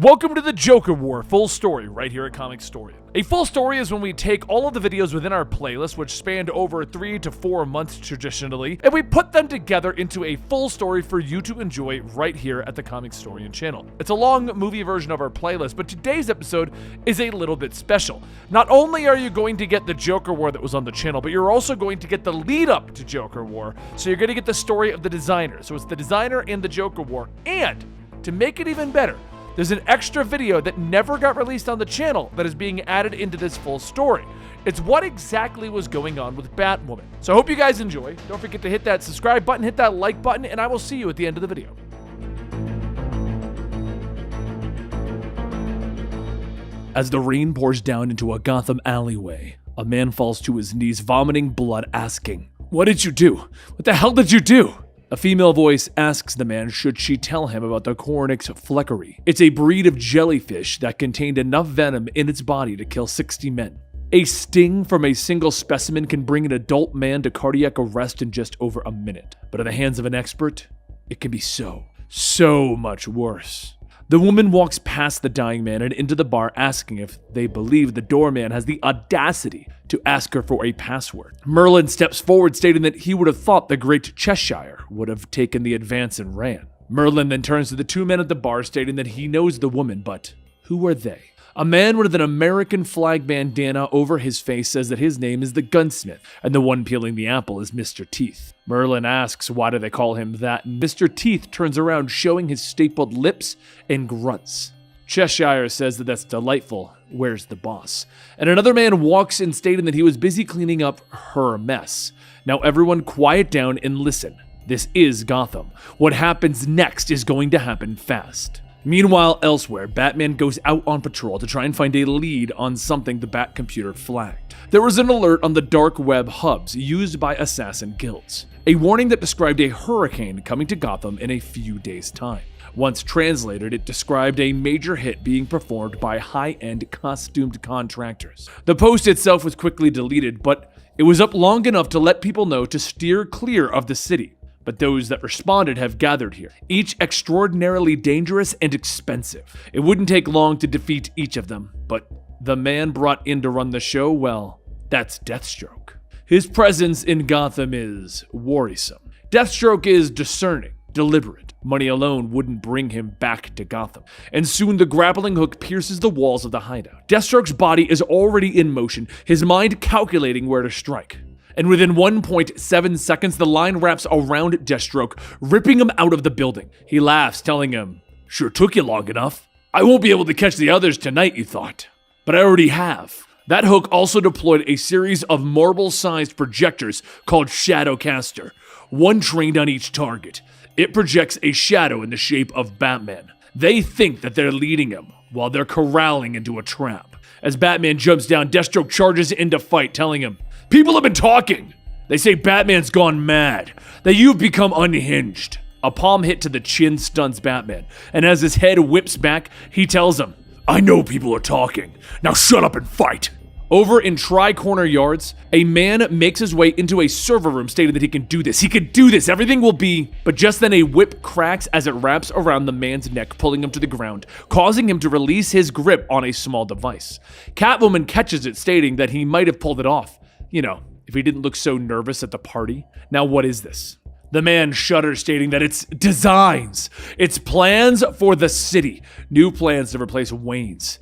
Welcome to the Joker War full story right here at Comicstorian. A full story is when we take all of the videos within our playlist, which spanned over 3 to 4 months traditionally, and we put them together into a full story for you to enjoy right here at the Comicstorian channel. It's a long movie version of our playlist, but today's episode is a little bit special. Not only are you going to get the Joker War that was on the channel, but you're also going to get the lead up to Joker War, so you're going to get the story of the designer. So it's the designer and the Joker War, and to make it even better, there's an extra video that never got released on the channel that is being added into this full story. It's what exactly was going on with Batwoman. So I hope you guys enjoy. Don't forget to hit that subscribe button, hit that like button, and I will see you at the end of the video. As the rain pours down into a Gotham alleyway, a man falls to his knees, vomiting blood, asking, "What did you do? What the hell did you do?" A female voice asks the man should she tell him about the Cornix fleckery. It's a breed of jellyfish that contained enough venom in its body to kill 60 men. A sting from a single specimen can bring an adult man to cardiac arrest in just over a minute. But in the hands of an expert, it can be so much worse. The woman walks past the dying man and into the bar, asking if they believe the doorman has the audacity to ask her for a password. Merlin steps forward, stating that he would have thought the great Cheshire would have taken the advance and ran. Merlin then turns to the two men at the bar, stating that he knows the woman, but who are they? A man with an American flag bandana over his face says that his name is the Gunsmith, and the one peeling the apple is Mr. Teeth. Merlin asks why do they call him that, and Mr. Teeth turns around, showing his stapled lips and grunts. Cheshire says that that's delightful. Where's the boss? And another man walks in, stating that he was busy cleaning up her mess. Now everyone quiet down and listen. This is Gotham. What happens next is going to happen fast. Meanwhile, elsewhere, Batman goes out on patrol to try and find a lead on something the Bat computer flagged. There was an alert on the dark web hubs used by assassin guilds. A warning that described a hurricane coming to Gotham in a few days' time. Once translated, it described a major hit being performed by high-end costumed contractors. The post itself was quickly deleted, but it was up long enough to let people know to steer clear of the city. But those that responded have gathered here, each extraordinarily dangerous and expensive. It wouldn't take long to defeat each of them, but the man brought in to run the show, well, that's Deathstroke. His presence in Gotham is worrisome. Deathstroke is discerning, deliberate. Money alone wouldn't bring him back to Gotham. And soon the grappling hook pierces the walls of the hideout. Deathstroke's body is already in motion, his mind calculating where to strike. And within 1.7 seconds, the line wraps around Deathstroke, ripping him out of the building. He laughs, telling him, "Sure took you long enough. I won't be able to catch the others tonight, you thought. But I already have." That hook also deployed a series of marble-sized projectors called Shadowcaster, one trained on each target. It projects a shadow in the shape of Batman. They think that they're leading him, while they're corralling into a trap. As Batman jumps down, Deathstroke charges into fight, telling him, "People have been talking. They say Batman's gone mad, that you've become unhinged." A palm hit to the chin stuns Batman, and as his head whips back, he tells him, "I know people are talking. Now shut up and fight." Over in Tri-Corner Yards, a man makes his way into a server room, stating that he can do this. He can do this. Everything will be... But just then a whip cracks as it wraps around the man's neck, pulling him to the ground, causing him to release his grip on a small device. Catwoman catches it, stating that he might have pulled it off. You know, if he didn't look so nervous at the party. Now what is this? The man shudders, stating that it's designs. It's plans for the city. New plans to replace Wayne's.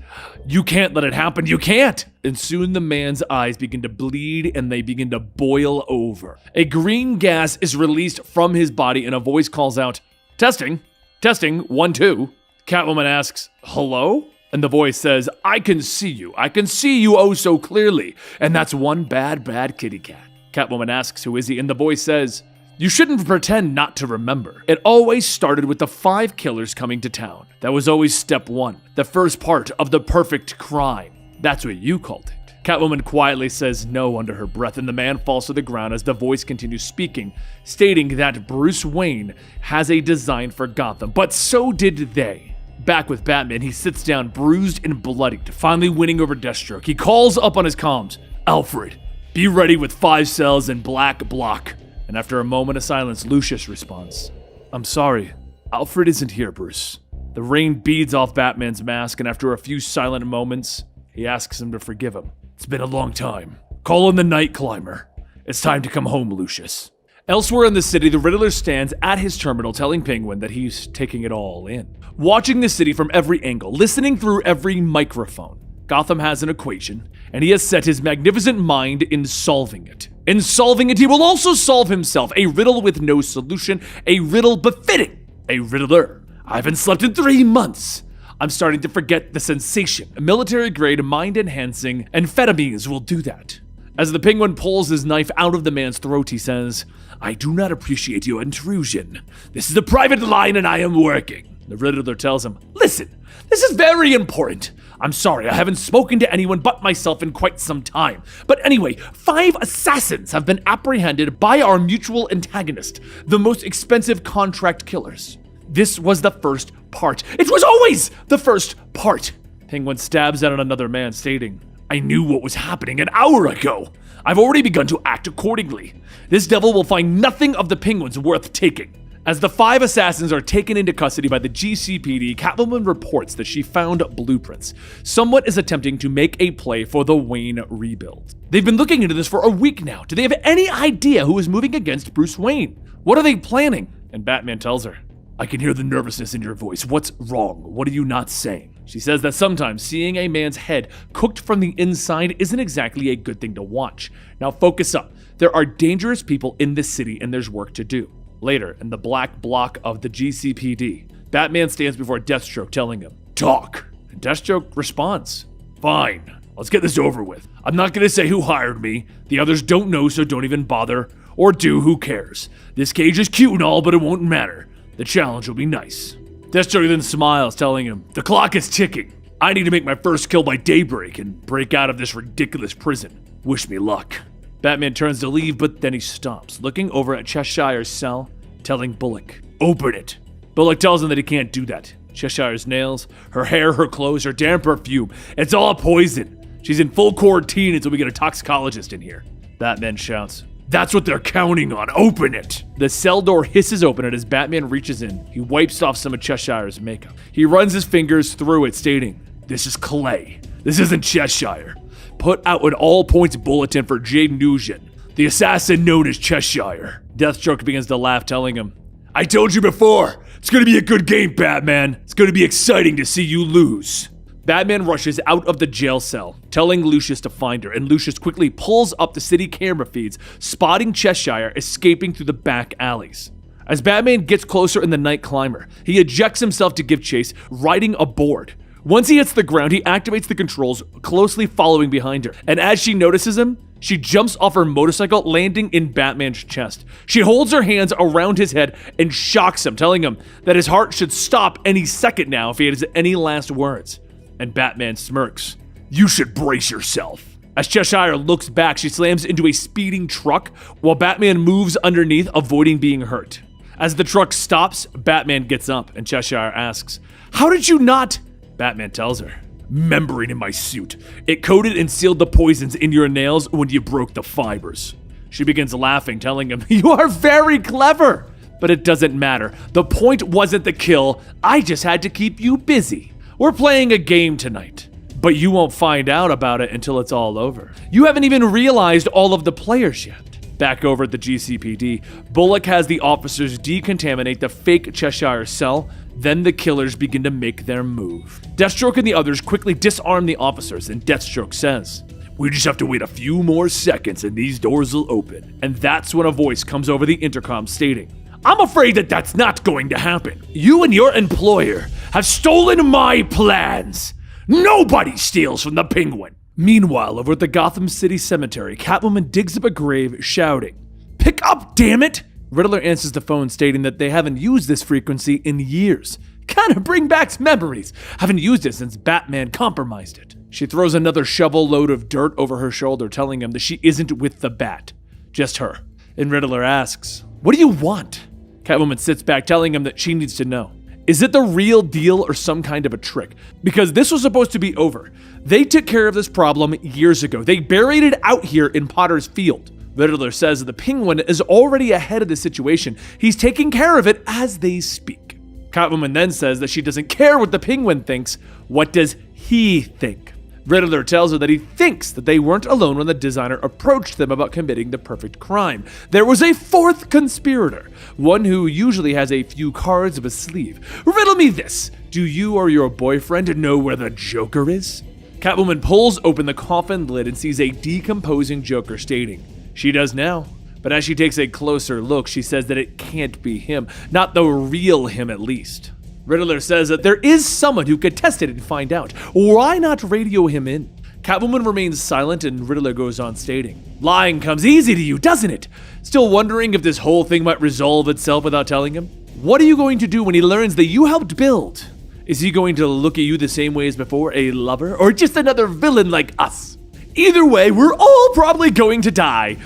You can't let it happen. You can't. And soon the man's eyes begin to bleed and they begin to boil over. A green gas is released from his body and a voice calls out, "Testing, testing, 1, 2. Catwoman asks, "Hello?" And the voice says, "I can see you. I can see you oh so clearly. And that's one bad kitty cat." Catwoman asks, "Who is he?" And the voice says, "You shouldn't pretend not to remember. It always started with the 5 killers coming to town. That was always step 1, the first part of the perfect crime. That's what you called it." Catwoman quietly says no under her breath, and the man falls to the ground as the voice continues speaking, stating that Bruce Wayne has a design for Gotham, but so did they. Back with Batman, he sits down bruised and bloodied, finally winning over Deathstroke. He calls up on his comms, "Alfred, be ready with 5 cells in black block." And after a moment of silence, Lucius responds, "I'm sorry, Alfred isn't here, Bruce. The rain beads off Batman's mask, and after a few silent moments, he asks him to forgive him. It's been a long time. Call in the Night Climber. It's time to come home, Lucius. Elsewhere in the city, the Riddler stands at his terminal telling Penguin that he's taking it all in. Watching the city from every angle, listening through every microphone, Gotham has an equation, and he has set his magnificent mind in solving it. In solving it, he will also solve himself, a riddle with no solution, a riddle befitting a Riddler. I haven't slept in 3 months. I'm starting to forget the sensation. Military-grade, mind-enhancing amphetamines will do that. As the Penguin pulls his knife out of the man's throat, he says, I do not appreciate your intrusion. This is a private line and I am working. The Riddler tells him, listen, this is very important. I'm sorry, I haven't spoken to anyone but myself in quite some time. But anyway, 5 assassins have been apprehended by our mutual antagonist, the most expensive contract killers. This was the first part. It was always the first part. Penguin stabs at another man, stating, I knew what was happening an hour ago. I've already begun to act accordingly. This devil will find nothing of the Penguins worth taking. As the 5 assassins are taken into custody by the GCPD, Catwoman reports that she found blueprints. Someone is attempting to make a play for the Wayne rebuild. They've been looking into this for a week now. Do they have any idea who is moving against Bruce Wayne? What are they planning? And Batman tells her, I can hear the nervousness in your voice. What's wrong? What are you not saying? She says that sometimes seeing a man's head cooked from the inside isn't exactly a good thing to watch. Now focus up. There are dangerous people in this city and there's work to do. Later, in the black block of the GCPD, Batman stands before Deathstroke telling him, talk. And Deathstroke responds, fine, let's get this over with. I'm not going to say who hired me. The others don't know, so don't even bother. Or do, who cares? This cage is cute and all, but it won't matter. The challenge will be nice. Deathstroke then smiles, telling him, the clock is ticking. I need to make my first kill by daybreak and break out of this ridiculous prison. Wish me luck. Batman turns to leave, but then he stops, looking over at Cheshire's cell, telling Bullock, open it. Bullock tells him that he can't do that. Cheshire's nails, her hair, her clothes, her damn perfume, it's all a poison. She's in full quarantine until we get a toxicologist in here. Batman shouts, that's what they're counting on, open it! The cell door hisses open and as Batman reaches in, he wipes off some of Cheshire's makeup. He runs his fingers through it, stating, this is clay. This isn't Cheshire. Put out an all-points bulletin for Jade Nugent, the assassin known as Cheshire. Deathstroke begins to laugh, telling him, I told you before, it's gonna be a good game, Batman. It's gonna be exciting to see you lose. Batman rushes out of the jail cell, telling Lucius to find her, and Lucius quickly pulls up the city camera feeds, spotting Cheshire escaping through the back alleys. As Batman gets closer in the Night Climber, he ejects himself to give chase, riding aboard. Once he hits the ground, he activates the controls, closely following behind her, and as she notices him, she jumps off her motorcycle, landing in Batman's chest. She holds her hands around his head and shocks him, telling him that his heart should stop any second now if he has any last words. And Batman smirks. You should brace yourself. As Cheshire looks back, she slams into a speeding truck while Batman moves underneath, avoiding being hurt. As the truck stops, Batman gets up and Cheshire asks, how did you not? Batman tells her, membrane in my suit. It coated and sealed the poisons in your nails when you broke the fibers. She begins laughing, telling him, you are very clever. But it doesn't matter. The point wasn't the kill. I just had to keep you busy. We're playing a game tonight, but you won't find out about it until it's all over. You haven't even realized all of the players yet. Back over at the GCPD, Bullock has the officers decontaminate the fake Cheshire cell, then the killers begin to make their move. Deathstroke and the others quickly disarm the officers, and Deathstroke says, we just have to wait a few more seconds and these doors will open. And that's when a voice comes over the intercom stating, I'm afraid that that's not going to happen. You and your employer have stolen my plans. Nobody steals from the Penguin. Meanwhile, over at the Gotham City Cemetery, Catwoman digs up a grave, shouting, pick up, damn it! Riddler answers the phone, stating that they haven't used this frequency in years. Kinda bring back memories. Haven't used it since Batman compromised it. She throws another shovel load of dirt over her shoulder, telling him that she isn't with the Bat. Just her. And Riddler asks, what do you want? Catwoman sits back, telling him that she needs to know. Is it the real deal or some kind of a trick? Because this was supposed to be over. They took care of this problem years ago. They buried it out here in Potter's Field. Riddler says that the Penguin is already ahead of the situation. He's taking care of it as they speak. Catwoman then says that she doesn't care what the Penguin thinks. What does he think? Riddler tells her that he thinks that they weren't alone when the designer approached them about committing the perfect crime. There was a fourth conspirator, one who usually has a few cards up his sleeve. Riddle me this. Do you or your boyfriend know where the Joker is? Catwoman pulls open the coffin lid and sees a decomposing Joker, stating, she does now. But as she takes a closer look, she says that it can't be him, not the real him at least. Riddler says that there is someone who could test it and find out. Why not radio him in? Catwoman remains silent and Riddler goes on, stating, lying comes easy to you, doesn't it? Still wondering if this whole thing might resolve itself without telling him? What are you going to do when he learns that you helped build? Is he going to look at you the same way as before, a lover, or just another villain like us? Either way, we're all probably going to die,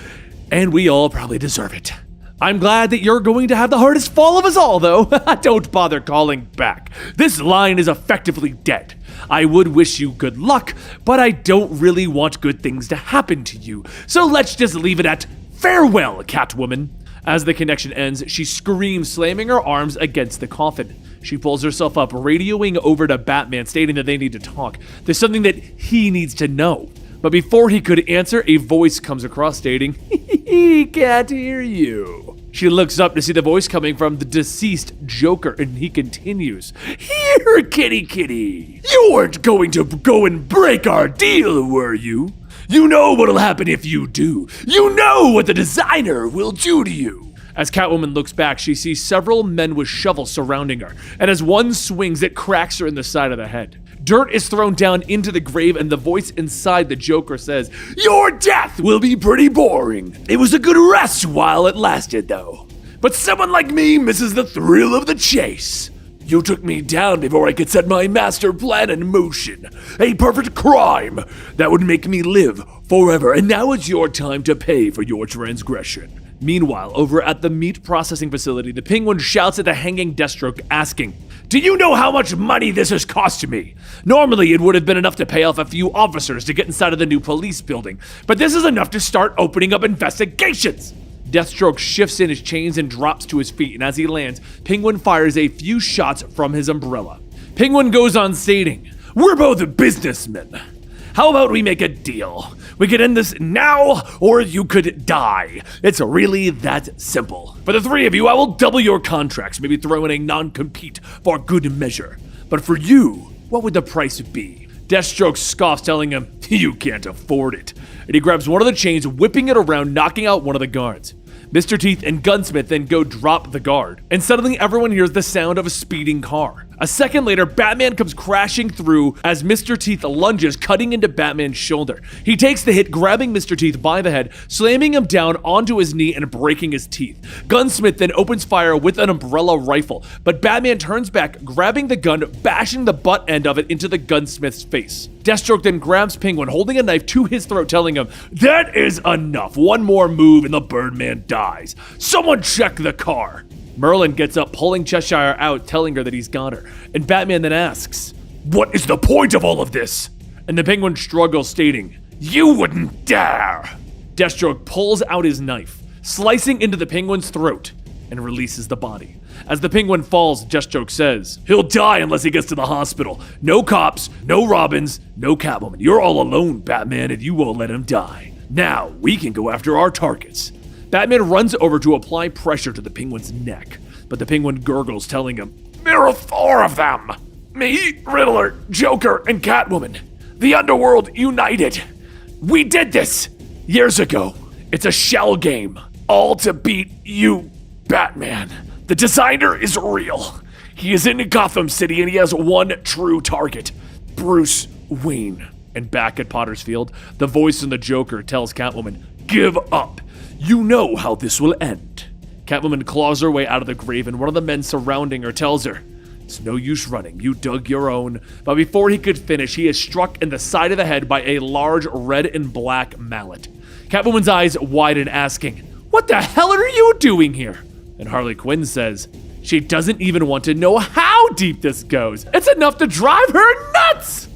and we all probably deserve it. I'm glad that you're going to have the hardest fall of us all, though. Don't bother calling back. This line is effectively dead. I would wish you good luck, but I don't really want good things to happen to you. So let's just leave it at farewell, Catwoman. As the connection ends, she screams, slamming her arms against the coffin. She pulls herself up, radioing over to Batman, stating that they need to talk. There's something that he needs to know. But before he could answer, a voice comes across, stating, he can't hear you. She looks up to see the voice coming from the deceased Joker, and he continues, here, kitty kitty. You weren't going to go and break our deal, were you? You know what'll happen if you do. You know what the designer will do to you. As Catwoman looks back, she sees several men with shovels surrounding her, and as one swings, it cracks her in the side of the head. Dirt is thrown down into the grave, and the voice inside the Joker says, your death will be pretty boring. It was a good rest while it lasted, though. But someone like me misses the thrill of the chase. You took me down before I could set my master plan in motion. A perfect crime that would make me live forever, and now it's your time to pay for your transgression. Meanwhile, over at the meat processing facility, the Penguin shouts at the hanging Deathstroke, asking, do you know how much money this has cost me? Normally, it would have been enough to pay off a few officers to get inside of the new police building, but this is enough to start opening up investigations. Deathstroke shifts in his chains and drops to his feet, and as he lands, Penguin fires a few shots from his umbrella. Penguin goes on, stating, we're both businessmen. How about we make a deal? We could end this now, or you could die. It's really that simple. For the three of you, I will double your contracts, maybe throw in a non-compete for good measure. But for you, what would the price be? Deathstroke scoffs, telling him, you can't afford it. And he grabs one of the chains, whipping it around, knocking out one of the guards. Mr. Teeth and Gunsmith then go drop the guard, and suddenly everyone hears the sound of a speeding car. A second later, Batman comes crashing through as Mr. Teeth lunges, cutting into Batman's shoulder. He takes the hit, grabbing Mr. Teeth by the head, slamming him down onto his knee and breaking his teeth. Gunsmith then opens fire with an umbrella rifle, but Batman turns back, grabbing the gun, bashing the butt end of it into the gunsmith's face. Deathstroke then grabs Penguin, holding a knife to his throat, telling him, that is enough. One more move and the Birdman dies. Someone check the car. Merlin gets up, pulling Cheshire out, telling her that he's got her. And Batman then asks, what is the point of all of this? And the Penguin struggles, stating, you wouldn't dare. Deathstroke pulls out his knife, slicing into the Penguin's throat, and releases the body. As the Penguin falls, Deathstroke says, he'll die unless he gets to the hospital. No cops, no Robins, no Catwoman. You're all alone, Batman, and you won't let him die. Now, we can go after our targets. Batman runs over to apply pressure to the Penguin's neck, but the Penguin gurgles, telling him, there are 4 of them. Me, Riddler, Joker, and Catwoman. The underworld united. We did this years ago. It's a shell game, all to beat you, Batman. The designer is real. He is in Gotham City and he has one true target, Bruce Wayne. And back at Potter's Field, the voice in the Joker tells Catwoman, give up. You know how this will end. Catwoman claws her way out of the grave, and one of the men surrounding her tells her, it's no use running, you dug your own. But before he could finish, he is struck in the side of the head by a large red and black mallet. Catwoman's eyes widen, asking, what the hell are you doing here? And Harley Quinn says, she doesn't even want to know how deep this goes. It's enough to drive her nuts!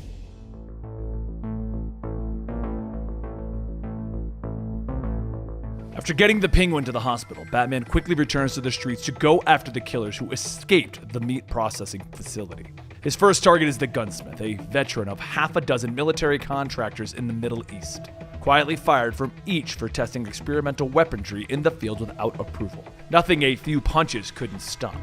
After getting the Penguin to the hospital, Batman quickly returns to the streets to go after the killers who escaped the meat processing facility. His first target is the gunsmith, a veteran of half a dozen military contractors in the Middle East, quietly fired from each for testing experimental weaponry in the field without approval. Nothing a few punches couldn't stop.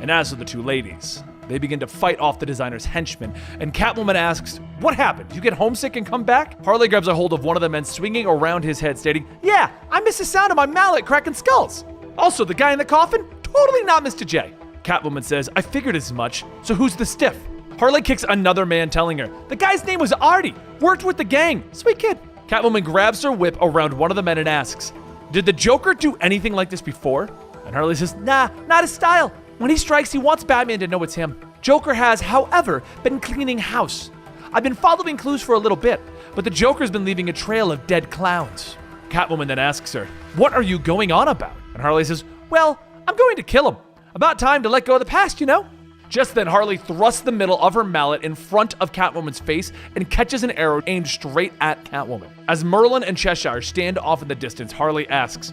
And as for the two ladies, they begin to fight off the designer's henchmen, and Catwoman asks, "What happened? You get homesick and come back?" Harley grabs a hold of one of the men swinging around his head, stating, "Yeah, I miss the sound of my mallet cracking skulls. Also, the guy in the coffin? Totally not Mr. J." Catwoman says, "I figured as much, so who's the stiff?" Harley kicks another man, telling her, "The guy's name was Artie, worked with the gang, sweet kid." Catwoman grabs her whip around one of the men and asks, "Did the Joker do anything like this before?" And Harley says, "Nah, not his style. When he strikes, he wants Batman to know it's him. Joker has, however, been cleaning house. I've been following clues for a little bit, but the Joker's been leaving a trail of dead clowns." Catwoman then asks her, "What are you going on about?" And Harley says, "Well, I'm going to kill him. About time to let go of the past, you know?" Just then, Harley thrusts the middle of her mallet in front of Catwoman's face and catches an arrow aimed straight at Catwoman. As Merlin and Cheshire stand off in the distance, Harley asks,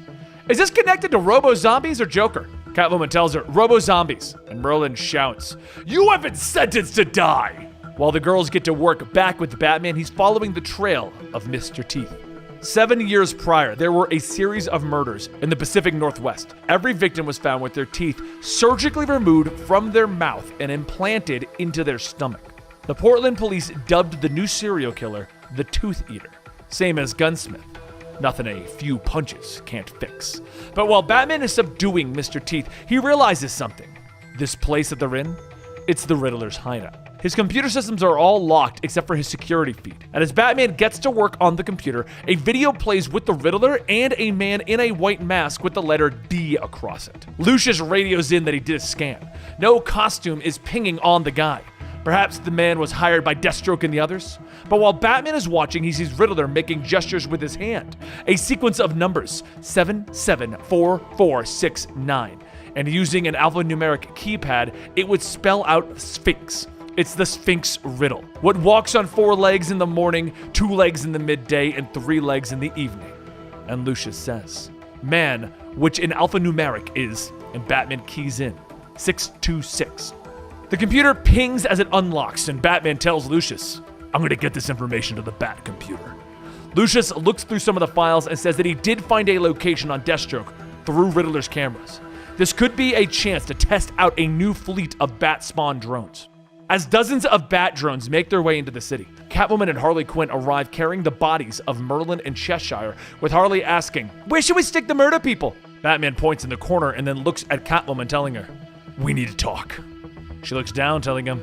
"Is this connected to Robo-Zombies or Joker?" Catwoman tells her, "Robo-Zombies," and Merlin shouts, "You have been sentenced to die!" While the girls get to work back with Batman, he's following the trail of Mr. Teeth. 7 years prior, there were a series of murders in the Pacific Northwest. Every victim was found with their teeth surgically removed from their mouth and implanted into their stomach. The Portland police dubbed the new serial killer the Tooth Eater, same as Gunsmith. Nothing a few punches can't fix. But while Batman is subduing Mr. Teeth, he realizes something. This place that they're in, it's the Riddler's hideout. His computer systems are all locked except for his security feed. And as Batman gets to work on the computer, a video plays with the Riddler and a man in a white mask with the letter D across it. Lucius radios in that he did a scan. No costume is pinging on the guy. Perhaps the man was hired by Deathstroke and the others? But while Batman is watching, he sees Riddler making gestures with his hand. A sequence of numbers, 774469. And using an alphanumeric keypad, it would spell out Sphinx. It's the Sphinx riddle. What walks on 4 legs in the morning, 2 legs in the midday, and 3 legs in the evening? And Lucius says, man, which in alphanumeric is, and Batman keys in, 626. The computer pings as it unlocks, and Batman tells Lucius, "I'm gonna get this information to the Bat computer." Lucius looks through some of the files and says that he did find a location on Deathstroke through Riddler's cameras. This could be a chance to test out a new fleet of Bat-spawn drones. As dozens of Bat drones make their way into the city, Catwoman and Harley Quinn arrive carrying the bodies of Merlin and Cheshire, with Harley asking, "Where should we stick the murder people?" Batman points in the corner and then looks at Catwoman, telling her, "We need to talk." She looks down, telling him,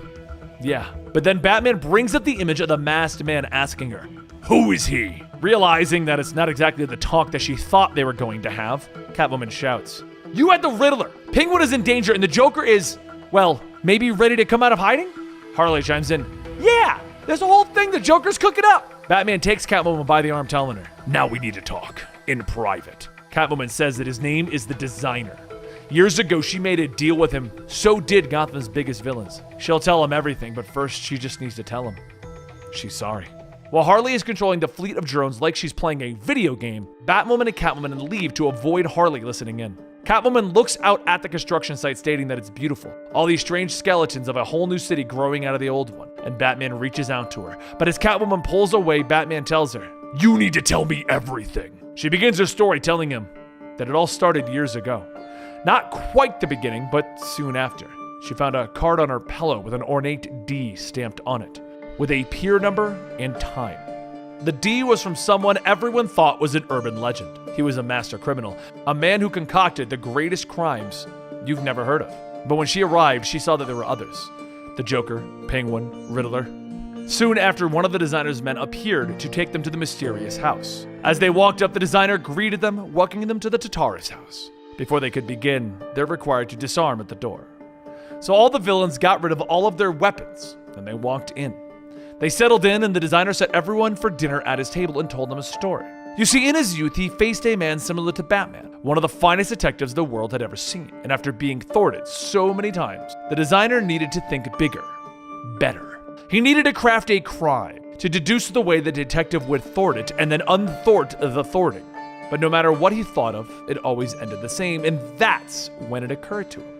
"Yeah." But then Batman brings up the image of the masked man, asking her, "Who is he?" Realizing that it's not exactly the talk that she thought they were going to have, Catwoman shouts, "You had the Riddler! Penguin is in danger and the Joker is, well, maybe ready to come out of hiding?" Harley chimes in, "Yeah! There's a whole thing the Joker's cooking up!" Batman takes Catwoman by the arm, telling her, "Now we need to talk. In private." Catwoman says that his name is the Designer. Years ago, she made a deal with him. So did Gotham's biggest villains. She'll tell him everything, but first she just needs to tell him she's sorry. While Harley is controlling the fleet of drones like she's playing a video game, Batwoman and Catwoman leave to avoid Harley listening in. Catwoman looks out at the construction site, stating that it's beautiful. All these strange skeletons of a whole new city growing out of the old one. And Batman reaches out to her. But as Catwoman pulls away, Batman tells her, "You need to tell me everything." She begins her story, telling him that it all started years ago. Not quite the beginning, but soon after. She found a card on her pillow with an ornate D stamped on it, with a pier number and time. The D was from someone everyone thought was an urban legend. He was a master criminal, a man who concocted the greatest crimes you've never heard of. But when she arrived, she saw that there were others. The Joker, Penguin, Riddler. Soon after, one of the designer's men appeared to take them to the mysterious house. As they walked up, the designer greeted them, welcoming them to the Tataris house. Before they could begin, they're required to disarm at the door. So all the villains got rid of all of their weapons, and they walked in. They settled in, and the designer set everyone for dinner at his table and told them a story. You see, in his youth, he faced a man similar to Batman, one of the finest detectives the world had ever seen. And after being thwarted so many times, the designer needed to think bigger, better. He needed to craft a crime to deduce the way the detective would thwart it and then unthwart the thwarting. But no matter what he thought of, it always ended the same, and that's when it occurred to him.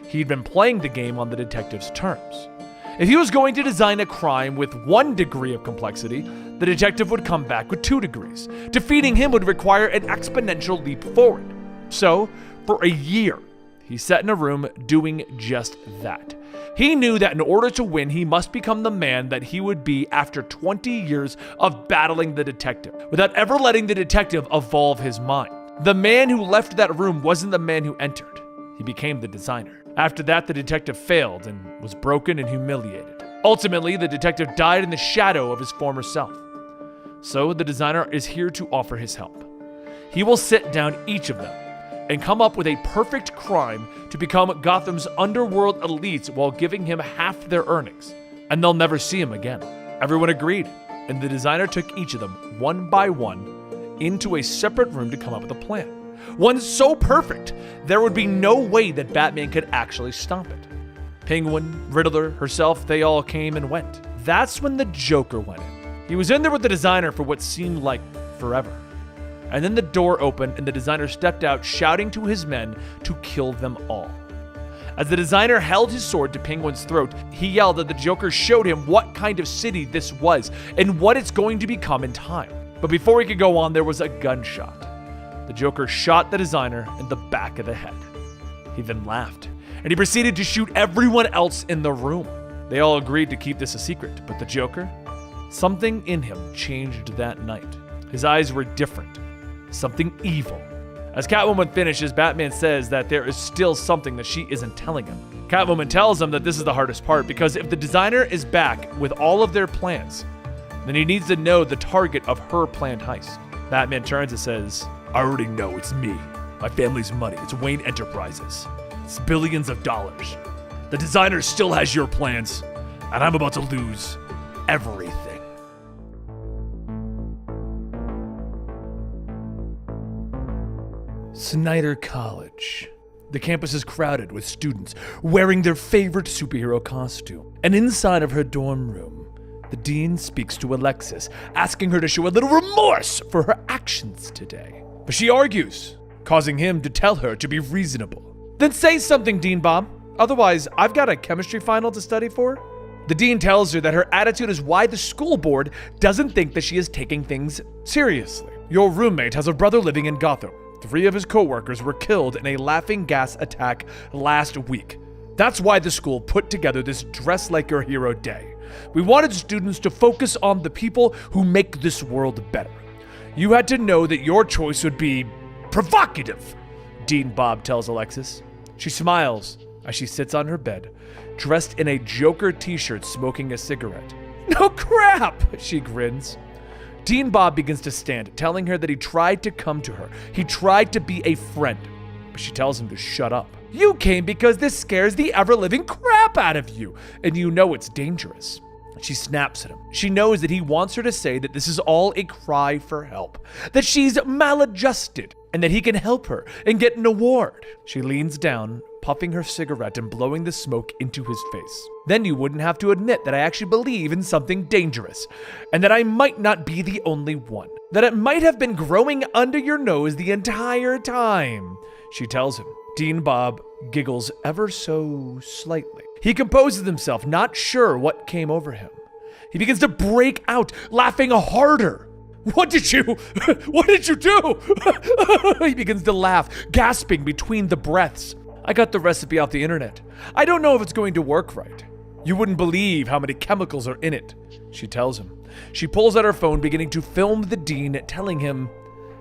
He'd been playing the game on the detective's terms. If he was going to design a crime with 1 degree of complexity, the detective would come back with 2 degrees. Defeating him would require an exponential leap forward. So, for a year, he sat in a room doing just that. He knew that in order to win, he must become the man that he would be after 20 years of battling the detective, without ever letting the detective evolve his mind. The man who left that room wasn't the man who entered. He became the designer. After that, the detective failed and was broken and humiliated. Ultimately, the detective died in the shadow of his former self. So the designer is here to offer his help. He will sit down each of them and come up with a perfect crime to become Gotham's underworld elites while giving him half their earnings. And they'll never see him again. Everyone agreed, and the designer took each of them, one by one, into a separate room to come up with a plan. One so perfect, there would be no way that Batman could actually stop it. Penguin, Riddler, herself, they all came and went. That's when the Joker went in. He was in there with the designer for what seemed like forever. And then the door opened and the designer stepped out, shouting to his men to kill them all. As the designer held his sword to Penguin's throat, he yelled that the Joker showed him what kind of city this was and what it's going to become in time. But before he could go on, there was a gunshot. The Joker shot the designer in the back of the head. He then laughed, and he proceeded to shoot everyone else in the room. They all agreed to keep this a secret, but the Joker, something in him changed that night. His eyes were different. Something evil. As Catwoman finishes, Batman says that there is still something that she isn't telling him. Catwoman tells him that this is the hardest part because if the designer is back with all of their plans, then he needs to know the target of her planned heist. Batman turns and says, "I already know it's me. My family's money. It's Wayne Enterprises. It's billions of dollars. The designer still has your plans, and I'm about to lose everything." Snyder College. The campus is crowded with students wearing their favorite superhero costume. And inside of her dorm room, the dean speaks to Alexis, asking her to show a little remorse for her actions today. But she argues, causing him to tell her to be reasonable. "Then say something, Dean Bob. Otherwise, I've got a chemistry final to study for." The dean tells her that her attitude is why the school board doesn't think that she is taking things seriously. "Your roommate has a brother living in Gotham. 3 of his co-workers were killed in a laughing gas attack last week. That's why the school put together this Dress Like Your Hero Day. We wanted students to focus on the people who make this world better. You had to know that your choice would be provocative," Dean Bob tells Alexis. She smiles as she sits on her bed, dressed in a Joker t-shirt, smoking a cigarette. "No crap," she grins. Dean Bob begins to stand, telling her that he tried to come to her. He tried to be a friend, but she tells him to shut up. "You came because this scares the ever-living crap out of you, and you know it's dangerous." She snaps at him. She knows that he wants her to say that this is all a cry for help, that she's maladjusted, and that he can help her and get an award. She leans down, puffing her cigarette and blowing the smoke into his face. "Then you wouldn't have to admit that I actually believe in something dangerous, and that I might not be the only one. That it might have been growing under your nose the entire time," she tells him. Dean Bob giggles ever so slightly. He composes himself, not sure what came over him. He begins to break out, laughing harder. What did you do?" He begins to laugh, gasping between the breaths. "I got the recipe off the internet. I don't know if it's going to work right. You wouldn't believe how many chemicals are in it," she tells him. She pulls out her phone, beginning to film the dean, telling him,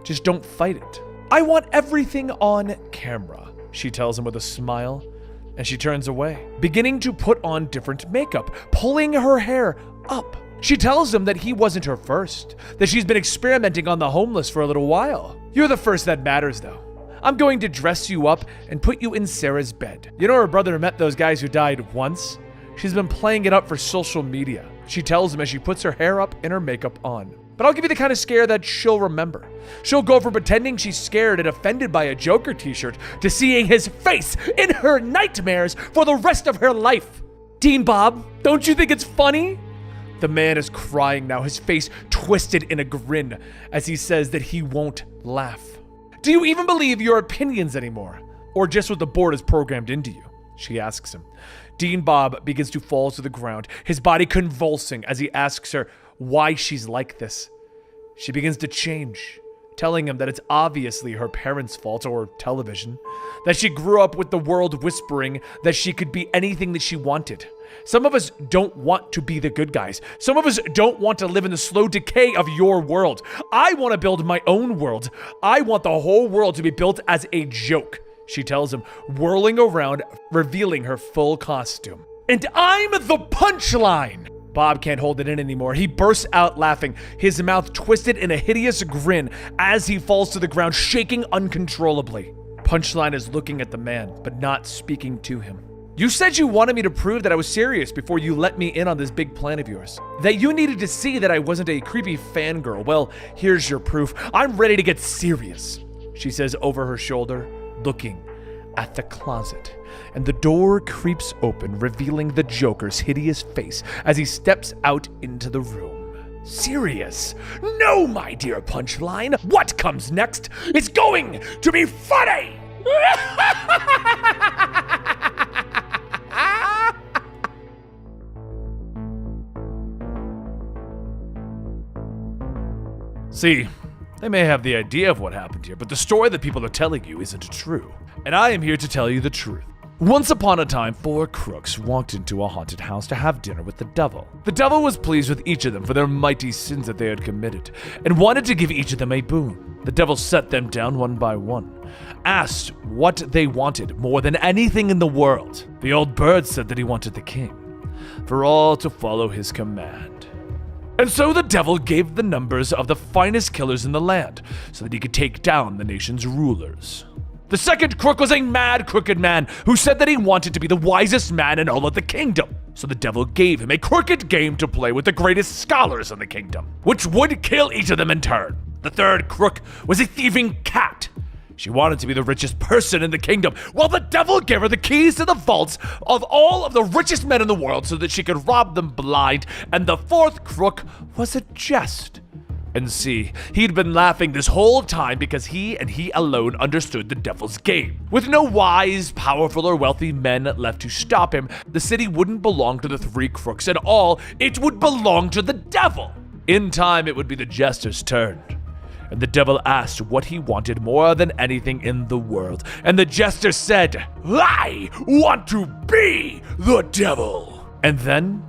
"Just don't fight it." "I want everything on camera," she tells him with a smile, and she turns away, beginning to put on different makeup, pulling her hair up. She tells him that he wasn't her first, that she's been experimenting on the homeless for a little while. "You're the first that matters, though. I'm going to dress you up and put you in Sarah's bed. You know her brother met those guys who died once? She's been playing it up for social media," she tells him as she puts her hair up and her makeup on. "But I'll give you the kind of scare that she'll remember. She'll go from pretending she's scared and offended by a Joker t-shirt to seeing his face in her nightmares for the rest of her life." "Dean Bob, don't you think it's funny?" The man is crying now, his face twisted in a grin as he says that he won't laugh. Do you even believe your opinions anymore? Or just what the board has programmed into you? She asks him. Dean Bob begins to fall to the ground, his body convulsing as he asks her why she's like this. She begins to change, telling him that it's obviously her parents' fault or television, that she grew up with the world whispering that she could be anything that she wanted. Some of us don't want to be the good guys. Some of us don't want to live in the slow decay of your world. I want to build my own world. I want the whole world to be built as a joke, she tells him, whirling around, revealing her full costume. And I'm the Punchline! Bob can't hold it in anymore. He bursts out laughing, his mouth twisted in a hideous grin as he falls to the ground, shaking uncontrollably. Punchline is looking at the man, but not speaking to him. You said you wanted me to prove that I was serious before you let me in on this big plan of yours. That you needed to see that I wasn't a creepy fangirl. Well, here's your proof. I'm ready to get serious, she says over her shoulder, looking at the closet. And the door creeps open, revealing the Joker's hideous face as he steps out into the room. Serious? No, my dear Punchline. What comes next is going to be funny! See, they may have the idea of what happened here, but the story that people are telling you isn't true. And I am here to tell you the truth. Once upon a time, 4 crooks walked into a haunted house to have dinner with the devil. The devil was pleased with each of them for their mighty sins that they had committed, and wanted to give each of them a boon. The devil set them down one by one, asked what they wanted more than anything in the world. The old bird said that he wanted the king, for all to follow his command. And so the devil gave the numbers of the finest killers in the land, so that he could take down the nation's rulers. The second crook was a mad, crooked man who said that he wanted to be the wisest man in all of the kingdom. So the devil gave him a crooked game to play with the greatest scholars in the kingdom, which would kill each of them in turn. The third crook was a thieving cat. She wanted to be the richest person in the kingdom, while the devil gave her the keys to the vaults of all of the richest men in the world so that she could rob them blind. And the fourth crook was a jest. And see, he'd been laughing this whole time because he and he alone understood the devil's game. With no wise, powerful, or wealthy men left to stop him, the city wouldn't belong to the 3 crooks at all. It would belong to the devil. In time, it would be the jester's turn. And the devil asked what he wanted more than anything in the world. And the jester said, I want to be the devil. And then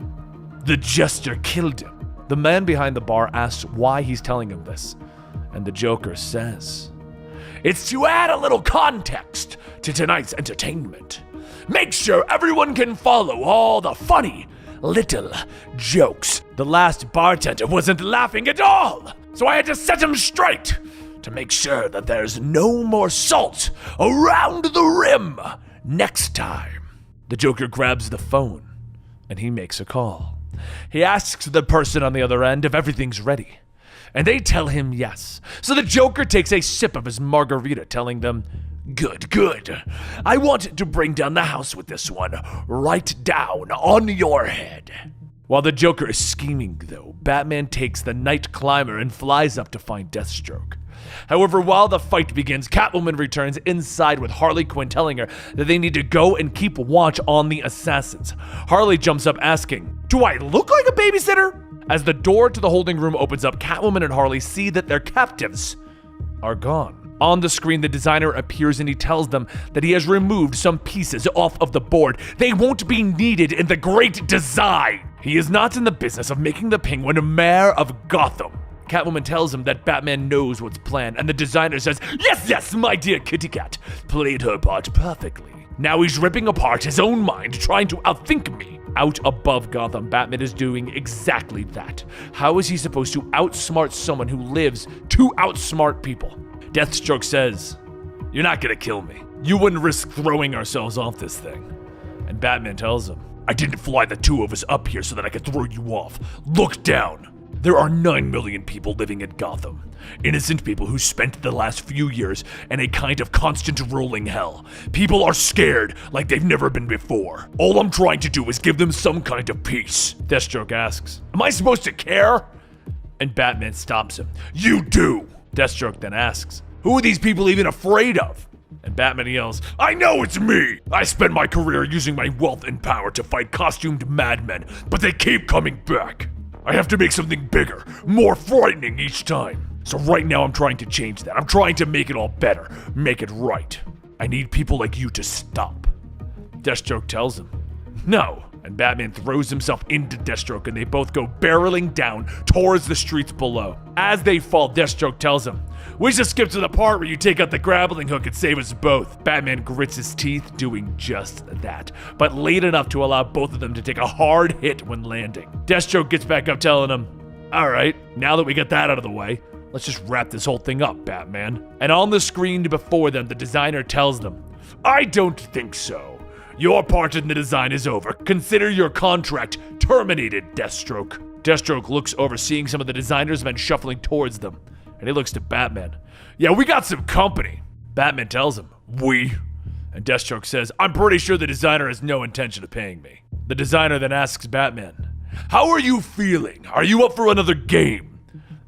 the jester killed him. The man behind the bar asks why he's telling him this, and the Joker says, it's to add a little context to tonight's entertainment. Make sure everyone can follow all the funny little jokes. The last bartender wasn't laughing at all, so I had to set him straight to make sure that there's no more salt around the rim next time. The Joker grabs the phone, and he makes a call. He asks the person on the other end if everything's ready, and they tell him yes. So the Joker takes a sip of his margarita, telling them, Good. I want to bring down the house with this one, right down on your head. While the Joker is scheming, though, Batman takes the night climber and flies up to find Deathstroke. However, while the fight begins, Catwoman returns inside with Harley Quinn telling her that they need to go and keep watch on the assassins. Harley jumps up asking, do I look like a babysitter? As the door to the holding room opens up, Catwoman and Harley see that their captives are gone. On the screen, the designer appears and he tells them that he has removed some pieces off of the board. They won't be needed in the great design. He is not in the business of making the Penguin mayor of Gotham. Catwoman tells him that Batman knows what's planned, and the designer says, yes, my dear kitty cat, played her part perfectly. Now he's ripping apart his own mind, trying to outthink me. Out above Gotham, Batman is doing exactly that. How is he supposed to outsmart someone who lives to outsmart people? Deathstroke says, you're not gonna kill me. You wouldn't risk throwing ourselves off this thing. And Batman tells him, I didn't fly the 2 of us up here so that I could throw you off. Look down. There are 9 million people living in Gotham. Innocent people who spent the last few years in a kind of constant rolling hell. People are scared like they've never been before. All I'm trying to do is give them some kind of peace. Deathstroke asks, am I supposed to care? And Batman stops him. You do! Deathstroke then asks, who are these people even afraid of? And Batman yells, I know it's me! I spent my career using my wealth and power to fight costumed madmen, but they keep coming back. I have to make something bigger, more frightening each time. So right now I'm trying to change that. I'm trying to make it all better, make it right. I need people like you to stop. Deathstroke tells him, no. And Batman throws himself into Deathstroke and they both go barreling down towards the streets below. As they fall, Deathstroke tells him, we should skip to the part where you take out the grappling hook and save us both. Batman grits his teeth, doing just that, but late enough to allow both of them to take a hard hit when landing. Deathstroke gets back up telling him, all right, now that we got that out of the way, let's just wrap this whole thing up, Batman. And on the screen before them, the designer tells them, I don't think so. Your part in the design is over. Consider your contract terminated, Deathstroke. Deathstroke looks over, seeing some of the designers men shuffling towards them, and he looks to Batman. Yeah, we got some company. Batman tells him, we? And Deathstroke says, I'm pretty sure the designer has no intention of paying me. The designer then asks Batman, how are you feeling? Are you up for another game?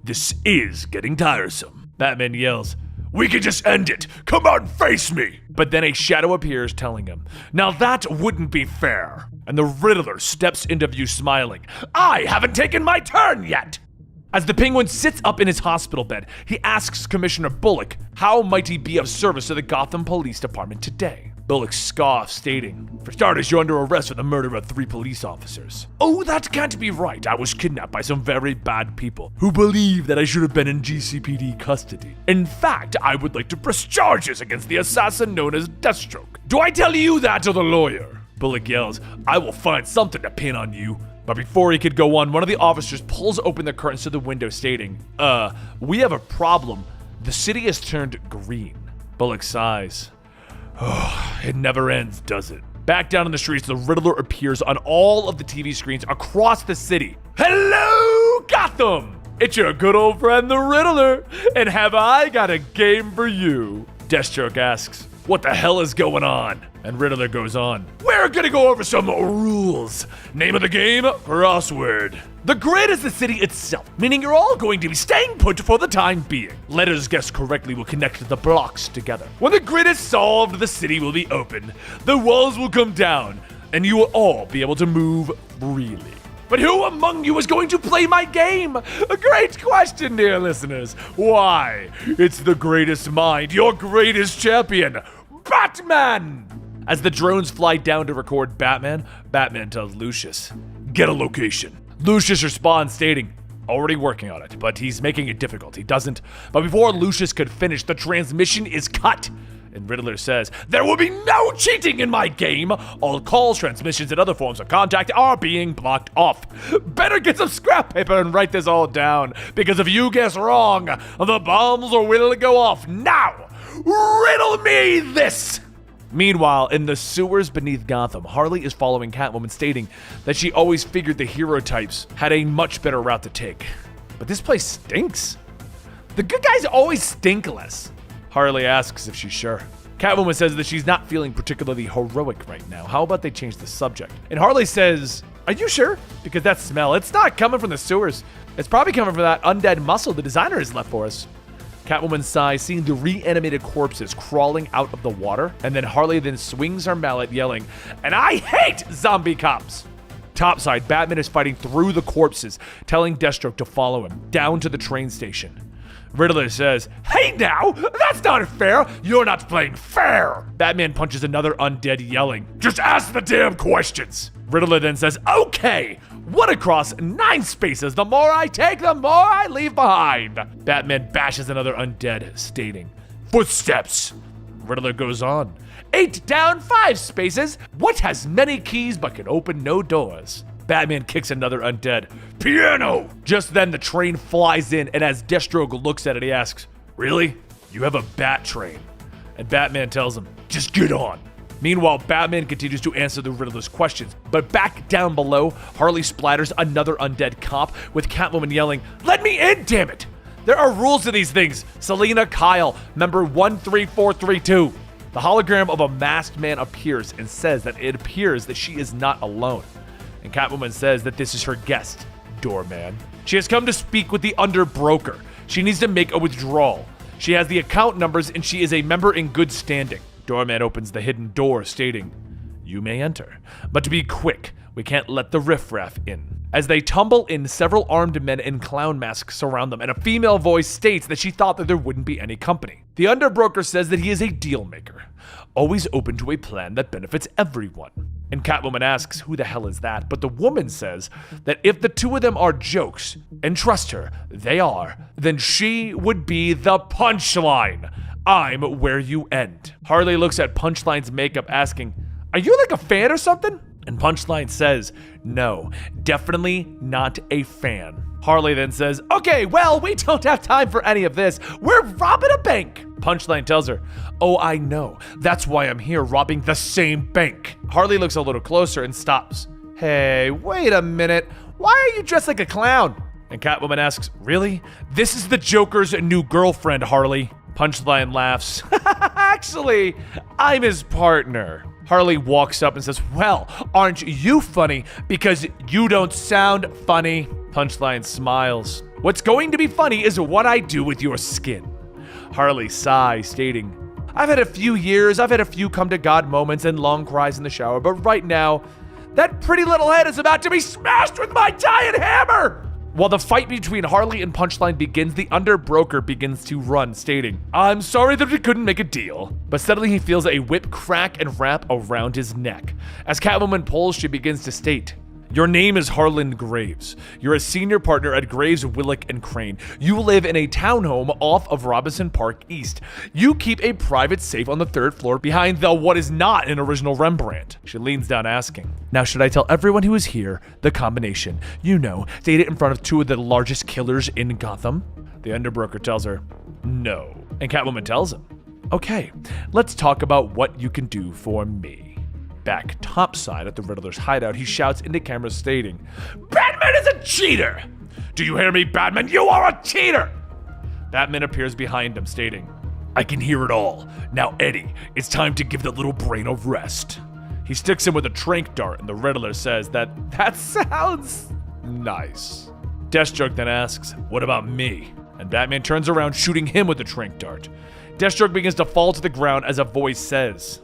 This is getting tiresome. Batman yells, we can just end it. Come out and face me. But then a shadow appears telling him, now that wouldn't be fair. And the Riddler steps into view smiling. I haven't taken my turn yet. As the Penguin sits up in his hospital bed, he asks Commissioner Bullock, how might he be of service to the Gotham Police Department today? Bullock scoffs, stating, for starters, you're under arrest for the murder of 3 police officers. Oh, that can't be right. I was kidnapped by some very bad people who believe that I should have been in GCPD custody. In fact, I would like to press charges against the assassin known as Deathstroke. Do I tell you that or the lawyer? Bullock yells, I will find something to pin on you. But before he could go on, one of the officers pulls open the curtains to the window, stating, we have a problem. The city has turned green. Bullock sighs. Oh, it never ends, does it? Back down in the streets, the Riddler appears on all of the TV screens across the city. Hello, Gotham! It's your good old friend, the Riddler, and have I got a game for you? Deathstroke asks, what the hell is going on? And Riddler goes on, we're gonna go over some rules. Name of the game, crossword. The grid is the city itself, meaning you're all going to be staying put for the time being. Letters guessed correctly will connect the blocks together. When the grid is solved, the city will be open, the walls will come down, and you will all be able to move freely. But who among you is going to play my game? A great question, dear listeners. Why? It's the greatest mind, your greatest champion, Batman! As the drones fly down to record Batman, Batman tells Lucius, get a location. Lucius responds, stating, already working on it, but he's making it difficult. He doesn't. But before Lucius could finish, the transmission is cut. And Riddler says, there will be no cheating in my game. All calls, transmissions, and other forms of contact are being blocked off. Better get some scrap paper and write this all down, because if you guess wrong, the bombs will go off now. Riddle me this. Meanwhile, in the sewers beneath Gotham, Harley is following Catwoman, stating that she always figured the hero types had a much better route to take. But this place stinks. The good guys always stink less. Harley asks if she's sure. Catwoman says that she's not feeling particularly heroic right now. How about they change the subject? And Harley says, are you sure? Because that smell, it's not coming from the sewers. It's probably coming from that undead muscle the designer has left for us. Catwoman sighs, seeing the reanimated corpses crawling out of the water, and then Harley then swings her mallet, yelling, and I hate zombie cops! Topside, Batman is fighting through the corpses, telling Deathstroke to follow him down to the train station. Riddler says, hey now, that's not fair, you're not playing fair! Batman punches another undead, yelling, just ask the damn questions! Riddler then says, okay, 1 across 9 spaces, the more I take, the more I leave behind. Batman bashes another undead, stating, footsteps. Riddler goes on, 8 down 5 spaces, what has many keys but can open no doors? Batman kicks another undead, piano. Just then the train flies in, and as Deathstroke looks at it, he asks, really? You have a bat train? And Batman tells him, just get on. Meanwhile, Batman continues to answer the Riddler's questions, but back down below, Harley splatters another undead cop with Catwoman yelling, "Let me in, damn it! There are rules to these things. Selina Kyle, member 13432. The hologram of a masked man appears and says that it appears that she is not alone. And Catwoman says that this is her guest, Doorman. She has come to speak with the underbroker. She needs to make a withdrawal. She has the account numbers and she is a member in good standing. Doorman opens the hidden door, stating, "You may enter, but to be quick, we can't let the riffraff in." As they tumble in, several armed men in clown masks surround them, and a female voice states that she thought that there wouldn't be any company. The underbroker says that he is a deal maker, always open to a plan that benefits everyone. And Catwoman asks, who the hell is that? But the woman says that if the two of them are jokes, and trust her, they are, then she would be the Punchline. I'm where you end. Harley looks at Punchline's makeup asking, "Are you like a fan or something?" And Punchline says, "No, definitely not a fan." Harley then says, "Okay, well, we don't have time for any of this. We're robbing a bank." Punchline tells her, "Oh, I know. That's why I'm here, robbing the same bank." Harley looks a little closer and stops. "Hey, wait a minute. Why are you dressed like a clown?" And Catwoman asks, "Really? This is the Joker's new girlfriend, Harley." Punchline laughs. "Actually, I'm his partner." Harley walks up and says, "Well, aren't you funny? Because you don't sound funny." Punchline smiles. "What's going to be funny is what I do with your skin." Harley sighs, stating, I've had a few come to God moments and long cries in the shower, but right now, that pretty little head is about to be smashed with my giant hammer." While the fight between Harley and Punchline begins, the underbroker begins to run, stating, "I'm sorry that we couldn't make a deal." But suddenly he feels a whip crack and wrap around his neck. As Catwoman pulls, she begins to state, "Your name is Harlan Graves. You're a senior partner at Graves, Willick, and Crane. You live in a townhome off of Robinson Park East. You keep a private safe on the 3rd floor behind the what is not an original Rembrandt." She leans down asking, "Now should I tell everyone who is here the combination? You know, dated in front of 2 of the largest killers in Gotham?" The underbroker tells her, "No." And Catwoman tells him, "Okay, let's talk about what you can do for me." Back topside at the Riddler's hideout, he shouts into camera stating, "Batman is a cheater! Do you hear me, Batman? You are a cheater!" Batman appears behind him stating, "I can hear it all. Now, Eddie, it's time to give that little brain a rest." He sticks him with a tranq dart, and the Riddler says that sounds nice. Deathstroke then asks, "What about me?" And Batman turns around, shooting him with the tranq dart. Deathstroke begins to fall to the ground as a voice says,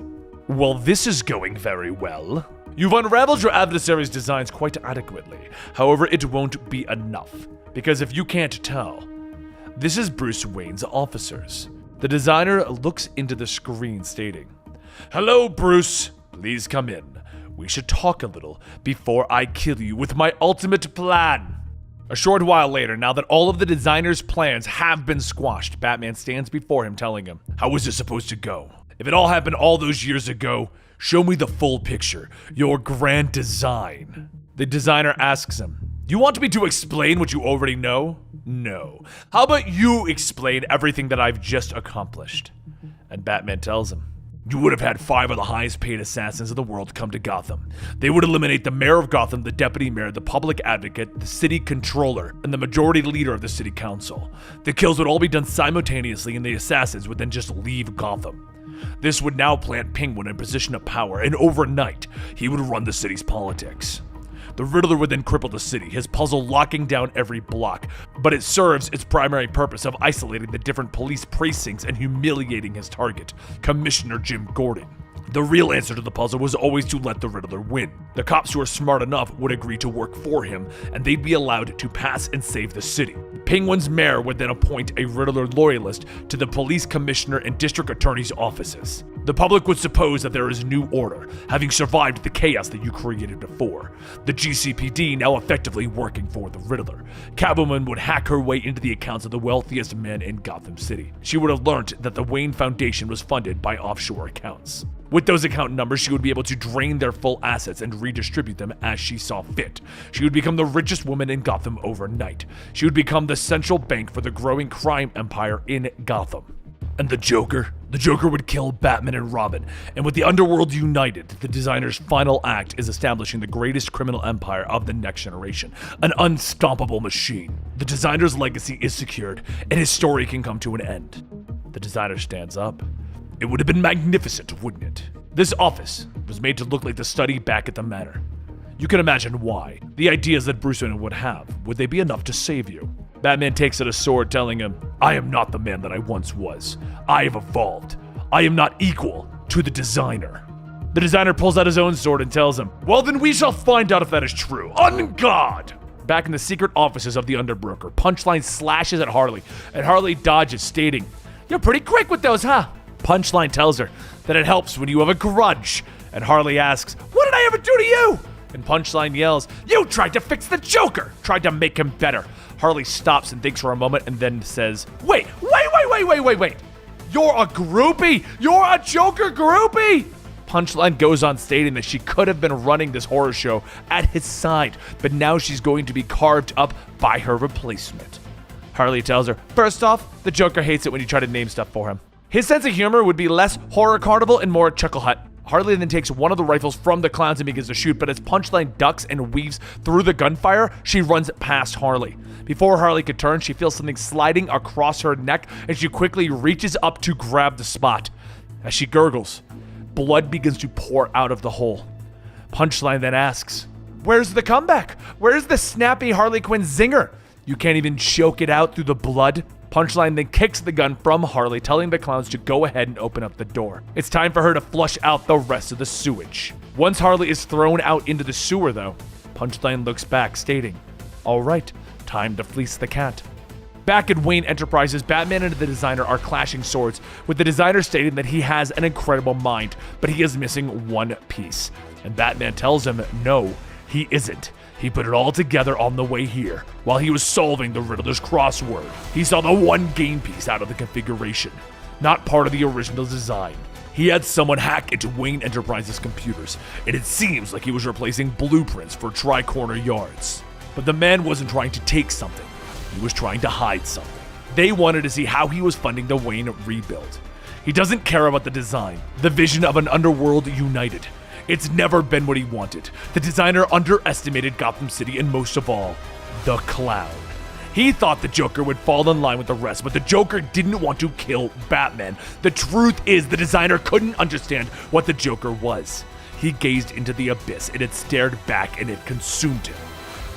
"Well, this is going very well. You've unraveled your adversary's designs quite adequately. However, it won't be enough. Because if you can't tell, this is Bruce Wayne's officers." The designer looks into the screen stating, "Hello, Bruce. Please come in. We should talk a little before I kill you with my ultimate plan." A short while later, now that all of the designer's plans have been squashed, Batman stands before him telling him, "How was this supposed to go? If it all happened all those years ago, show me the full picture, your grand design." The designer asks him, "You want me to explain what you already know?" "No. How about you explain everything that I've just accomplished?" And Batman tells him, "You would have had 5 of the highest paid assassins in the world come to Gotham. They would eliminate the mayor of Gotham, the deputy mayor, the public advocate, the city controller, and the majority leader of the city council. The kills would all be done simultaneously, and the assassins would then just leave Gotham. This would now plant Penguin in a position of power, and overnight, he would run the city's politics. The Riddler would then cripple the city, his puzzle locking down every block, but it serves its primary purpose of isolating the different police precincts and humiliating his target, Commissioner Jim Gordon. The real answer to the puzzle was always to let the Riddler win. The cops who are smart enough would agree to work for him, and they'd be allowed to pass and save the city. Penguin's mayor would then appoint a Riddler loyalist to the police commissioner and district attorney's offices. The public would suppose that there is a new order, having survived the chaos that you created before. The GCPD now effectively working for the Riddler. Catwoman would hack her way into the accounts of the wealthiest men in Gotham City. She would have learned that the Wayne Foundation was funded by offshore accounts. With those account numbers, she would be able to drain their full assets and redistribute them as she saw fit. She would become the richest woman in Gotham overnight. She would become the central bank for the growing crime empire in Gotham. And the Joker? The Joker would kill Batman and Robin, and with the underworld united, the designer's final act is establishing the greatest criminal empire of the next generation, an unstoppable machine. The designer's legacy is secured, and his story can come to an end. The designer stands up. It would have been magnificent, wouldn't it? This office was made to look like the study back at the manor. You can imagine why. The ideas that Bruce Wayne would have, would they be enough to save you? Batman takes out a sword, telling him, I am not the man that I once was. I have evolved. I am not equal to the designer. The designer pulls out his own sword and tells him, well then we shall find out if that is true. On God! Back in the secret offices of the Underbroker, Punchline slashes at Harley, and Harley dodges, stating, you're pretty quick with those, huh? Punchline tells her that it helps when you have a grudge, and Harley asks, what did I ever do to you? And Punchline yells, you tried to fix the Joker, tried to make him better. Harley stops and thinks for a moment and then says, wait. You're a groupie? You're a Joker groupie? Punchline goes on stating that she could have been running this horror show at his side, but now she's going to be carved up by her replacement. Harley tells her, first off, the Joker hates it when you try to name stuff for him. His sense of humor would be less horror carnival and more chuckle hut. Harley then takes one of the rifles from the clowns and begins to shoot, but as Punchline ducks and weaves through the gunfire, she runs past Harley. Before Harley could turn, she feels something sliding across her neck, and she quickly reaches up to grab the spot. As she gurgles, blood begins to pour out of the hole. Punchline then asks, where's the comeback? Where's the snappy Harley Quinn zinger? You can't even choke it out through the blood? Punchline then kicks the gun from Harley, telling the clowns to go ahead and open up the door. It's time for her to flush out the rest of the sewage. Once Harley is thrown out into the sewer though, Punchline looks back, stating, all right, time to fleece the cat. Back at Wayne Enterprises, Batman and the designer are clashing swords, with the designer stating that he has an incredible mind, but he is missing one piece. And Batman tells him, no, he isn't. He put it all together on the way here. While he was solving the Riddler's crossword, he saw the one game piece out of the configuration, not part of the original design. He had someone hack into Wayne Enterprises' computers, and it seems like he was replacing blueprints for tri-corner yards. But the man wasn't trying to take something. He was trying to hide something. They wanted to see how he was funding the Wayne rebuild. He doesn't care about the design, the vision of an underworld united. It's never been what he wanted. The designer underestimated Gotham City, and most of all, the Clown. He thought the Joker would fall in line with the rest, but the Joker didn't want to kill Batman. The truth is, the designer couldn't understand what the Joker was. He gazed into the abyss, and it stared back, and it consumed him.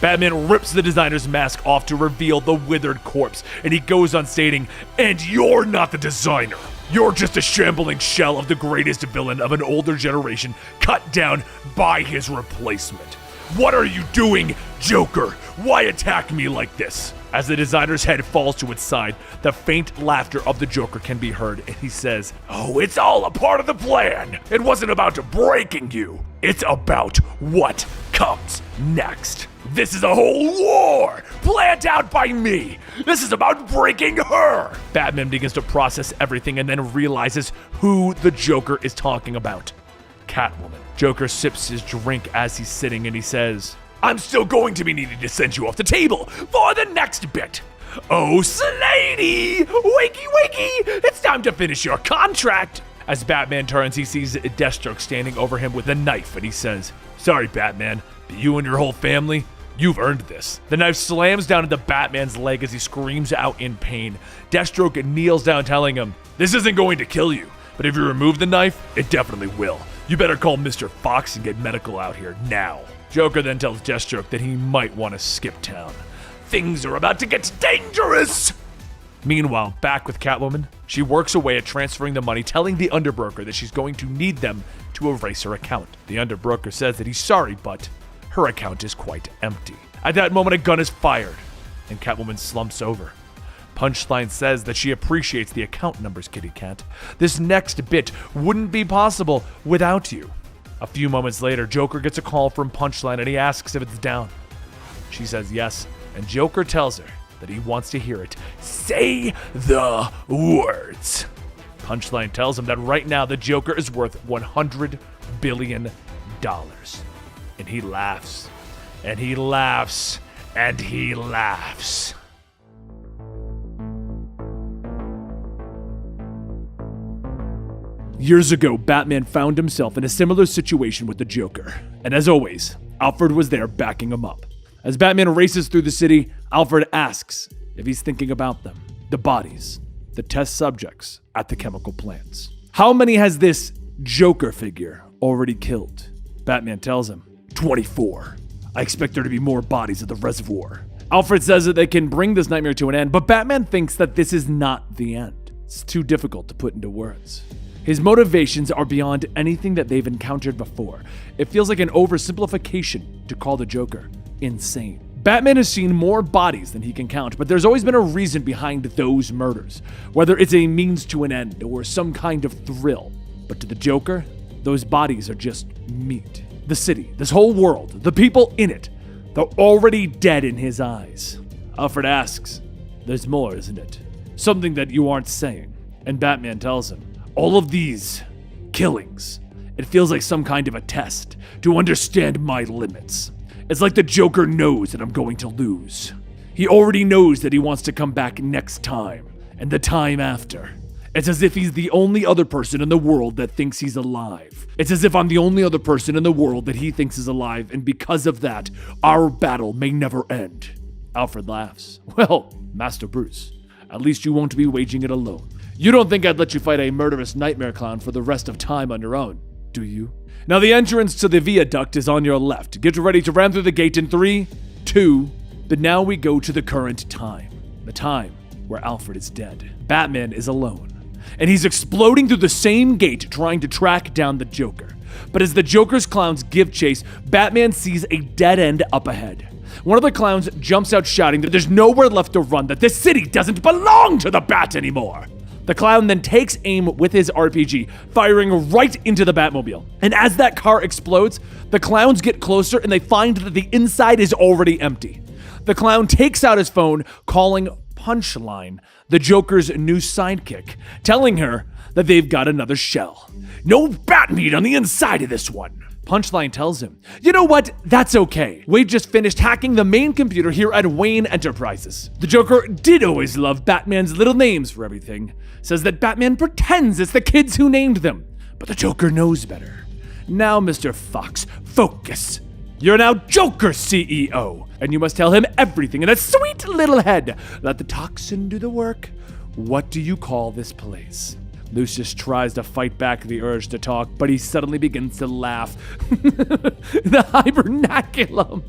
Batman rips the designer's mask off to reveal the withered corpse, and he goes on stating, and you're not the designer. You're just a shambling shell of the greatest villain of an older generation, cut down by his replacement. What are you doing, Joker? Why attack me like this? As the designer's head falls to its side, the faint laughter of the Joker can be heard, and he says, oh, it's all a part of the plan. It wasn't about breaking you. It's about what comes next. This is a whole war planned out by me. This is about breaking her. Batman begins to process everything and then realizes who the Joker is talking about. Catwoman. Joker sips his drink as he's sitting and he says, I'm still going to be needing to send you off the table for the next bit. Oh, Slady! Wakey, wakey! It's time to finish your contract. As Batman turns, he sees Deathstroke standing over him with a knife and he says, sorry, Batman, but you and your whole family, you've earned this. The knife slams down into Batman's leg as he screams out in pain. Deathstroke kneels down telling him, this isn't going to kill you, but if you remove the knife, it definitely will. You better call Mr. Fox and get medical out here now. Joker then tells Deathstroke that he might want to skip town. Things are about to get dangerous! Meanwhile, back with Catwoman, she works away at transferring the money, telling the Underbroker that she's going to need them to erase her account. The Underbroker says that he's sorry, but her account is quite empty. At that moment, a gun is fired, and Catwoman slumps over. Punchline says that she appreciates the account numbers, Kitty Cat. This next bit wouldn't be possible without you. A few moments later, Joker gets a call from Punchline and he asks if it's down. She says yes, and Joker tells her that he wants to hear it. Say the words. Punchline tells him that right now the Joker is worth $100 billion. And he laughs, and he laughs, and he laughs. Years ago, Batman found himself in a similar situation with the Joker. And as always, Alfred was there backing him up. As Batman races through the city, Alfred asks if he's thinking about them. The bodies, the test subjects at the chemical plants. How many has this Joker figure already killed? Batman tells him, 24. I expect there to be more bodies at the reservoir. Alfred says that they can bring this nightmare to an end, but Batman thinks that this is not the end. It's too difficult to put into words. His motivations are beyond anything that they've encountered before. It feels like an oversimplification to call the Joker insane. Batman has seen more bodies than he can count, but there's always been a reason behind those murders, whether it's a means to an end or some kind of thrill. But to the Joker, those bodies are just meat. The city, this whole world, the people in it, they're already dead in his eyes. Alfred asks, there's more, isn't it? Something that you aren't saying. And Batman tells him, all of these killings, it feels like some kind of a test to understand my limits. It's like the Joker knows that I'm going to lose. He already knows that he wants to come back next time, and the time after. It's as if he's the only other person in the world that thinks he's alive. It's as if I'm the only other person in the world that he thinks is alive, and because of that, our battle may never end. Alfred laughs. Well, Master Bruce, at least you won't be waging it alone. You don't think I'd let you fight a murderous nightmare clown for the rest of time on your own, do you? Now the entrance to the viaduct is on your left. Get ready to ram through the gate in 3, 2, but now we go to the current time. The time where Alfred is dead. Batman is alone. And he's exploding through the same gate trying to track down the Joker. But as the Joker's clowns give chase, Batman sees a dead end up ahead. One of the clowns jumps out shouting that there's nowhere left to run, that this city doesn't belong to the Bat anymore. The clown then takes aim with his RPG, firing right into the Batmobile. And as that car explodes, the clowns get closer and they find that the inside is already empty. The clown takes out his phone, calling Punchline, the Joker's new sidekick, telling her that they've got another shell. No bat meat on the inside of this one. Punchline tells him, you know what? That's okay. We've just finished hacking the main computer here at Wayne Enterprises. The Joker did always love Batman's little names for everything. Says that Batman pretends it's the kids who named them. But the Joker knows better. Now, Mr. Fox, focus. You're now Joker CEO, and you must tell him everything in a sweet little head. Let the toxin do the work. What do you call this place? Lucius tries to fight back the urge to talk, but he suddenly begins to laugh. The hibernaculum.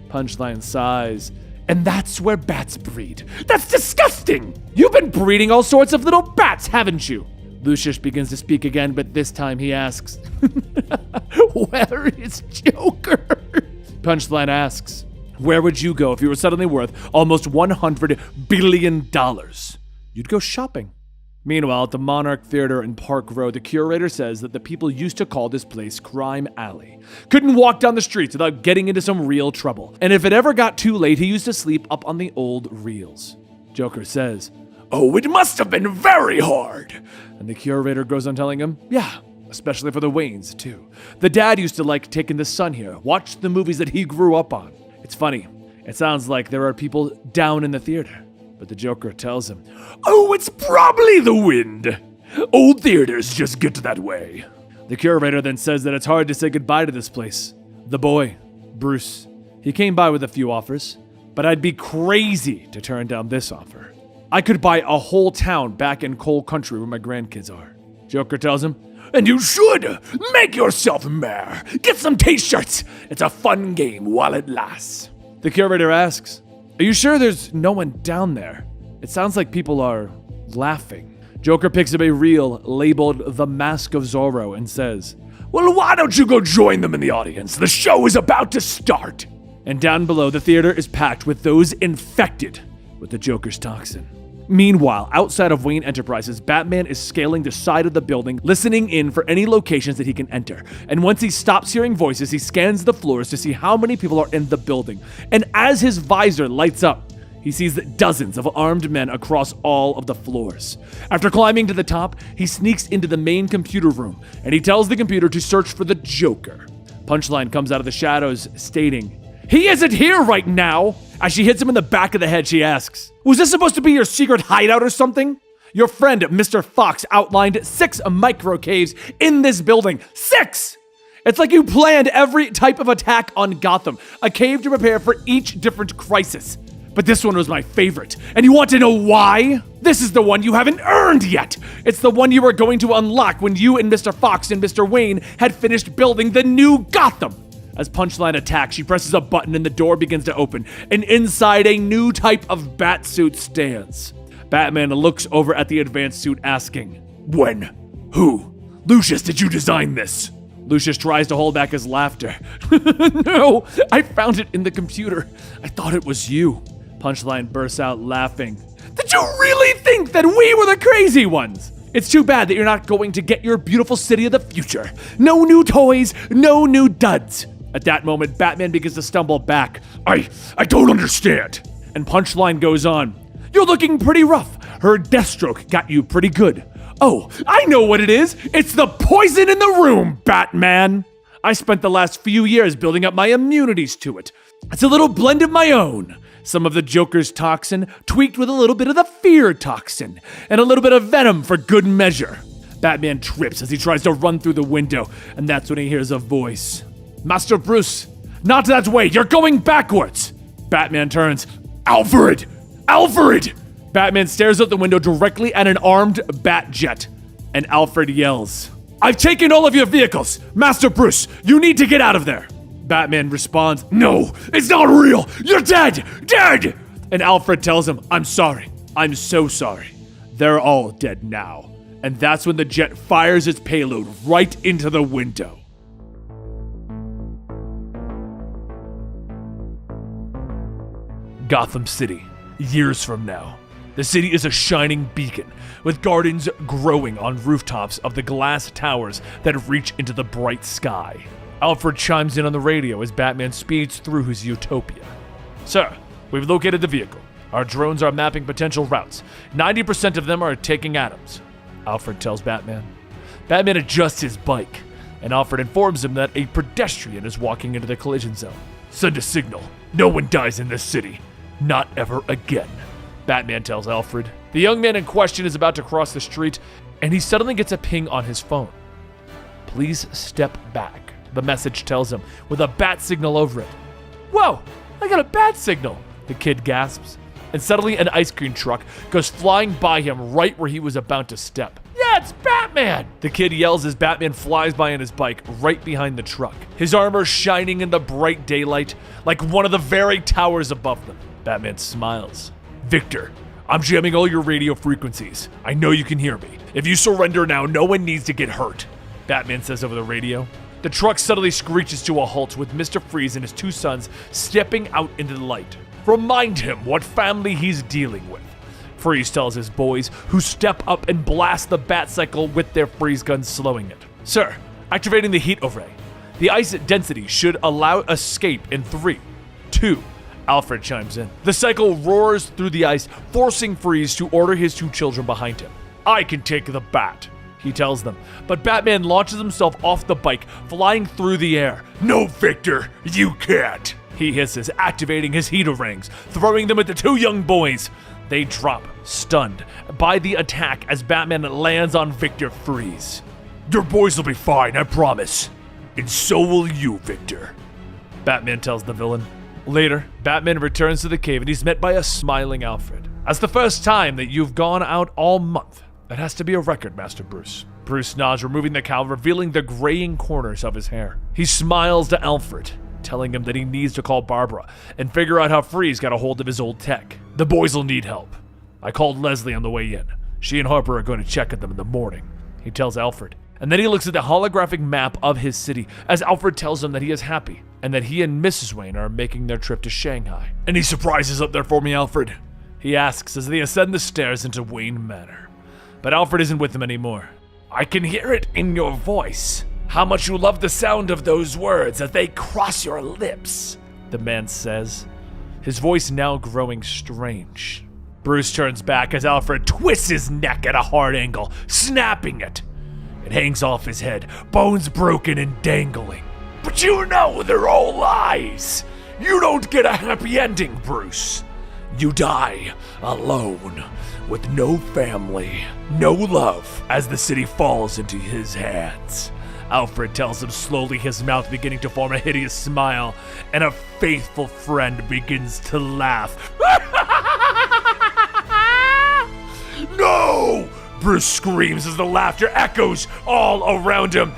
Punchline sighs. And that's where bats breed. That's disgusting! You've been breeding all sorts of little bats, haven't you? Lucius begins to speak again, but this time he asks, where is Joker? Punchline asks, where would you go if you were suddenly worth almost $100 billion? You'd go shopping. Meanwhile, at the Monarch Theater in Park Row, the curator says that the people used to call this place Crime Alley. Couldn't walk down the streets without getting into some real trouble. And if it ever got too late, he used to sleep up on the old reels. Joker says, oh, it must have been very hard. And the curator goes on telling him, yeah, especially for the Waynes, too. The dad used to like taking the son here, watch the movies that he grew up on. It's funny. It sounds like there are people down in the theater. But the Joker tells him, oh, it's probably the wind. Old theaters just get that way. The curator then says that it's hard to say goodbye to this place. The boy, Bruce, he came by with a few offers, but I'd be crazy to turn down this offer. I could buy a whole town back in coal country where my grandkids are. Joker tells him, and you should. Make yourself mayor. Get some t-shirts. It's a fun game while it lasts. The curator asks, are you sure there's no one down there? It sounds like people are laughing. Joker picks up a reel labeled The Mask of Zorro and says, well, why don't you go join them in the audience? The show is about to start. And down below, the theater is packed with those infected with the Joker's toxin. Meanwhile, outside of Wayne Enterprises, Batman is scaling the side of the building, listening in for any locations that he can enter. And once he stops hearing voices, he scans the floors to see how many people are in the building. And as his visor lights up, he sees dozens of armed men across all of the floors. After climbing to the top, he sneaks into the main computer room, and he tells the computer to search for the Joker. Punchline comes out of the shadows, stating, he isn't here right now! As she hits him in the back of the head, she asks, was this supposed to be your secret hideout or something? Your friend, Mr. Fox, outlined 6 micro caves in this building. 6! It's like you planned every type of attack on Gotham, a cave to prepare for each different crisis. But this one was my favorite, and you want to know why? This is the one you haven't earned yet. It's the one you were going to unlock when you and Mr. Fox and Mr. Wayne had finished building the new Gotham. As Punchline attacks, she presses a button and the door begins to open, and inside a new type of bat suit stands. Batman looks over at the advanced suit asking, "When? Who? Lucius, did you design this?" Lucius tries to hold back his laughter. "No, I found it in the computer. I thought it was you." Punchline bursts out laughing. "Did you really think that we were the crazy ones? It's too bad that you're not going to get your beautiful city of the future. No new toys, no new duds." At that moment, Batman begins to stumble back. I don't understand." And Punchline goes on. "You're looking pretty rough. Her Deathstroke got you pretty good. Oh, I know what it is. It's the poison in the room, Batman. I spent the last few years building up my immunities to it. It's a little blend of my own. Some of the Joker's toxin tweaked with a little bit of the fear toxin, and a little bit of venom for good measure." Batman trips as he tries to run through the window, and that's when he hears a voice. "Master Bruce, not that way. You're going backwards." Batman turns. "Alfred! Alfred!" Batman stares out the window directly at an armed bat jet, and Alfred yells, "I've taken all of your vehicles! Master Bruce, you need to get out of there!" Batman responds, "No, it's not real! You're dead! Dead!" And Alfred tells him, "I'm sorry. I'm so sorry. They're all dead now." And that's when the jet fires its payload right into the window. Gotham City, years from now. The city is a shining beacon, with gardens growing on rooftops of the glass towers that reach into the bright sky. Alfred chimes in on the radio as Batman speeds through his utopia. "Sir, we've located the vehicle. Our drones are mapping potential routes. 90% of them are taking Adams," Alfred tells Batman. Batman adjusts his bike, and Alfred informs him that a pedestrian is walking into the collision zone. "Send a signal. No one dies in this city. Not ever again," Batman tells Alfred. The young man in question is about to cross the street, and he suddenly gets a ping on his phone. "Please step back," the message tells him, with a bat signal over it. "Whoa, I got a bat signal," the kid gasps. And suddenly an ice cream truck goes flying by him right where he was about to step. "Yeah, it's Batman!" the kid yells as Batman flies by on his bike right behind the truck, his armor shining in the bright daylight like one of the very towers above them. Batman smiles. "Victor, I'm jamming all your radio frequencies. I know you can hear me. If you surrender now, no one needs to get hurt," Batman says over the radio. The truck suddenly screeches to a halt with Mr. Freeze and his 2 sons stepping out into the light. Remind him what family he's dealing with, Freeze tells his boys, who step up and blast the Batcycle with their freeze guns, slowing it. "Sir, activating the heat array. The ice density should allow escape in 3, 2, Alfred chimes in. The cycle roars through the ice, forcing Freeze to order his 2 children behind him. "I can take the bat," he tells them, but Batman launches himself off the bike, flying through the air. "No, Victor, you can't," he hisses, activating his heat-a-rings, throwing them at the 2 young boys. They drop, stunned by the attack as Batman lands on Victor Freeze. "Your boys will be fine, I promise. And so will you, Victor," Batman tells the villain. Later, Batman returns to the cave and he's met by a smiling Alfred. "That's the first time that you've gone out all month. That has to be a record, Master Bruce." Bruce nods, removing the cowl, revealing the graying corners of his hair. He smiles to Alfred, telling him that he needs to call Barbara and figure out how Freeze got a hold of his old tech. "The boys will need help. I called Leslie on the way in. She and Harper are going to check on them in the morning," he tells Alfred. And then he looks at the holographic map of his city as Alfred tells him that he is happy and that he and Mrs. Wayne are making their trip to Shanghai. "Any surprises up there for me, Alfred?" he asks as they ascend the stairs into Wayne Manor. But Alfred isn't with them anymore. "I can hear it in your voice. How much you love the sound of those words as they cross your lips," the man says, his voice now growing strange. Bruce turns back as Alfred twists his neck at a hard angle, snapping it. It hangs off his head, bones broken and dangling. "But you know they're all lies. You don't get a happy ending, Bruce. You die alone, with no family, no love, as the city falls into his hands. Alfred tells him slowly, his mouth beginning to form a hideous smile, and a faithful friend begins to laugh. No! Bruce screams as the laughter echoes all around him.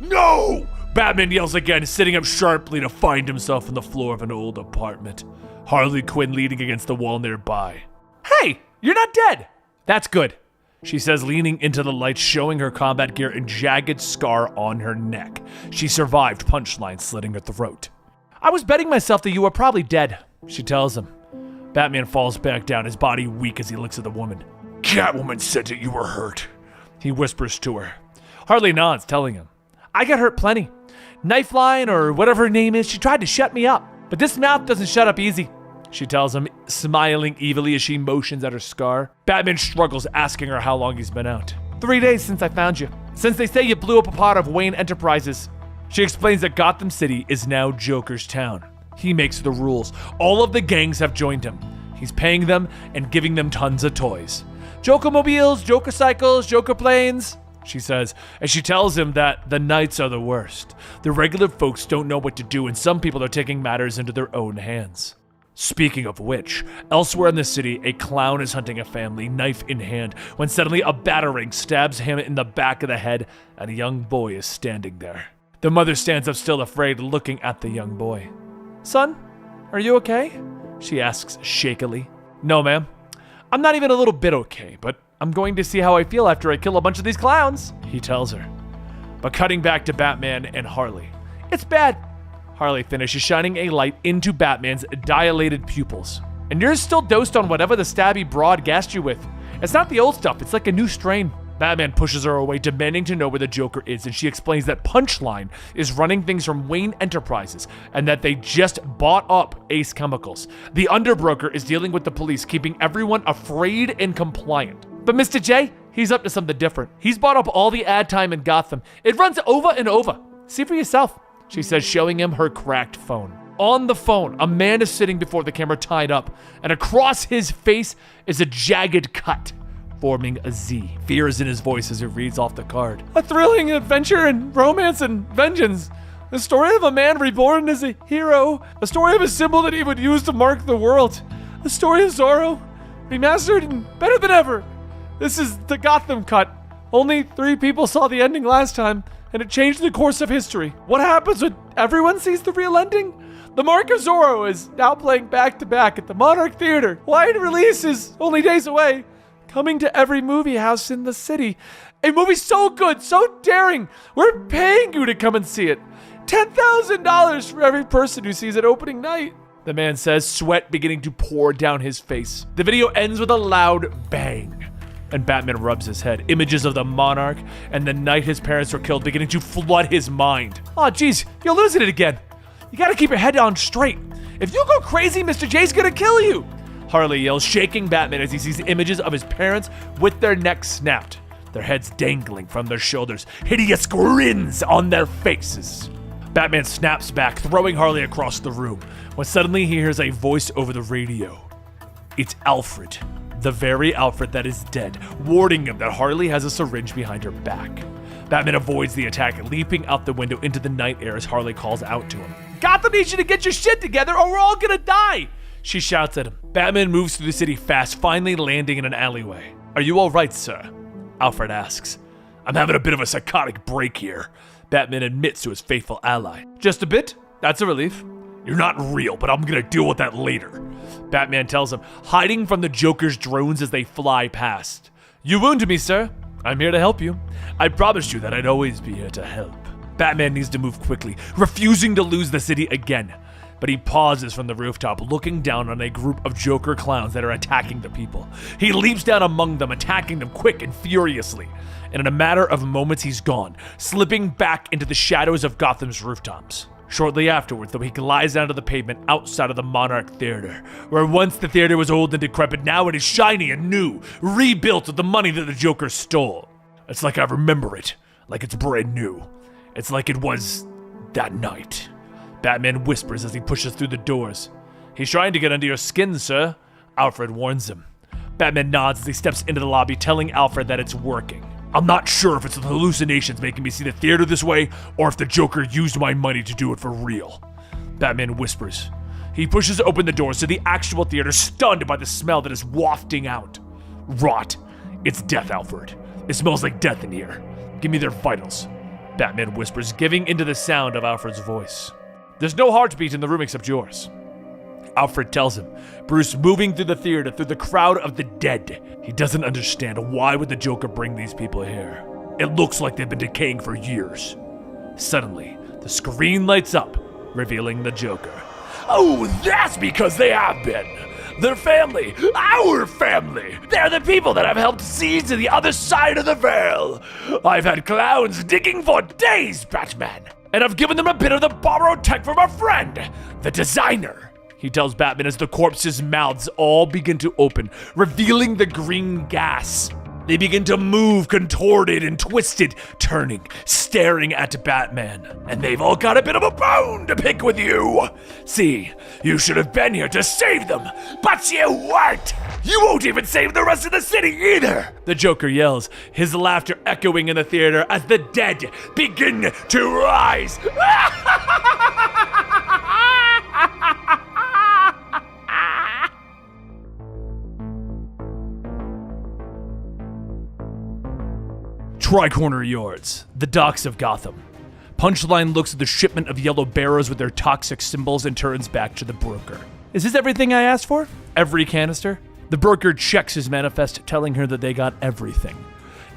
No! Batman yells again, sitting up sharply to find himself on the floor of an old apartment. Harley Quinn leaning against the wall nearby. Hey, you're not dead! That's good, she says, leaning into the light, showing her combat gear and jagged scar on her neck. She survived Punchline slitting her throat. I was betting myself that you were probably dead, she tells him. Batman falls back down, his body weak as he looks at the woman. Catwoman said that you were hurt, he whispers to her. Harley nods, telling him, I got hurt plenty. Knifeline, or whatever her name is, she tried to shut me up. But this mouth doesn't shut up easy, she tells him, smiling evilly as she motions at her scar. Batman struggles, asking her how long he's been out. 3 days since I found you. Since they say you blew up a part of Wayne Enterprises. She explains that Gotham City is now Joker's town. He makes the rules. All of the gangs have joined him. He's paying them and giving them tons of toys. Joker-mobiles, Joker cycles, Joker planes, she says, as she tells him that the Knights are the worst. The regular folks don't know what to do, and some people are taking matters into their own hands. Speaking of which, elsewhere in the city, a clown is hunting a family, knife in hand, when suddenly a batarang stabs him in the back of the head, and a young boy is standing there. The mother stands up still afraid, looking at the young boy. Son, are you okay? She asks shakily. No, ma'am. I'm not even a little bit okay, but I'm going to see how I feel after I kill a bunch of these clowns, he tells her. But cutting back to Batman and Harley. It's bad, Harley finishes, shining a light into Batman's dilated pupils. And you're still dosed on whatever the stabby broad gassed you with. It's not the old stuff, it's like a new strain. Batman pushes her away, demanding to know where the Joker is, and she explains that Punchline is running things from Wayne Enterprises, and that they just bought up Ace Chemicals. The underbroker is dealing with the police, keeping everyone afraid and compliant. But Mr. J, he's up to something different. He's bought up all the ad time in Gotham. It runs over and over. See for yourself, she says, showing him her cracked phone. On the phone, a man is sitting before the camera tied up, and across his face is a jagged cut, forming a Z. Fear is in his voice as he reads off the card. A thrilling adventure and romance and vengeance. The story of a man reborn as a hero. A story of a symbol that he would use to mark the world. A story of Zorro, remastered and better than ever. This is the Gotham cut. Only 3 people saw the ending last time, and it changed the course of history. What happens when everyone sees the real ending? The Mark of Zorro is now playing back-to-back at the Monarch Theater. Wide release is only days away. Coming to every movie house in the city. A movie so good, so daring. We're paying you to come and see it. $10,000 for every person who sees it opening night, the man says, sweat beginning to pour down his face. The video ends with a loud bang, and Batman rubs his head. Images of the Monarch and the night his parents were killed beginning to flood his mind. Oh, geez, you're losing it again. You gotta keep your head on straight. If you go crazy, Mr. J's gonna kill you, Harley yells, shaking Batman as he sees images of his parents with their necks snapped, their heads dangling from their shoulders, hideous grins on their faces. Batman snaps back, throwing Harley across the room, when suddenly he hears a voice over the radio. It's Alfred, the very Alfred that is dead, warning him that Harley has a syringe behind her back. Batman avoids the attack, leaping out the window into the night air as Harley calls out to him. Gotham needs you to get your shit together or we're all gonna die, she shouts at him. Batman moves through the city fast, finally landing in an alleyway. Are you all right, sir? Alfred asks. I'm having a bit of a psychotic break here, Batman admits to his faithful ally. Just a bit? That's a relief. You're not real, but I'm gonna deal with that later, Batman tells him, hiding from the Joker's drones as they fly past. You wounded me, sir. I'm here to help you. I promised you that I'd always be here to help. Batman needs to move quickly, refusing to lose the city again. But he pauses from the rooftop, looking down on a group of Joker clowns that are attacking the people. He leaps down among them, attacking them quick and furiously. And in a matter of moments, he's gone, slipping back into the shadows of Gotham's rooftops. Shortly afterwards, though, he glides down to the pavement outside of the Monarch Theater, where once the theater was old and decrepit, now it is shiny and new, rebuilt with the money that the Joker stole. It's like I remember it, like it's brand new. It's like it was that night. Batman whispers as he pushes through the doors. He's trying to get under your skin, sir, Alfred warns him. Batman nods as he steps into the lobby, telling Alfred that it's working. I'm not sure if it's the hallucinations making me see the theater this way, or if the Joker used my money to do it for real. Batman whispers. He pushes open the doors to the actual theater, stunned by the smell that is wafting out. Rot. It's death, Alfred. It smells like death in here. Give me their vitals, Batman whispers, giving into the sound of Alfred's voice. There's no heartbeat in the room except yours, Alfred tells him, Bruce moving through the theater through the crowd of the dead. He doesn't understand why would the Joker bring these people here. It looks like they've been decaying for years. Suddenly, the screen lights up, revealing the Joker. Oh, that's because they have been. Their family, our family. They're the people that I've helped see to the other side of the veil. I've had clowns digging for days, Batman. And I've given them a bit of the borrowed tech from a friend, the designer. He tells Batman as the corpses' mouths all begin to open, revealing the green gas. They begin to move, contorted and twisted, turning, staring at Batman. And they've all got a bit of a bone to pick with you. See, you should have been here to save them, but you weren't. You won't even save the rest of the city either, the Joker yells, his laughter echoing in the theater as the dead begin to rise. Tri-Corner Yards, the docks of Gotham. Punchline looks at the shipment of yellow barrows with their toxic symbols and turns back to the broker. Is this everything I asked for? Every canister? The broker checks his manifest, telling her that they got everything.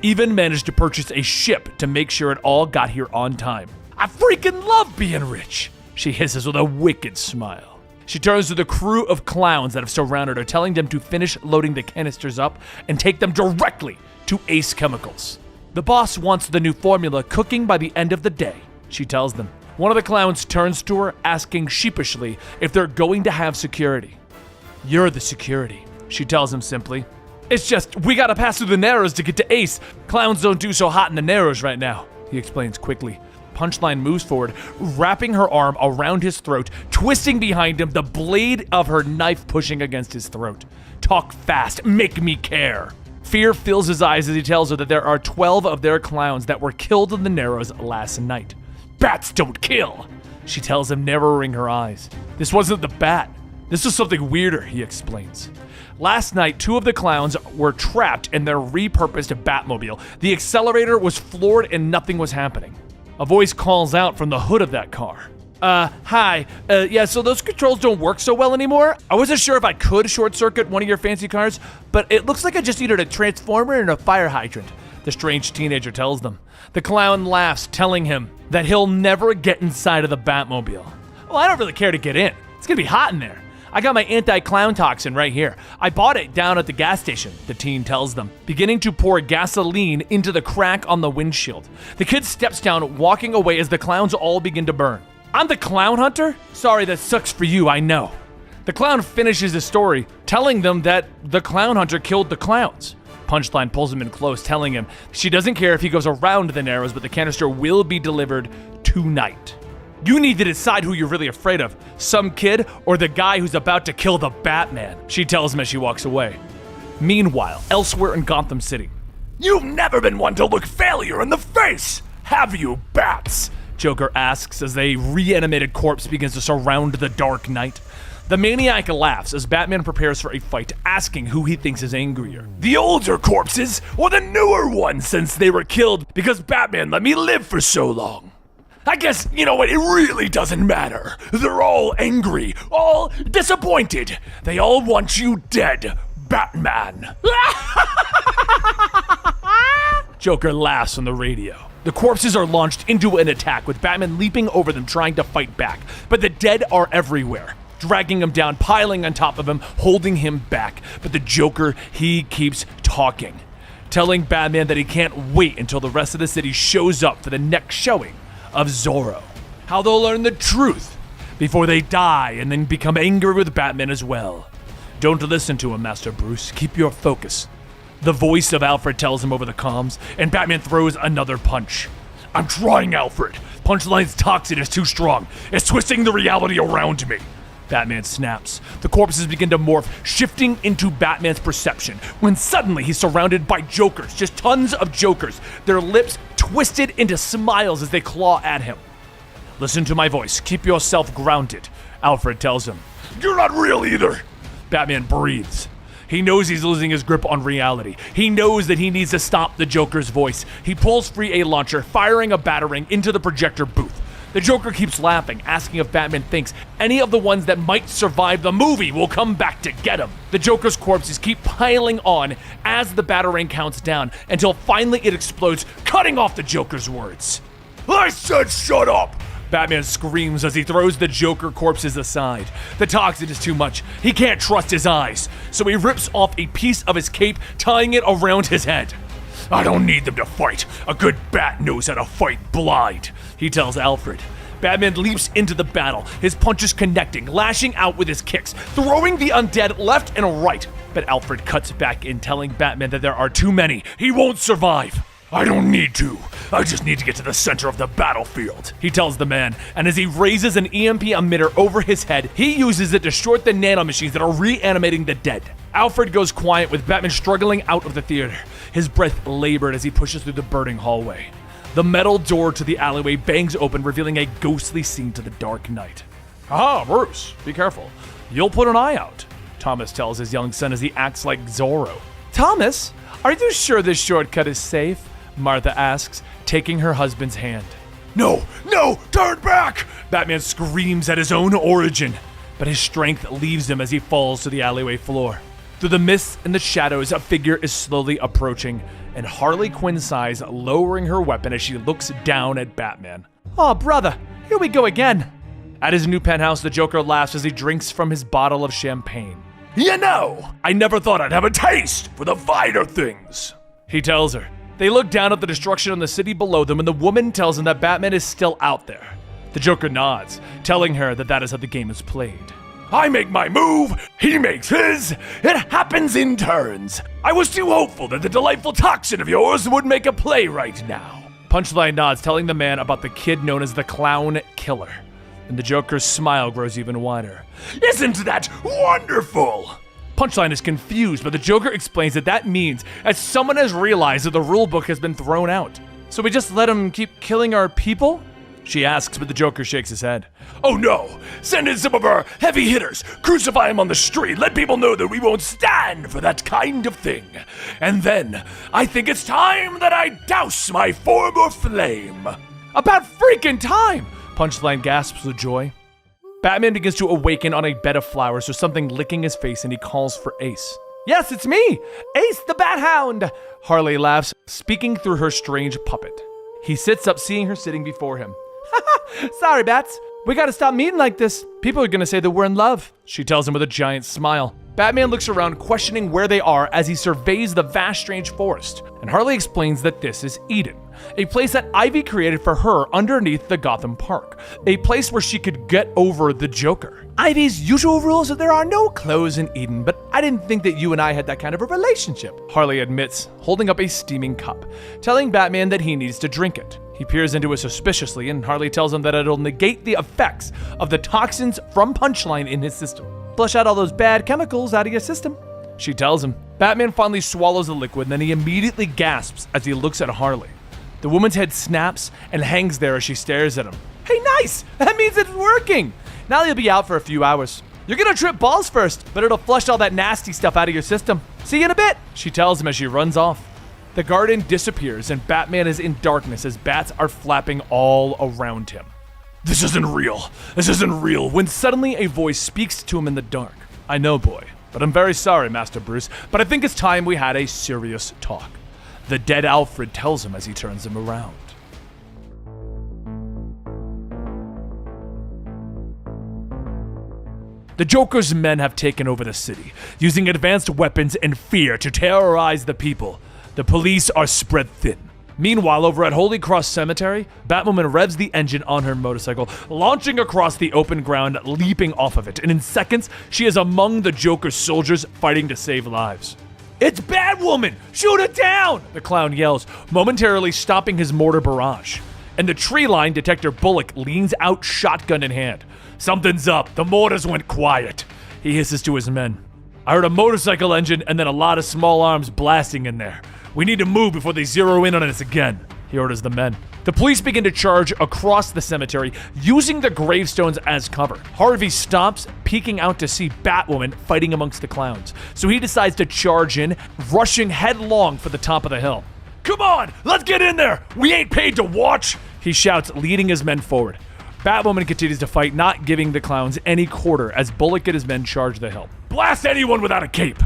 Even managed to purchase a ship to make sure it all got here on time. I freaking love being rich, she hisses with a wicked smile. She turns to the crew of clowns that have surrounded her, telling them to finish loading the canisters up and take them directly to Ace Chemicals. The boss wants the new formula cooking by the end of the day, she tells them. One of the clowns turns to her, asking sheepishly if they're going to have security. You're the security, she tells him simply. It's just, we gotta pass through the Narrows to get to Ace. Clowns don't do so hot in the Narrows right now, he explains quickly. Punchline moves forward, wrapping her arm around his throat, twisting behind him, the blade of her knife pushing against his throat. Talk fast, make me care. Fear fills his eyes as he tells her that there are 12 of their clowns that were killed in the Narrows last night. Bats don't kill, she tells him, narrowing her eyes. This wasn't the bat. This was something weirder, he explains. Last night, 2 of the clowns were trapped in their repurposed Batmobile. The accelerator was floored and nothing was happening. A voice calls out from the hood of that car. Hi. Yeah, so those controls don't work so well anymore. I wasn't sure if I could short circuit one of your fancy cars, but it looks like I just needed a transformer and a fire hydrant, the strange teenager tells them. The clown laughs, telling him that he'll never get inside of the Batmobile. Well, I don't really care to get in. It's gonna be hot in there. I got my anti-clown toxin right here. I bought it down at the gas station, the teen tells them, beginning to pour gasoline into the crack on the windshield. The kid steps down, walking away as the clowns all begin to burn. I'm the clown hunter? Sorry, that sucks for you, I know. The clown finishes his story, telling them that the clown hunter killed the clowns. Punchline pulls him in close, telling him she doesn't care if he goes around the Narrows, but the canister will be delivered tonight. You need to decide who you're really afraid of, some kid or the guy who's about to kill the Batman, she tells him as she walks away. Meanwhile, elsewhere in Gotham City. You've never been one to look failure in the face, have you, Bats? Joker asks as a reanimated corpse begins to surround the Dark Knight. The maniac laughs as Batman prepares for a fight, asking who he thinks is angrier. The older corpses or the newer ones, since they were killed because Batman let me live for so long? I guess, you know what, it really doesn't matter. They're all angry, all disappointed. They all want you dead, Batman. Joker laughs on the radio. The corpses are launched into an attack, with Batman leaping over them trying to fight back. But the dead are everywhere, dragging him down, piling on top of him, holding him back. But the Joker, he keeps talking, telling Batman that he can't wait until the rest of the city shows up for the next showing of Zorro. How they'll learn the truth before they die and then become angry with Batman as well. Don't listen to him, Master Bruce. Keep your focus. The voice of Alfred tells him over the comms, and Batman throws another punch. I'm trying, Alfred. Punchline's toxin is too strong. It's twisting the reality around me. Batman snaps. The corpses begin to morph, shifting into Batman's perception, when suddenly he's surrounded by Jokers, just tons of Jokers, their lips twisted into smiles as they claw at him. Listen to my voice. Keep yourself grounded, Alfred tells him. You're not real either. Batman breathes. He knows he's losing his grip on reality. He knows that he needs to stop the Joker's voice. He pulls free a launcher, firing a batarang into the projector booth. The Joker keeps laughing, asking if Batman thinks any of the ones that might survive the movie will come back to get him. The Joker's corpses keep piling on as the batarang counts down until finally it explodes, cutting off the Joker's words. I said shut up! Batman screams as he throws the Joker corpses aside. The toxin is too much. He can't trust his eyes, so he rips off a piece of his cape, tying it around his head. I don't need them to fight. A good bat knows how to fight blind, he tells Alfred. Batman leaps into the battle, his punches connecting, lashing out with his kicks, throwing the undead left and right. But Alfred cuts back in, telling Batman that there are too many. He won't survive. I don't need to. I just need to get to the center of the battlefield, he tells the man, and as he raises an EMP emitter over his head, he uses it to short the nanomachines that are reanimating the dead. Alfred goes quiet with Batman struggling out of the theater, his breath labored as he pushes through the burning hallway. The metal door to the alleyway bangs open, revealing a ghostly scene to the dark night. Ah, Bruce, be careful. You'll put an eye out, Thomas tells his young son as he acts like Zorro. Thomas, are you sure this shortcut is safe? Martha asks, taking her husband's hand. No, turn back! Batman screams at his own origin, but his strength leaves him as he falls to the alleyway floor. Through the mists and the shadows, a figure is slowly approaching, and Harley Quinn sighs, lowering her weapon as she looks down at Batman. Oh, brother, here we go again. At his new penthouse, the Joker laughs as he drinks from his bottle of champagne. You know, I never thought I'd have a taste for the finer things, he tells her. They look down at the destruction on the city below them, and the woman tells him that Batman is still out there. The Joker nods, telling her that that is how the game is played. I make my move, he makes his. It happens in turns. I was too hopeful that the delightful toxin of yours would make a play right now. Punchline nods, telling the man about the kid known as the Clown Killer. And the Joker's smile grows even wider. Isn't that wonderful? Punchline is confused, but the Joker explains that means that someone has realized that the rulebook has been thrown out. So we just let him keep killing our people? She asks, but the Joker shakes his head. Oh no! Send in some of our heavy hitters! Crucify him on the street! Let people know that we won't stand for that kind of thing! And then, I think it's time that I douse my former flame! About freaking time! Punchline gasps with joy. Batman begins to awaken on a bed of flowers with something licking his face, and he calls for Ace. Yes, it's me! Ace the Bat Hound! Harley laughs, speaking through her strange puppet. He sits up, seeing her sitting before him. Sorry, Bats. We gotta stop meeting like this. People are gonna say that we're in love, she tells him with a giant smile. Batman looks around, questioning where they are as he surveys the vast, strange forest. And Harley explains that this is Eden, a place that Ivy created for her underneath the Gotham Park, a place where she could get over the Joker. Ivy's usual rules are there are no clothes in Eden, but I didn't think that you and I had that kind of a relationship, Harley admits, holding up a steaming cup, telling Batman that he needs to drink it. He peers into it suspiciously, and Harley tells him that it'll negate the effects of the toxins from Punchline in his system. Flush out all those bad chemicals out of your system, she tells him. Batman finally swallows the liquid, and then he immediately gasps as he looks at Harley. The woman's head snaps and hangs there as she stares at him. Hey, nice! That means it's working! Now you'll be out for a few hours. You're gonna trip balls first, but it'll flush all that nasty stuff out of your system. See you in a bit, she tells him as she runs off. The garden disappears, and Batman is in darkness as bats are flapping all around him. This isn't real. This isn't real. When suddenly a voice speaks to him in the dark. I know, boy, but I'm very sorry, Master Bruce, but I think it's time we had a serious talk. The dead Alfred tells him as he turns him around. The Joker's men have taken over the city, using advanced weapons and fear to terrorize the people. The police are spread thin. Meanwhile, over at Holy Cross Cemetery, Batwoman revs the engine on her motorcycle, launching across the open ground, leaping off of it, and in seconds, she is among the Joker's soldiers fighting to save lives. It's Batwoman! Shoot it down! The clown yells, momentarily stopping his mortar barrage. And the tree line detector Bullock leans out, shotgun in hand. Something's up. The mortars went quiet. He hisses to his men. I heard a motorcycle engine and then a lot of small arms blasting in there. We need to move before they zero in on us again, he orders the men. The police begin to charge across the cemetery, using the gravestones as cover. Harvey stops, peeking out to see Batwoman fighting amongst the clowns. So he decides to charge in, rushing headlong for the top of the hill. Come on, let's get in there! We ain't paid to watch! He shouts, leading his men forward. Batwoman continues to fight, not giving the clowns any quarter as Bullock and his men charge the hill. Blast anyone without a cape!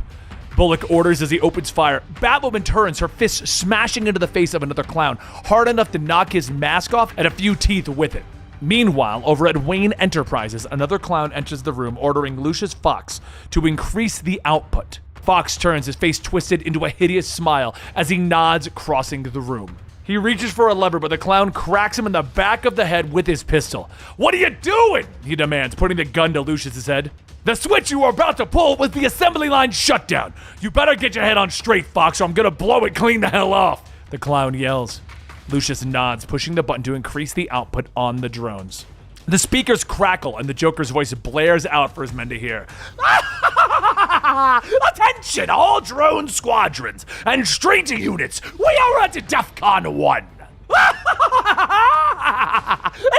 Bullock orders as he opens fire. Batwoman turns, her fist smashing into the face of another clown, hard enough to knock his mask off and a few teeth with it. Meanwhile, over at Wayne Enterprises, another clown enters the room, ordering Lucius Fox to increase the output. Fox turns, his face twisted into a hideous smile as he nods, crossing the room. He reaches for a lever, but the clown cracks him in the back of the head with his pistol. What are you doing? He demands, putting the gun to Lucius's head. The switch you were about to pull was the assembly line shutdown. You better get your head on straight, Fox, or I'm gonna blow it clean the hell off. The clown yells. Lucius nods, pushing the button to increase the output on the drones. The speakers crackle and the Joker's voice blares out for his men to hear. Attention, all drone squadrons and street units. We are at DEFCON 1.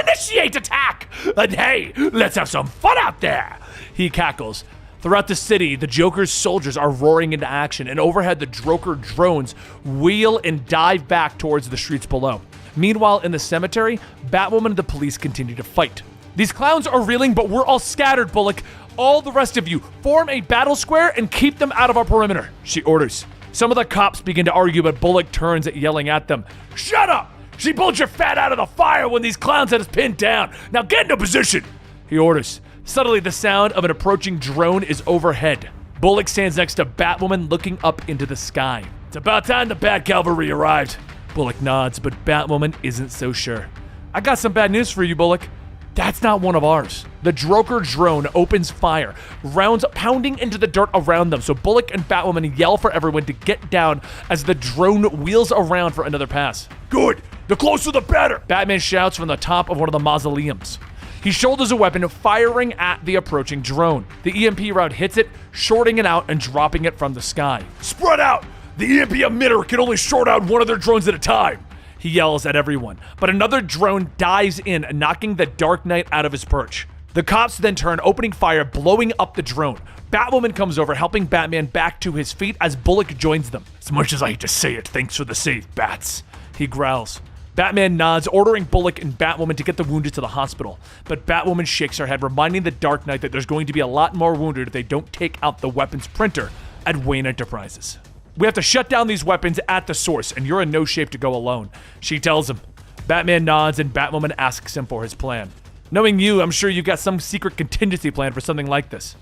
Initiate attack! And hey, let's have some fun out there! He cackles. Throughout the city, the Joker's soldiers are roaring into action, and overhead the Joker drones wheel and dive back towards the streets below. Meanwhile, in the cemetery, Batwoman and the police continue to fight. These clowns are reeling, but we're all scattered, Bullock. All the rest of you, form a battle square and keep them out of our perimeter, she orders. Some of the cops begin to argue, but Bullock turns, yelling at them. Shut up! She pulled your fat out of the fire when these clowns had us pinned down. Now get into position, he orders. Suddenly, the sound of an approaching drone is overhead. Bullock stands next to Batwoman, looking up into the sky. It's about time the Bat Cavalry arrived. Bullock nods, but Batwoman isn't so sure. I got some bad news for you, Bullock. That's not one of ours. The Joker drone opens fire, rounds pounding into the dirt around them, so Bullock and Batwoman yell for everyone to get down as the drone wheels around for another pass. Good! The closer the better! Batman shouts from the top of one of the mausoleums. He shoulders a weapon, firing at the approaching drone. The EMP round hits it, shorting it out and dropping it from the sky. Spread out! The EMP emitter can only short out one of their drones at a time! He yells at everyone, but another drone dives in, knocking the Dark Knight out of his perch. The cops then turn, opening fire, blowing up the drone. Batwoman comes over, helping Batman back to his feet as Bullock joins them. As much as I hate to say it, thanks for the save, Bats, he growls. Batman nods, ordering Bullock and Batwoman to get the wounded to the hospital. But Batwoman shakes her head, reminding the Dark Knight that there's going to be a lot more wounded if they don't take out the weapons printer at Wayne Enterprises. We have to shut down these weapons at the source, and you're in no shape to go alone, she tells him. Batman nods, and Batwoman asks him for his plan. Knowing you, I'm sure you got some secret contingency plan for something like this.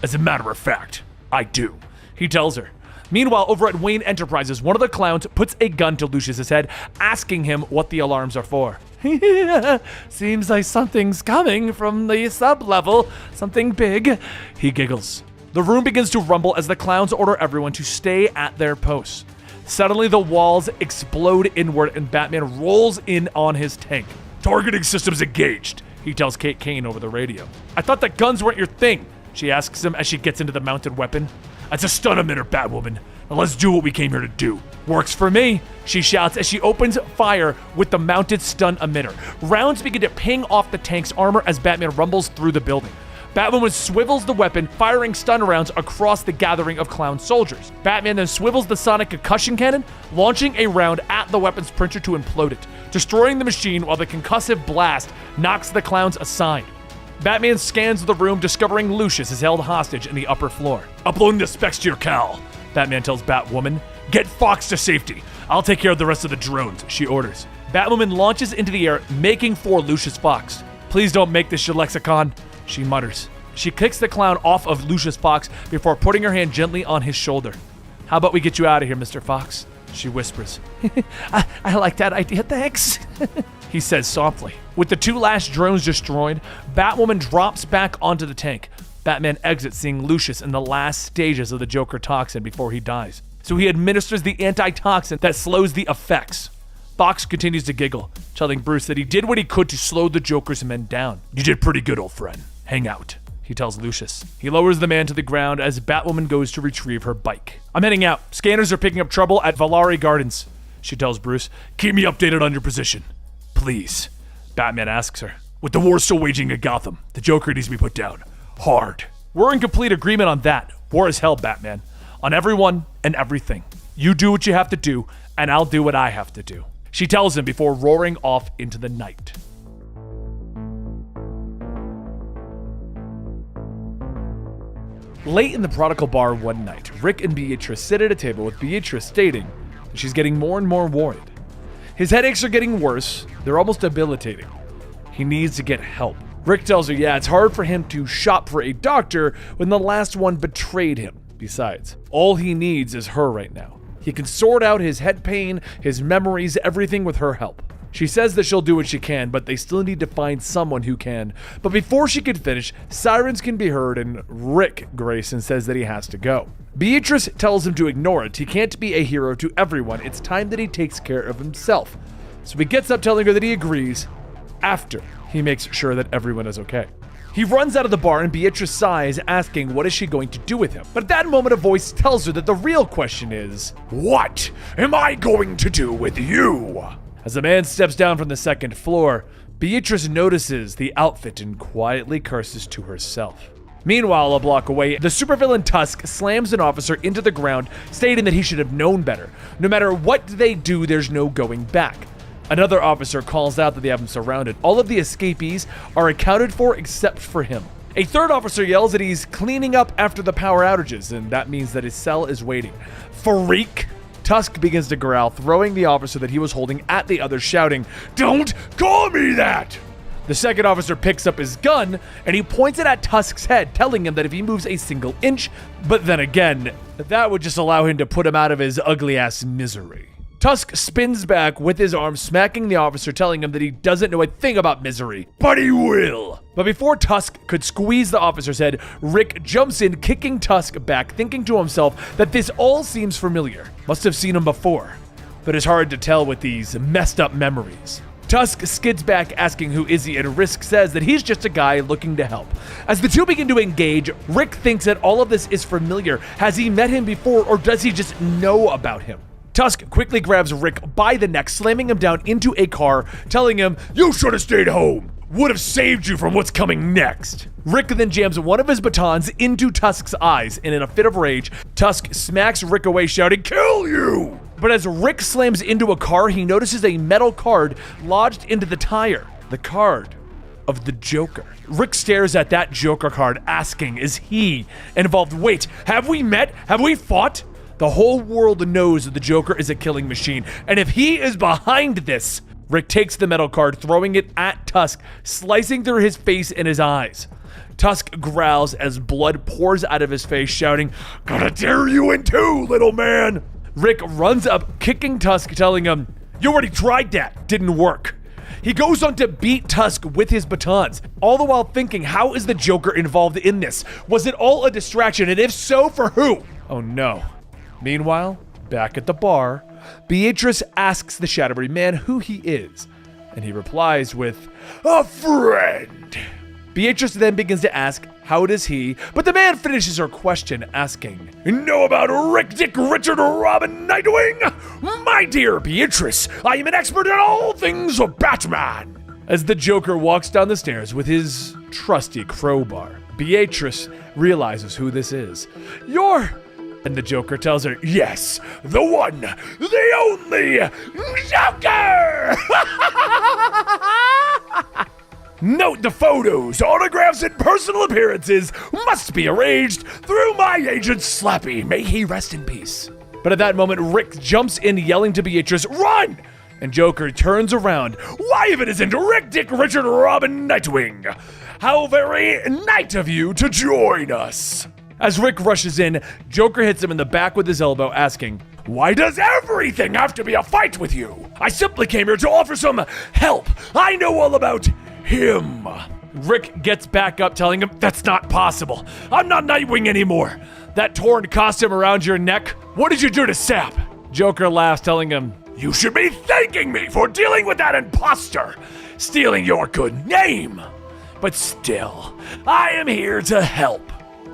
As a matter of fact, I do, he tells her. Meanwhile, over at Wayne Enterprises, one of the clowns puts a gun to Lucius's head, asking him what the alarms are for. Seems like something's coming from the sub-level, something big, he giggles. The room begins to rumble as the clowns order everyone to stay at their posts. Suddenly, the walls explode inward and Batman rolls in on his tank. Targeting systems engaged, he tells Kate Kane over the radio. I thought that guns weren't your thing, she asks him as she gets into the mounted weapon. It's a stun emitter, Batwoman. Now let's do what we came here to do. Works for me, she shouts as she opens fire with the mounted stun emitter. Rounds begin to ping off the tank's armor as Batman rumbles through the building. Batwoman swivels the weapon, firing stun rounds across the gathering of clown soldiers. Batman then swivels the sonic concussion cannon, launching a round at the weapons printer to implode it, destroying the machine while the concussive blast knocks the clowns aside. Batman scans the room, discovering Lucius is held hostage in the upper floor. Uploading the specs to your Cal, Batman tells Batwoman. Get Fox to safety. I'll take care of the rest of the drones, she orders. Batwoman launches into the air, making for Lucius Fox. Please don't make this your lexicon, she mutters. She kicks the clown off of Lucius Fox before putting her hand gently on his shoulder. How about we get you out of here, Mr. Fox? She whispers. I like that idea, thanks, he says softly. With the two last drones destroyed, Batwoman drops back onto the tank. Batman exits, seeing Lucius in the last stages of the Joker toxin before he dies. So he administers the antitoxin that slows the effects. Fox continues to giggle, telling Bruce that he did what he could to slow the Joker's men down. "You did pretty good, old friend. Hang out," he tells Lucius. He lowers the man to the ground as Batwoman goes to retrieve her bike. "I'm heading out. Scanners are picking up trouble at Valari Gardens," she tells Bruce. "Keep me updated on your position. Please," Batman asks her. "With the war still waging in Gotham, the Joker needs to be put down. Hard." "We're in complete agreement on that. War is hell, Batman. On everyone and everything. You do what you have to do, and I'll do what I have to do," she tells him before roaring off into the night. Late in the Prodigal Bar one night, Rick and Beatrice sit at a table with Beatrice stating that she's getting more and more worried. His headaches are getting worse, they're almost debilitating. He needs to get help. Rick tells her, yeah, it's hard for him to shop for a doctor when the last one betrayed him. Besides, all he needs is her right now. He can sort out his head pain, his memories, everything with her help. She says that she'll do what she can, but they still need to find someone who can. But before she can finish, sirens can be heard and Rick Grayson says that he has to go. Beatrice tells him to ignore it. He can't be a hero to everyone. It's time that he takes care of himself. So he gets up telling her that he agrees after he makes sure that everyone is okay. He runs out of the bar and Beatrice sighs, asking what is she going to do with him. But at that moment a voice tells her that the real question is, what am I going to do with you? As the man steps down from the second floor, Beatrice notices the outfit and quietly curses to herself. Meanwhile, a block away, the supervillain Tusk slams an officer into the ground, stating that he should have known better. No matter what they do, there's no going back. Another officer calls out that they have him surrounded. All of the escapees are accounted for except for him. A third officer yells that he's cleaning up after the power outages, and that means that his cell is waiting. Freak! Tusk begins to growl, throwing the officer that he was holding at the others, shouting, "Don't call me that!" The second officer picks up his gun, and he points it at Tusk's head, telling him that if he moves a single inch, but then again, that would just allow him to put him out of his ugly-ass misery. Tusk spins back with his arm, smacking the officer, telling him that he doesn't know a thing about misery. But he will! But before Tusk could squeeze the officer's head, Rick jumps in, kicking Tusk back, thinking to himself that this all seems familiar. Must have seen him before, but it's hard to tell with these messed up memories. Tusk skids back, asking who is he, and Rick says that he's just a guy looking to help. As the two begin to engage, Rick thinks that all of this is familiar. Has he met him before, or does he just know about him? Tusk quickly grabs Rick by the neck, slamming him down into a car, telling him, "You should have stayed home. Would have saved you from what's coming next." Rick then jams one of his batons into Tusk's eyes, and in a fit of rage, Tusk smacks Rick away, shouting, "Kill you!" But as Rick slams into a car, he notices a metal card lodged into the tire. The card of the Joker. Rick stares at that Joker card, asking, is he involved? Wait, have we met? Have we fought? The whole world knows that the Joker is a killing machine, and if he is behind this, Rick takes the metal card, throwing it at Tusk, slicing through his face and his eyes. Tusk growls as blood pours out of his face, shouting, "Gonna tear you in two, little man!" Rick runs up, kicking Tusk, telling him, "You already tried that, didn't work." He goes on to beat Tusk with his batons, all the while thinking, how is the Joker involved in this? Was it all a distraction, and if so, for who? Oh no. Meanwhile, back at the bar, Beatrice asks the shadowy man who he is, and he replies with, "A friend." Beatrice then begins to ask, how does he, but the man finishes her question asking, "Know about Rick, Dick, Richard, Robin, Nightwing? My dear Beatrice, I am an expert in all things Batman." As the Joker walks down the stairs with his trusty crowbar, Beatrice realizes who this is. "You're..." And the Joker tells her, "Yes, the one, the only Joker!" Note the photos, autographs, and personal appearances must be arranged through my agent Slappy. May he rest in peace. But at that moment, Rick jumps in, yelling to Beatrice, "Run!" And Joker turns around. "Why, if it isn't Rick, Dick, Richard, Robin, Nightwing? How very nice of you to join us." As Rick rushes in, Joker hits him in the back with his elbow, asking, "Why does everything have to be a fight with you? I simply came here to offer some help. I know all about him." Rick gets back up, telling him, "That's not possible. I'm not Nightwing anymore. That torn costume around your neck, what did you do to Sap?" Joker laughs, telling him, You should be thanking me for dealing with that imposter, stealing your good name. But still, I am here to help.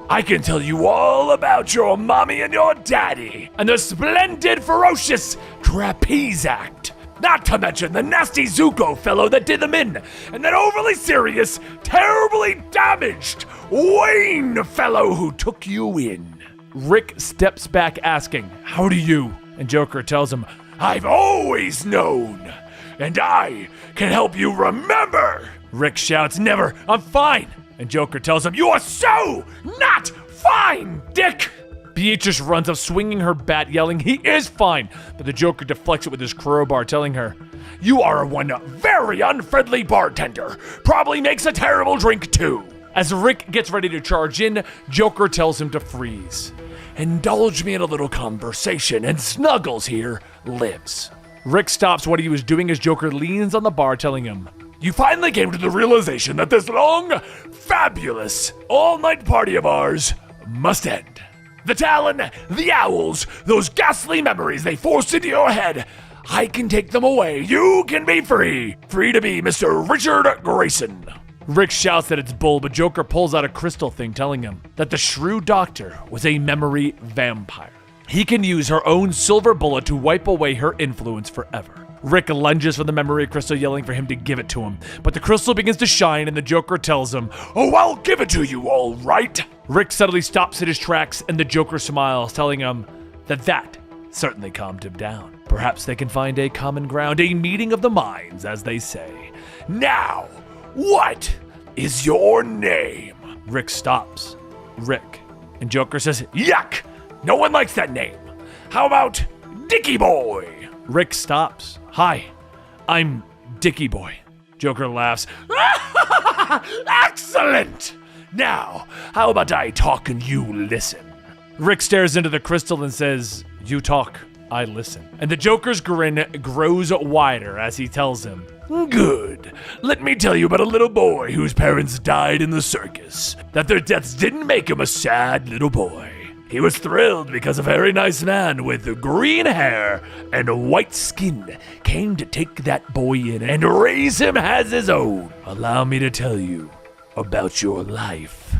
I can tell you all about your mommy and your daddy, and the splendid, ferocious trapeze act. Not to mention the nasty Zuko fellow that did them in, and that overly serious, terribly damaged Wayne fellow who took you in. Rick steps back asking, "How do you?" And Joker tells him, I've always known, and I can help you remember. Rick shouts, "Never, I'm fine." And Joker tells him, You are so not fine, Dick. Beatrice runs up swinging her bat, yelling, "He is fine!" But the Joker deflects it with his crowbar, telling her, You are one very unfriendly bartender. Probably makes a terrible drink too. As Rick gets ready to charge in, Joker tells him to freeze. Indulge me in a little conversation, and Snuggles here lives. Rick stops what he was doing as Joker leans on the bar, telling him, You finally came to the realization that this long, fabulous, all-night party of ours must end. The Talon, the Owls, those ghastly memories they forced into your head, I can take them away. You can be free. Free to be Mr. Richard Grayson. Rick shouts that it's bull, but Joker pulls out a crystal thing, telling him that the Shrew Doctor was a memory vampire. He can use her own silver bullet to wipe away her influence forever. Rick lunges for the memory crystal, yelling for him to give it to him, but the crystal begins to shine and the Joker tells him, Oh, I'll give it to you, all right. Rick suddenly stops in his tracks and the Joker smiles, telling him that certainly calmed him down. Perhaps they can find a common ground, a meeting of the minds, as they say. Now, what is your name? Rick stops. Rick. And Joker says, Yuck! No one likes that name. How about Dicky Boy? Rick stops. Hi, I'm Dicky Boy. Joker laughs. Excellent! Now, how about I talk and you listen? Rick stares into the crystal and says, You talk, I listen. And the Joker's grin grows wider as he tells him, Good. Let me tell you about a little boy whose parents died in the circus. That their deaths didn't make him a sad little boy. He was thrilled because a very nice man with green hair and white skin came to take that boy in and raise him as his own. Allow me to tell you about your life.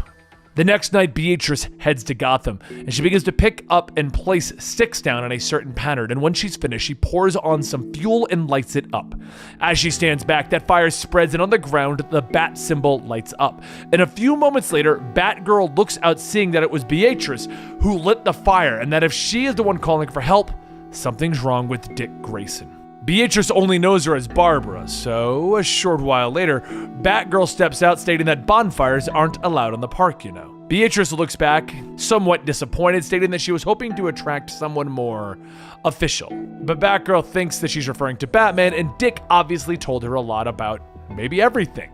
The next night, Beatrice heads to Gotham, and she begins to pick up and place sticks down in a certain pattern, and when she's finished, she pours on some fuel and lights it up. As she stands back, that fire spreads, and on the ground, the bat symbol lights up. And a few moments later, Batgirl looks out, seeing that it was Beatrice who lit the fire, and that if she is the one calling for help, something's wrong with Dick Grayson. Beatrice only knows her as Barbara, so a short while later, Batgirl steps out stating that bonfires aren't allowed in the park, you know. Beatrice looks back, somewhat disappointed, stating that she was hoping to attract someone more official. But Batgirl thinks that she's referring to Batman, and Dick obviously told her a lot about maybe everything.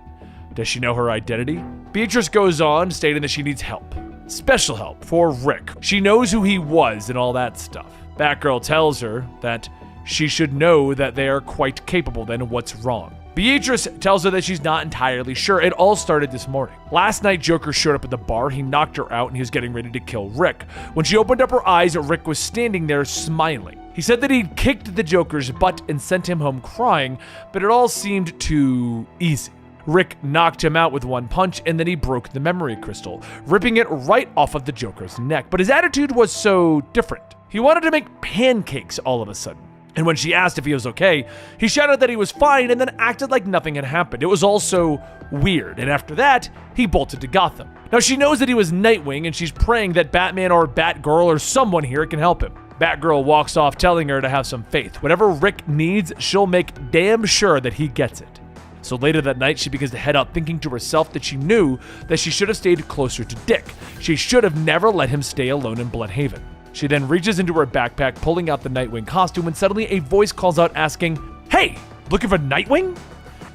Does she know her identity? Beatrice goes on, stating that she needs help. Special help for Rick. She knows who he was and all that stuff. Batgirl tells her that she should know that they are quite capable, then what's wrong? Beatrice tells her that she's not entirely sure. It all started this morning. Last night, Joker showed up at the bar, he knocked her out, and he was getting ready to kill Rick. When she opened up her eyes, Rick was standing there smiling. He said that he'd kicked the Joker's butt and sent him home crying, but it all seemed too easy. Rick knocked him out with one punch, and then he broke the memory crystal, ripping it right off of the Joker's neck. But his attitude was so different. He wanted to make pancakes all of a sudden. And when she asked if he was okay, he shouted that he was fine and then acted like nothing had happened. It was all so weird. And after that, he bolted to Gotham. Now she knows that he was Nightwing, and she's praying that Batman or Batgirl or someone here can help him. Batgirl walks off, telling her to have some faith. Whatever Rick needs, she'll make damn sure that he gets it. So later that night, she begins to head out, thinking to herself that she knew that she should have stayed closer to Dick. She should have never let him stay alone in Bloodhaven. She then reaches into her backpack, pulling out the Nightwing costume, when suddenly a voice calls out asking, Hey, looking for Nightwing?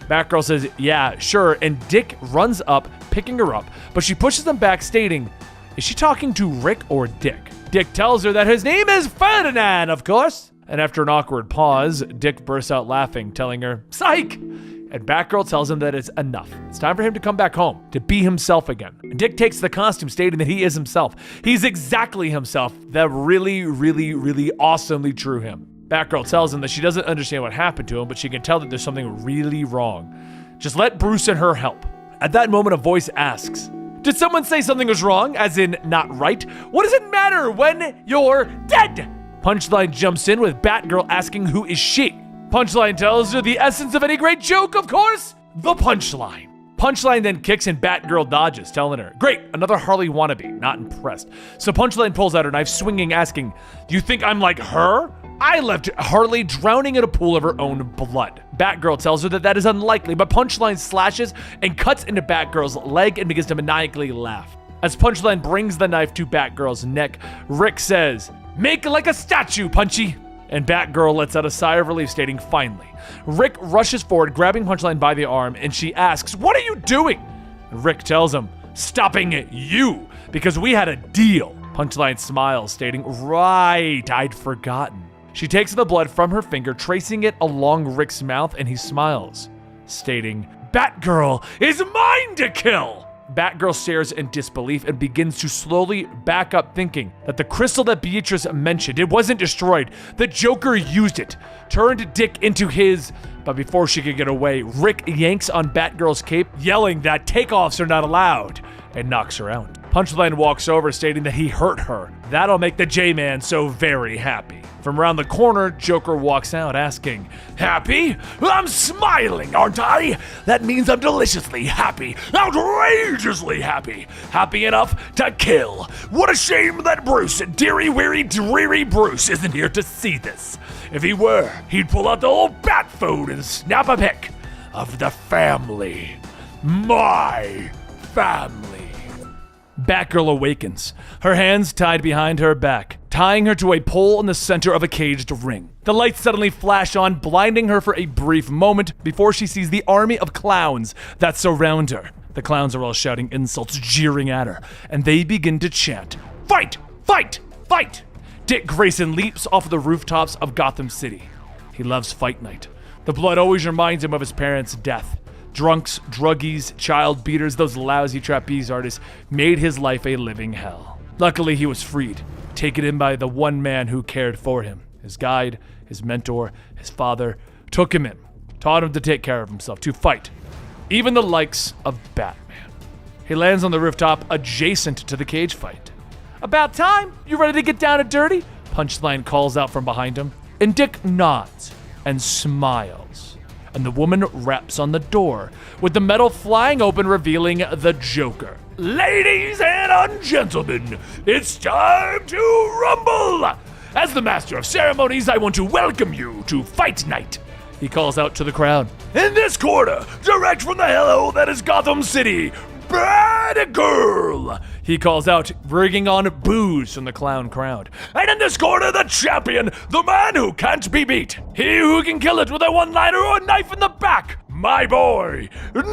Batgirl says, yeah, sure, and Dick runs up, picking her up, but she pushes him back, stating, is she talking to Rick or Dick? Dick tells her that his name is Ferdinand, of course. And after an awkward pause, Dick bursts out laughing, telling her, Psych! And Batgirl tells him that it's enough. It's time for him to come back home, to be himself again. And Dick takes the costume, stating that he is himself. He's exactly himself, that really, really, really awesomely true him. Batgirl tells him that she doesn't understand what happened to him, but she can tell that there's something really wrong. Just let Bruce and her help. At that moment, a voice asks, "Did someone say something was wrong, as in not right? What does it matter when you're dead?" Punchline jumps in with Batgirl asking who is she. Punchline tells her the essence of any great joke, of course, the punchline. Punchline then kicks and Batgirl dodges, telling her, "Great, another Harley wannabe, not impressed." So Punchline pulls out her knife, swinging, asking, "You think I'm like her? I left Harley drowning in a pool of her own blood." Batgirl tells her that that is unlikely, but Punchline slashes and cuts into Batgirl's leg and begins to maniacally laugh. As Punchline brings the knife to Batgirl's neck, Rick says, "Make like a statue, Punchy." And Batgirl lets out a sigh of relief, stating, "Finally." Rick rushes forward, grabbing Punchline by the arm, and she asks, "What are you doing?" And Rick tells him, "Stopping you, because we had a deal." Punchline smiles, stating, "Right, I'd forgotten." She takes the blood from her finger, tracing it along Rick's mouth, and he smiles, stating, "Batgirl is mine to kill." Batgirl stares in disbelief and begins to slowly back up, thinking that the crystal that Beatrice mentioned, it wasn't destroyed. The Joker used it, turned Dick into his... But before she could get away, Rick yanks on Batgirl's cape, yelling that takeoffs are not allowed, and knocks her out. Punchline walks over, stating that he hurt her. That'll make the J-Man so very happy. From around the corner, Joker walks out, asking, "Happy? I'm smiling, aren't I? That means I'm deliciously happy, outrageously happy. Happy enough to kill. What a shame that Bruce, deary weary dreary Bruce, isn't here to see this. If he were, he'd pull out the old bat phone and snap a pic of the family. My family." Batgirl awakens, her hands tied behind her back, tying her to a pole in the center of a caged ring. The lights suddenly flash on, blinding her for a brief moment before she sees the army of clowns that surround her. The clowns are all shouting insults, jeering at her, and they begin to chant, "Fight! Fight! Fight!" Dick Grayson leaps off the rooftops of Gotham City. He loves fight night. The blood always reminds him of his parents' death. Drunks, druggies, child beaters, those lousy trapeze artists made his life a living hell. Luckily, he was freed, taken in by the one man who cared for him. His guide, his mentor, his father, took him in, taught him to take care of himself, to fight, even the likes of Batman. He lands on the rooftop adjacent to the cage fight. "About time! You ready to get down and dirty?" Punchline calls out from behind him, and Dick nods and smiles. And the woman raps on the door, with the metal flying open, revealing the Joker. "Ladies and gentlemen, it's time to rumble! As the master of ceremonies, I want to welcome you to Fight Night," he calls out to the crowd. "In this corner, direct from the hello that is Gotham City, Batgirl," he calls out, bringing on boos from the clown crowd. "And in this corner, the champion, the man who can't be beat, he who can kill it with a one-liner or a knife in the back, my boy,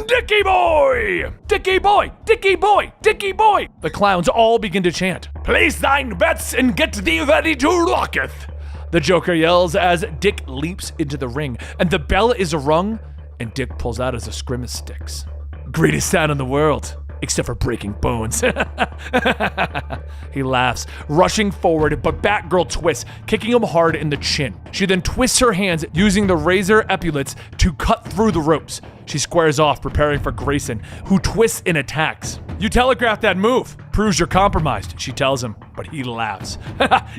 Dickie Boy! Dickie Boy! Dickie Boy! Dickie Boy!" The clowns all begin to chant, "Place thine bets and get thee ready to rocketh." The Joker yells as Dick leaps into the ring, and the bell is rung, and Dick pulls out his Escrima sticks. "Greatest sound in the world, except for breaking bones." He laughs, rushing forward, but Batgirl twists, kicking him hard in the chin. She then twists her hands, using the razor epaulets to cut through the ropes. She squares off, preparing for Grayson, who twists and attacks. "You telegraphed that move. Proves you're compromised," she tells him, but he laughs.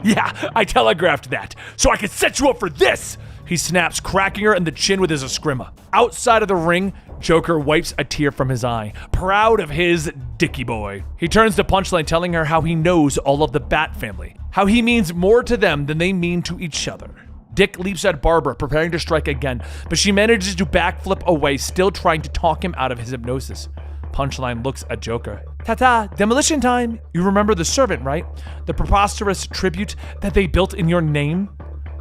"Yeah, I telegraphed that, so I could set you up for this!" He snaps, cracking her in the chin with his Escrima. Outside of the ring, Joker wipes a tear from his eye, proud of his Dickie Boy. He turns to Punchline, telling her how he knows all of the Bat family, how he means more to them than they mean to each other. Dick leaps at Barbara, preparing to strike again, but she manages to backflip away, still trying to talk him out of his hypnosis. Punchline looks at Joker. "Ta-ta, demolition time! You remember the servant, right? The preposterous tribute that they built in your name?"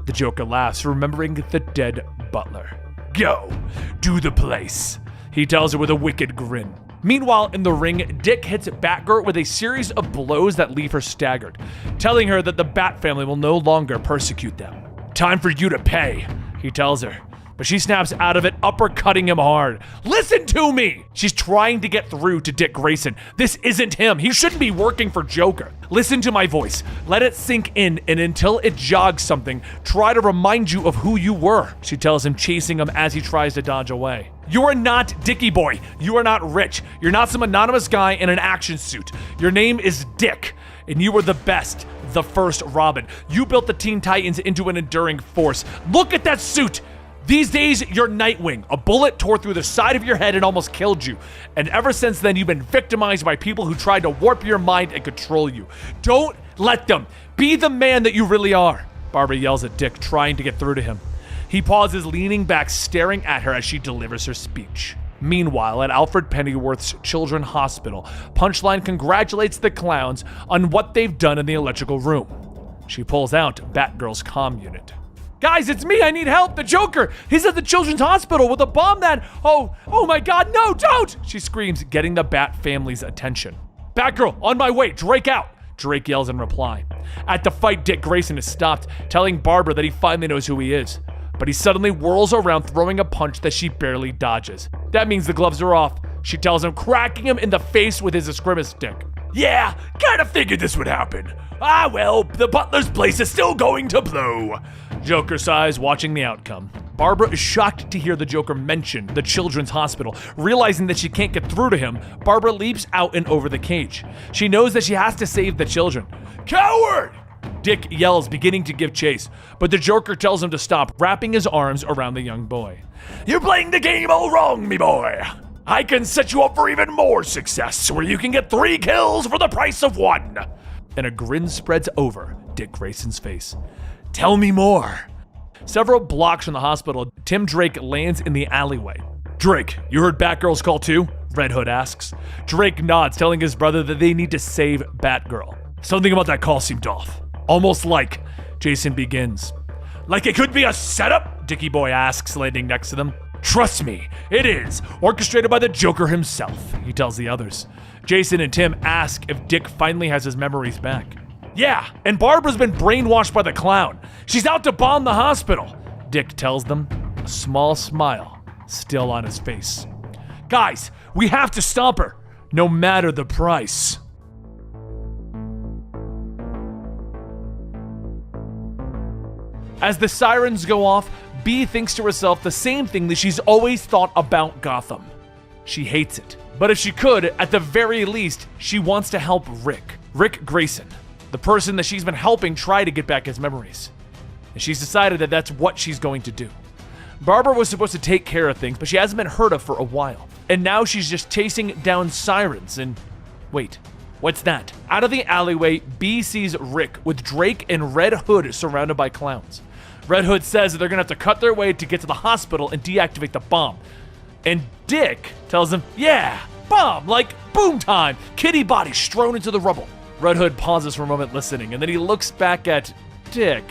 The Joker laughs, remembering the dead butler. "Go, do the place," he tells her with a wicked grin. Meanwhile, in the ring, Dick hits Batgirl with a series of blows that leave her staggered, telling her that the Bat family will no longer persecute them. "Time for you to pay," he tells her. but she snaps out of it, uppercutting him hard. Listen to me! She's trying to get through to Dick Grayson. This isn't him. He shouldn't be working for Joker. Listen to my voice. Let it sink in, and until it jogs something, try to remind you of who you were, she tells him, chasing him as he tries to dodge away. You are not Dickie Boy. You are not rich. You're not some anonymous guy in an action suit. Your name is Dick, and you were the best, the first Robin. You built the Teen Titans into an enduring force. Look at that suit! These days, you're Nightwing. A bullet tore through the side of your head and almost killed you. And ever since then, you've been victimized by people who tried to warp your mind and control you. Don't let them. Be the man that you really are. Barbara yells at Dick, trying to get through to him. He pauses, leaning back, staring at her as she delivers her speech. Meanwhile, at Alfred Pennyworth's Children's Hospital, Punchline congratulates the clowns on what they've done in the electrical room. She pulls out Batgirl's comm unit. Guys, it's me, I need help, the Joker! He's at the Children's Hospital with a bomb that... Oh my god, no, don't! She screams, getting the Bat family's attention. Batgirl, on my way, Drake out! Drake yells in reply. At the fight, Dick Grayson is stopped, telling Barbara that he finally knows who he is. But he suddenly whirls around, throwing a punch that she barely dodges. That means the gloves are off, she tells him, cracking him in the face with his escrima stick. Yeah, kinda figured this would happen. Ah well, the butler's place is still going to blow. Joker sighs, watching the outcome. Barbara is shocked to hear the Joker mention the Children's Hospital. Realizing that she can't get through to him, Barbara leaps out and over the cage. She knows that she has to save the children. Coward! Dick yells, beginning to give chase, but the Joker tells him to stop, wrapping his arms around the young boy. You're playing the game all wrong, me boy. I can set you up for even more success, where you can get 3 kills for the price of 1. And a grin spreads over Dick Grayson's face. Tell me more. Several blocks from the hospital, Tim Drake lands in the alleyway. Drake, you heard Batgirl's call too? Red Hood asks. Drake nods, telling his brother that they need to save Batgirl. Something about that call seemed off. Almost like, Jason begins. Like it could be a setup? Dickie Boy asks, landing next to them. Trust me, it is. Orchestrated by the Joker himself, he tells the others. Jason and Tim ask if Dick finally has his memories back. Yeah, and Barbara's been brainwashed by the clown. She's out to bomb the hospital, Dick tells them, a small smile still on his face. Guys, we have to stop her, no matter the price. As the sirens go off, Bea thinks to herself the same thing that she's always thought about Gotham. She hates it. But if she could, at the very least, she wants to help Rick Grayson, the person that she's been helping try to get back his memories. And she's decided that that's what she's going to do. Barbara was supposed to take care of things, but she hasn't been heard of for a while. And now she's just chasing down sirens and... Wait, what's that? Out of the alleyway, Bea sees Rick with Drake and Red Hood surrounded by clowns. Red Hood says that they're gonna have to cut their way to get to the hospital and deactivate the bomb. And Dick tells him, yeah, bomb, like boom time, kitty body strewn into the rubble. Red Hood pauses for a moment listening, and then he looks back at Dick,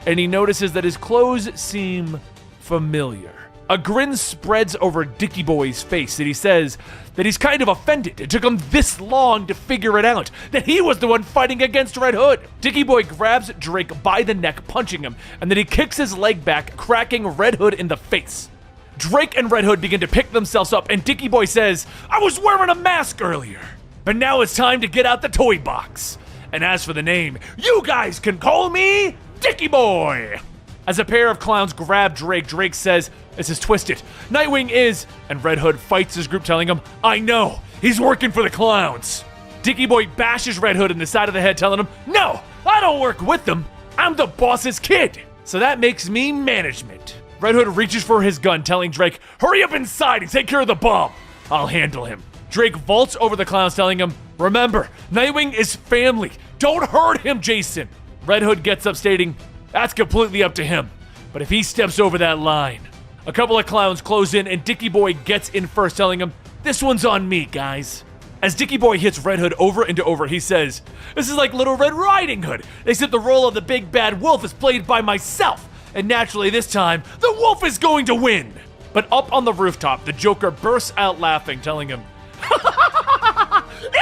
and he notices that his clothes seem familiar. A grin spreads over Dickie Boy's face, and he says that he's kind of offended it took him this long to figure it out, that he was the one fighting against Red Hood. Dickie Boy grabs Drake by the neck, punching him, and then he kicks his leg back, cracking Red Hood in the face. Drake and Red Hood begin to pick themselves up, and Dickie Boy says, I was wearing a mask earlier, but now it's time to get out the toy box. And as for the name, you guys can call me Dickie Boy. As a pair of clowns grab Drake, Drake says, this is twisted. Nightwing is... And Red Hood fights his group, telling him, I know, he's working for the clowns. Dickie Boy bashes Red Hood in the side of the head, telling him, no, I don't work with them. I'm the boss's kid. So that makes me management. Red Hood reaches for his gun, telling Drake, hurry up inside and take care of the bomb. I'll handle him. Drake vaults over the clowns, telling him, remember, Nightwing is family. Don't hurt him, Jason. Red Hood gets up, stating, that's completely up to him. But if he steps over that line... A couple of clowns close in, and Dickie Boy gets in first, telling him, this one's on me, guys. As Dickie Boy hits Red Hood over and over, he says, this is like Little Red Riding Hood, except the role of the big bad wolf is played by myself. And naturally this time, the wolf is going to win. But up on the rooftop, the Joker bursts out laughing, telling him,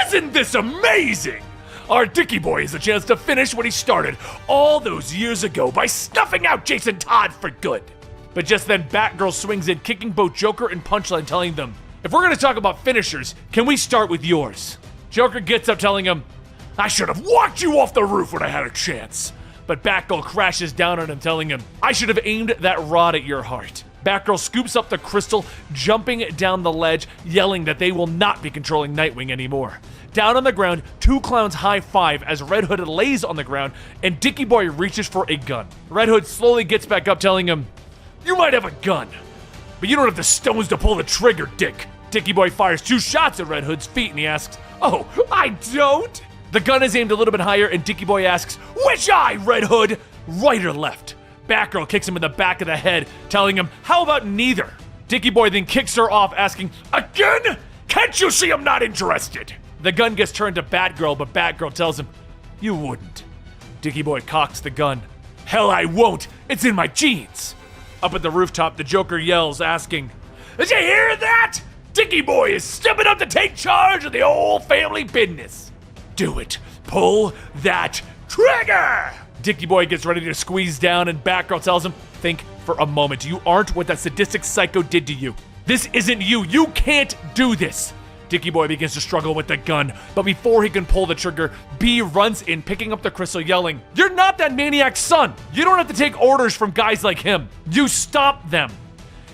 isn't this amazing? Our Dickie Boy has a chance to finish what he started all those years ago by snuffing out Jason Todd for good. But just then, Batgirl swings in, kicking both Joker and Punchline, telling them, if we're gonna talk about finishers, can we start with yours? Joker gets up, telling him, I should have walked you off the roof when I had a chance. but Batgirl crashes down on him, telling him, I should have aimed that rod at your heart. Batgirl scoops up the crystal, jumping down the ledge, yelling that they will not be controlling Nightwing anymore. Down on the ground, two clowns high-five as Red Hood lays on the ground and Dickie Boy reaches for a gun. Red Hood slowly gets back up, telling him, you might have a gun, but you don't have the stones to pull the trigger, Dick. Dickie Boy fires 2 shots at Red Hood's feet and he asks, oh, I don't? The gun is aimed a little bit higher and Dickie Boy asks, which eye, Red Hood? Right or left? Batgirl kicks him in the back of the head, telling him, how about neither? Dickie Boy then kicks her off, asking, again? Can't you see I'm not interested? The gun gets turned to Batgirl, but Batgirl tells him, you wouldn't. Dickie Boy cocks the gun. Hell, I won't. It's in my jeans. Up at the rooftop, the Joker yells, asking, did you hear that? Dickie Boy is stepping up to take charge of the old family business. Do it. Pull that trigger. Dickie Boy gets ready to squeeze down, and Batgirl tells him, think for a moment. You aren't what that sadistic psycho did to you. This isn't you. You can't do this. Dickie Boy begins to struggle with the gun, but before he can pull the trigger, B runs in, picking up the crystal, yelling, you're not that maniac's son. You don't have to take orders from guys like him. You stop them.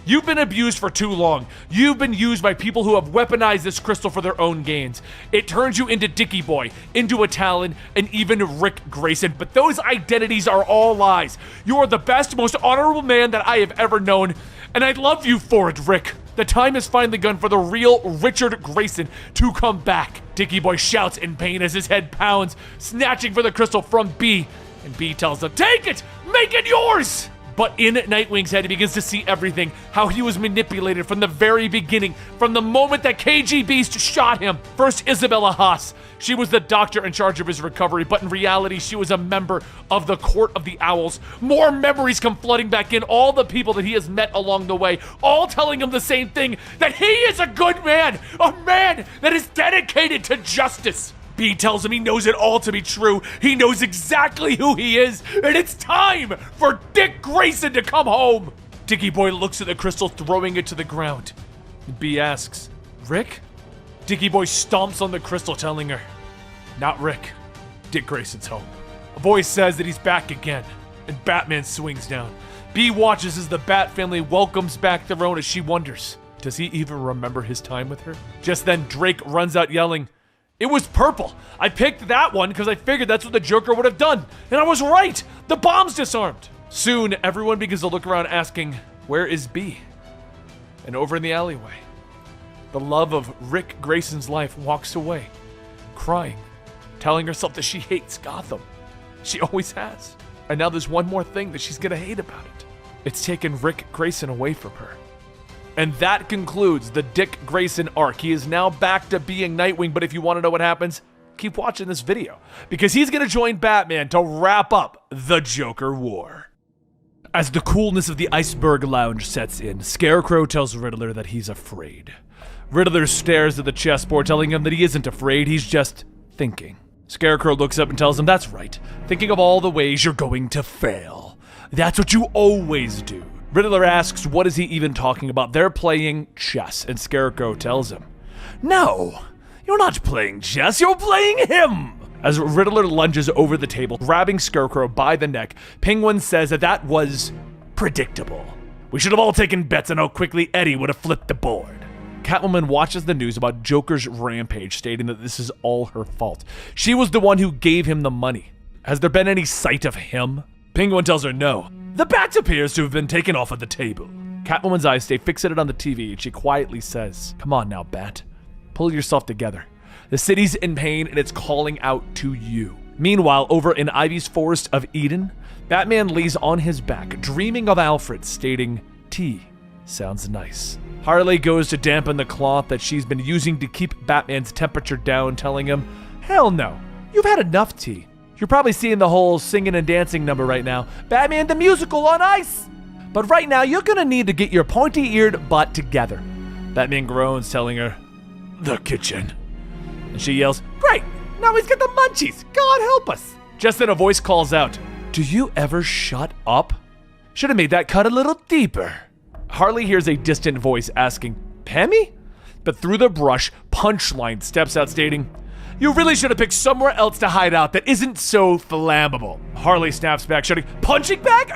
You've been abused for too long. You've been used by people who have weaponized this crystal for their own gains. It turns you into Dickie Boy, into a Talon, and even Rick Grayson, but those identities are all lies. You are the best, most honorable man that I have ever known, and I love you for it, Rick. The time has finally come for the real Richard Grayson to come back. Dickie Boy shouts in pain as his head pounds, snatching for the crystal from B, and B tells him, take it! Make it yours! But in Nightwing's head, he begins to see everything, how he was manipulated from the very beginning, from the moment that KG Beast shot him. First, Isabella Haas. She was the doctor in charge of his recovery, but in reality, she was a member of the Court of the Owls. More memories come flooding back in, all the people that he has met along the way, all telling him the same thing, that he is a good man, a man that is dedicated to justice. B tells him he knows it all to be true. He knows exactly who he is, and it's time for Dick Grayson to come home. Dickie Boy looks at the crystal, throwing it to the ground. B asks, Rick? Dickie Boy stomps on the crystal, telling her, not Rick. Dick Grayson's home. A voice says that he's back again, and Batman swings down. B watches as the Bat family welcomes back their own as she wonders, does he even remember his time with her? Just then, Drake runs out yelling, it was purple. I picked that one because I figured that's what the Joker would have done. And I was right. The bomb's disarmed. Soon, everyone begins to look around asking, where is B? And over in the alleyway, the love of Rick Grayson's life walks away, crying, telling herself that she hates Gotham. She always has. And now there's one more thing that she's gonna hate about it. It's taken Rick Grayson away from her. And that concludes the Dick Grayson arc. He is now back to being Nightwing, but if you want to know what happens, keep watching this video, because he's going to join Batman to wrap up the Joker War. As the coolness of the Iceberg Lounge sets in, Scarecrow tells Riddler that he's afraid. Riddler stares at the chessboard, telling him that he isn't afraid, he's just thinking. Scarecrow looks up and tells him, that's right, thinking of all the ways you're going to fail. That's what you always do. Riddler asks, what is he even talking about? They're playing chess, and Scarecrow tells him, no, you're not playing chess, you're playing him! As Riddler lunges over the table, grabbing Scarecrow by the neck, Penguin says that was predictable. We should have all taken bets on how quickly Eddie would have flipped the board. Catwoman watches the news about Joker's rampage, stating that this is all her fault. She was the one who gave him the money. Has there been any sight of him? Penguin tells her no. The bat appears to have been taken off of the table. Catwoman's eyes stay fixated on the TV and she quietly says, come on now, Bat. Pull yourself together. The city's in pain and it's calling out to you. Meanwhile, over in Ivy's Forest of Eden, Batman lays on his back, dreaming of Alfred, stating, tea sounds nice. Harley goes to dampen the cloth that she's been using to keep Batman's temperature down, telling him, hell no, you've had enough tea. You're probably seeing the whole singing and dancing number right now. Batman the musical on ice! But right now, you're gonna need to get your pointy-eared butt together. Batman groans, telling her, the kitchen. And she yells, great! Now he's got the munchies! God help us! Just then a voice calls out, do you ever shut up? Should have made that cut a little deeper. Harley hears a distant voice asking, Pammy? But through the brush, Punchline steps out stating, you really should have picked somewhere else to hide out that isn't so flammable. Harley snaps back, shouting, punching bag?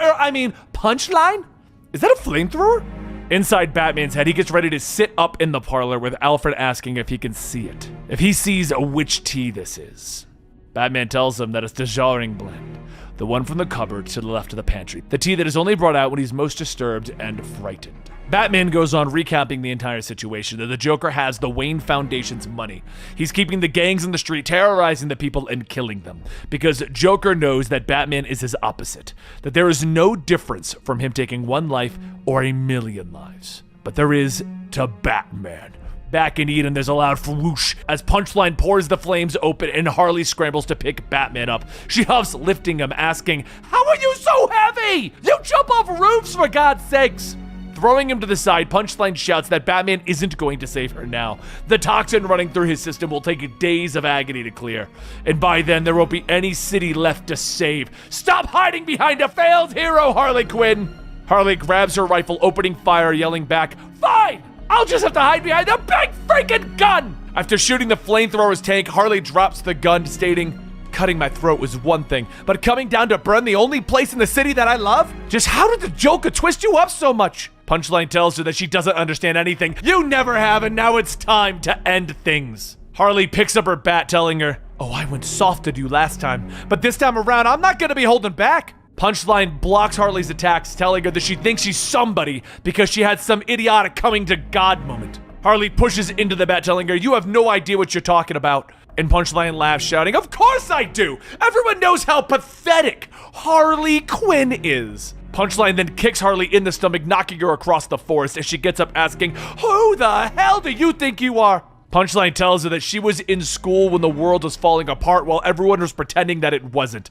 Punchline? Is that a flamethrower? Inside Batman's head, he gets ready to sit up in the parlor with Alfred asking if he can see it. If he sees which tea this is. Batman tells him that it's the jarring blend. The one from the cupboard to the left of the pantry. The tea that is only brought out when he's most disturbed and frightened. Batman goes on recapping the entire situation, that the Joker has the Wayne Foundation's money. He's keeping the gangs in the street, terrorizing the people and killing them. Because Joker knows that Batman is his opposite. That there is no difference from him taking one life or a million lives. But there is to Batman. Back in Eden, there's a loud whoosh as Punchline pours the flames open and Harley scrambles to pick Batman up. She huffs, lifting him, asking, how are you so heavy? You jump off roofs, for God's sakes! Throwing him to the side, Punchline shouts that Batman isn't going to save her now. The toxin running through his system will take days of agony to clear. And by then, there won't be any city left to save. Stop hiding behind a failed hero, Harley Quinn! Harley grabs her rifle, opening fire, yelling back, fine! I'll just have to hide behind a big freaking gun! After shooting the flamethrower's tank, Harley drops the gun, stating, cutting my throat was one thing, but coming down to burn the only place in the city that I love? Just how did the Joker twist you up so much? Punchline tells her that she doesn't understand anything. You never have, and now it's time to end things. Harley picks up her bat, telling her, oh, I went soft to you last time, but this time around, I'm not gonna be holding back. Punchline blocks Harley's attacks, telling her that she thinks she's somebody because she had some idiotic coming to God moment. Harley pushes into the bat, telling her, you have no idea what you're talking about. And Punchline laughs, shouting, of course I do! Everyone knows how pathetic Harley Quinn is. Punchline then kicks Harley in the stomach, knocking her across the forest as she gets up asking, who the hell do you think you are? Punchline tells her that she was in school when the world was falling apart while everyone was pretending that it wasn't.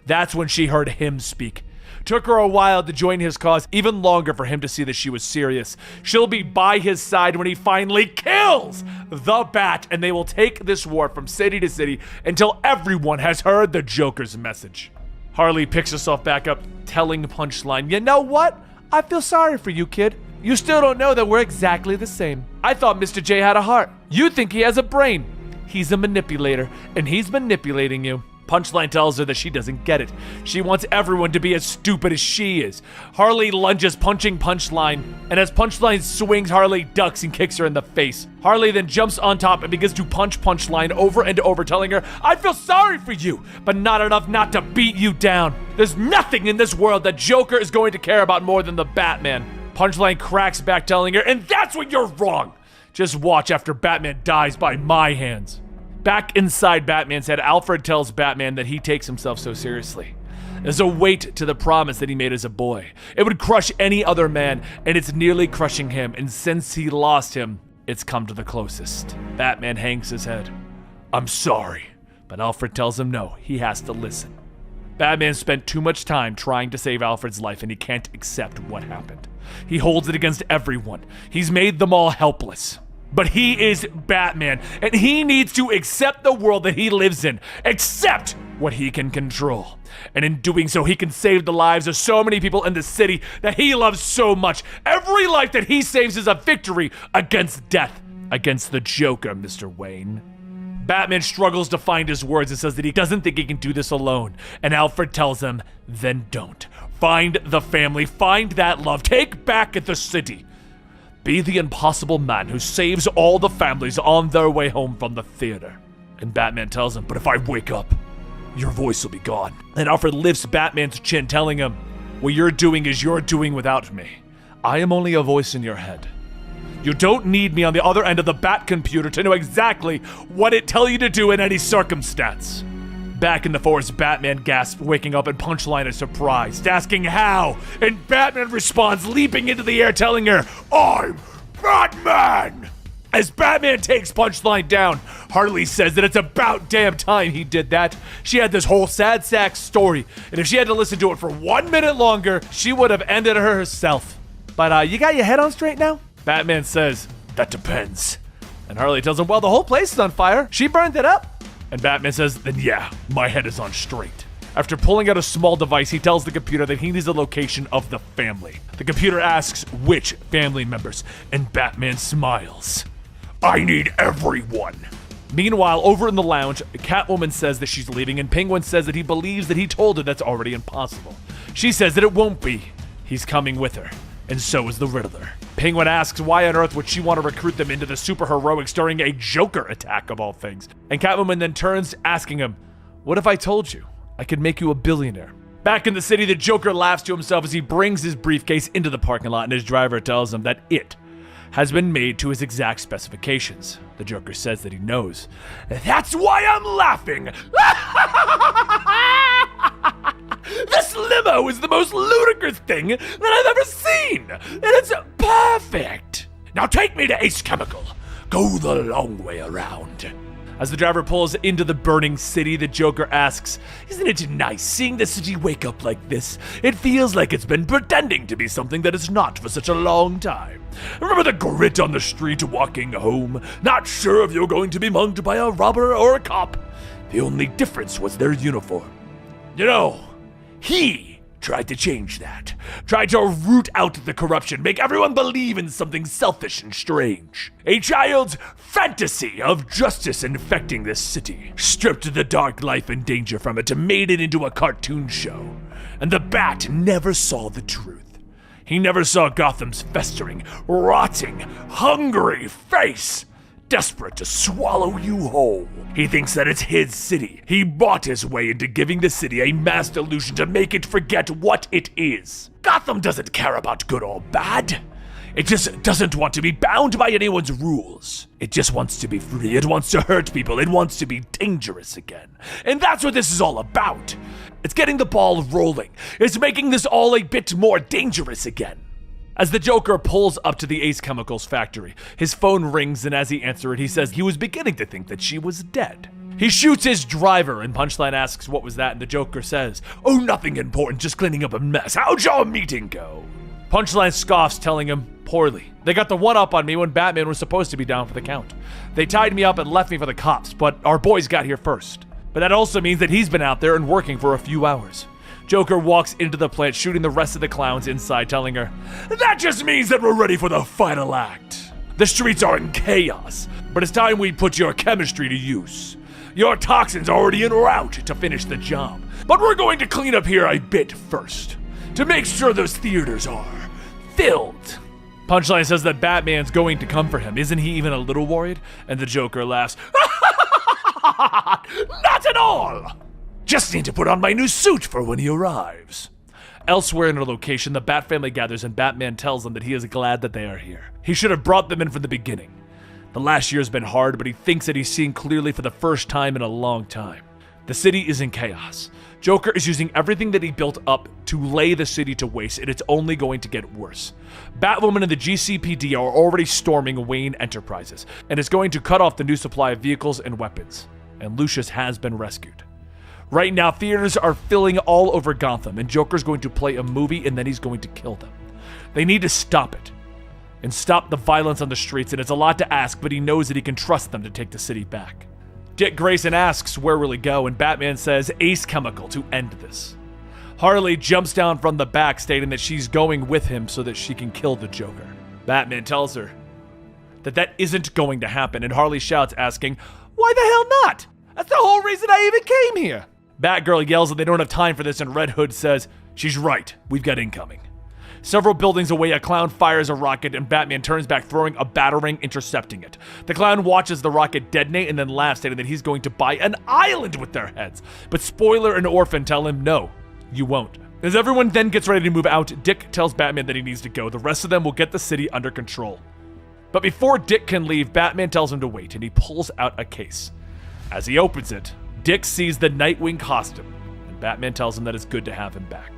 That's when she heard him speak. Took her a while to join his cause, even longer for him to see that she was serious. She'll be by his side when he finally kills the Bat, and they will take this war from city to city until everyone has heard the Joker's message. Harley picks herself back up, telling Punchline, you know what? I feel sorry for you, kid. You still don't know that we're exactly the same. I thought Mr. J had a heart. You think he has a brain. He's a manipulator, and he's manipulating you. Punchline tells her that she doesn't get it. She wants everyone to be as stupid as she is. Harley lunges, punching Punchline, and as Punchline swings, Harley ducks and kicks her in the face. Harley then jumps on top and begins to punch Punchline over and over, telling her, I feel sorry for you, but not enough not to beat you down. There's nothing in this world that Joker is going to care about more than the Batman. Punchline cracks back, telling her, and that's when you're wrong. Just watch after Batman dies by my hands. Back inside Batman's head, Alfred tells Batman that he takes himself so seriously. There's a weight to the promise that he made as a boy. It would crush any other man, and it's nearly crushing him, and since he lost him, it's come to the closest. Batman hangs his head. I'm sorry, but Alfred tells him no, he has to listen. Batman spent too much time trying to save Alfred's life, and he can't accept what happened. He holds it against everyone. He's made them all helpless. But he is Batman, and he needs to accept the world that he lives in, accept what he can control. And in doing so, he can save the lives of so many people in the city that he loves so much. Every life that he saves is a victory against death, against the Joker, Mr. Wayne. Batman struggles to find his words and says that he doesn't think he can do this alone. And Alfred tells him, then don't. Find the family, find that love, take back the city. Be the impossible man who saves all the families on their way home from the theater. And Batman tells him, but if I wake up, your voice will be gone. And Alfred lifts Batman's chin, telling him, what you're doing is you're doing without me. I am only a voice in your head. You don't need me on the other end of the Bat computer to know exactly what it tells you to do in any circumstance. Back in the forest, Batman gasps, waking up, and Punchline is surprised, asking how, and Batman responds, leaping into the air, telling her, I'm Batman! As Batman takes Punchline down, Harley says that it's about damn time he did that. She had this whole sad sack story, and if she had to listen to it for 1 minute longer, she would have ended her herself. But you got your head on straight now? Batman says, that depends. And Harley tells him, well, the whole place is on fire. She burned it up. And Batman says, then yeah, my head is on straight. After pulling out a small device, he tells the computer that he needs the location of the family. The computer asks which family members, and Batman smiles. I need everyone. Meanwhile, over in the lounge, Catwoman says that she's leaving, and Penguin says that he believes that he told her that's already impossible. She says that it won't be. He's coming with her, and so is the Riddler. Penguin asks why on earth would she want to recruit them into the superheroics during a Joker attack of all things. And Catwoman then turns, asking him, what if I told you I could make you a billionaire? Back in the city, the Joker laughs to himself as he brings his briefcase into the parking lot, and his driver tells him that it has been made to his exact specifications. The Joker says that he knows. That's why I'm laughing. This limo is the most ludicrous thing that I've ever seen, and it's perfect. Now take me to Ace Chemical. Go the long way around. As the driver pulls into the burning city, the Joker asks, isn't it nice seeing the city wake up like this? It feels like it's been pretending to be something that it's not for such a long time. Remember the grit on the street walking home? Not sure if you're going to be mugged by a robber or a cop. The only difference was their uniform. You know, he tried to change that. Tried to root out the corruption, make everyone believe in something selfish and strange. A child's fantasy of justice infecting this city. Stripped the dark life and danger from it and made it into a cartoon show. And the Bat never saw the truth. He never saw Gotham's festering, rotting, hungry face, desperate to swallow you whole. He thinks that it's his city. He bought his way into giving the city a mass delusion to make it forget what it is. Gotham doesn't care about good or bad. It just doesn't want to be bound by anyone's rules. It just wants to be free. It wants to hurt people. It wants to be dangerous again. And that's what this is all about. It's getting the ball rolling. It's making this all a bit more dangerous again. As the Joker pulls up to the Ace Chemicals factory, his phone rings, and as he answers it, he says he was beginning to think that she was dead. He shoots his driver, and Punchline asks what was that, and the Joker says, oh, nothing important, just cleaning up a mess. How'd your meeting go? Punchline scoffs, telling him, poorly. They got the one-up on me when Batman was supposed to be down for the count. They tied me up and left me for the cops, but our boys got here first. But that also means that he's been out there and working for a few hours. Joker walks into the plant, shooting the rest of the clowns inside, telling her, that just means that we're ready for the final act. The streets are in chaos, but it's time we put your chemistry to use. Your toxin's already en route to finish the job, but we're going to clean up here a bit first, to make sure those theaters are filled. Punchline says that Batman's going to come for him. Isn't he even a little worried? And the Joker laughs, not at all! Just need to put on my new suit for when he arrives. Elsewhere in her location, the Bat family gathers and Batman tells them that he is glad that they are here. He should have brought them in from the beginning. The last year has been hard, but he thinks that he's seeing clearly for the first time in a long time. The city is in chaos. Joker is using everything that he built up to lay the city to waste, and it's only going to get worse. Batwoman and the GCPD are already storming Wayne Enterprises, and is going to cut off the new supply of vehicles and weapons. And Lucius has been rescued. Right now, theaters are filling all over Gotham, and Joker's going to play a movie, and then he's going to kill them. They need to stop it, and stop the violence on the streets, and it's a lot to ask, but he knows that he can trust them to take the city back. Dick Grayson asks where will he go, and Batman says Ace Chemical to end this. Harley jumps down from the back, stating that she's going with him so that she can kill the Joker. Batman tells her that that isn't going to happen, and Harley shouts, asking, why the hell not? That's the whole reason I even came here. Batgirl yells that they don't have time for this, and Red Hood says, she's right, we've got incoming. Several buildings away, a clown fires a rocket, and Batman turns back, throwing a batarang, intercepting it. The clown watches the rocket detonate and then laughs, stating that he's going to buy an island with their heads. But Spoiler and Orphan tell him, no, you won't. As everyone then gets ready to move out, Dick tells Batman that he needs to go. The rest of them will get the city under control. But before Dick can leave, Batman tells him to wait, and he pulls out a case. As he opens it, Dick sees the Nightwing costume, and Batman tells him that it's good to have him back.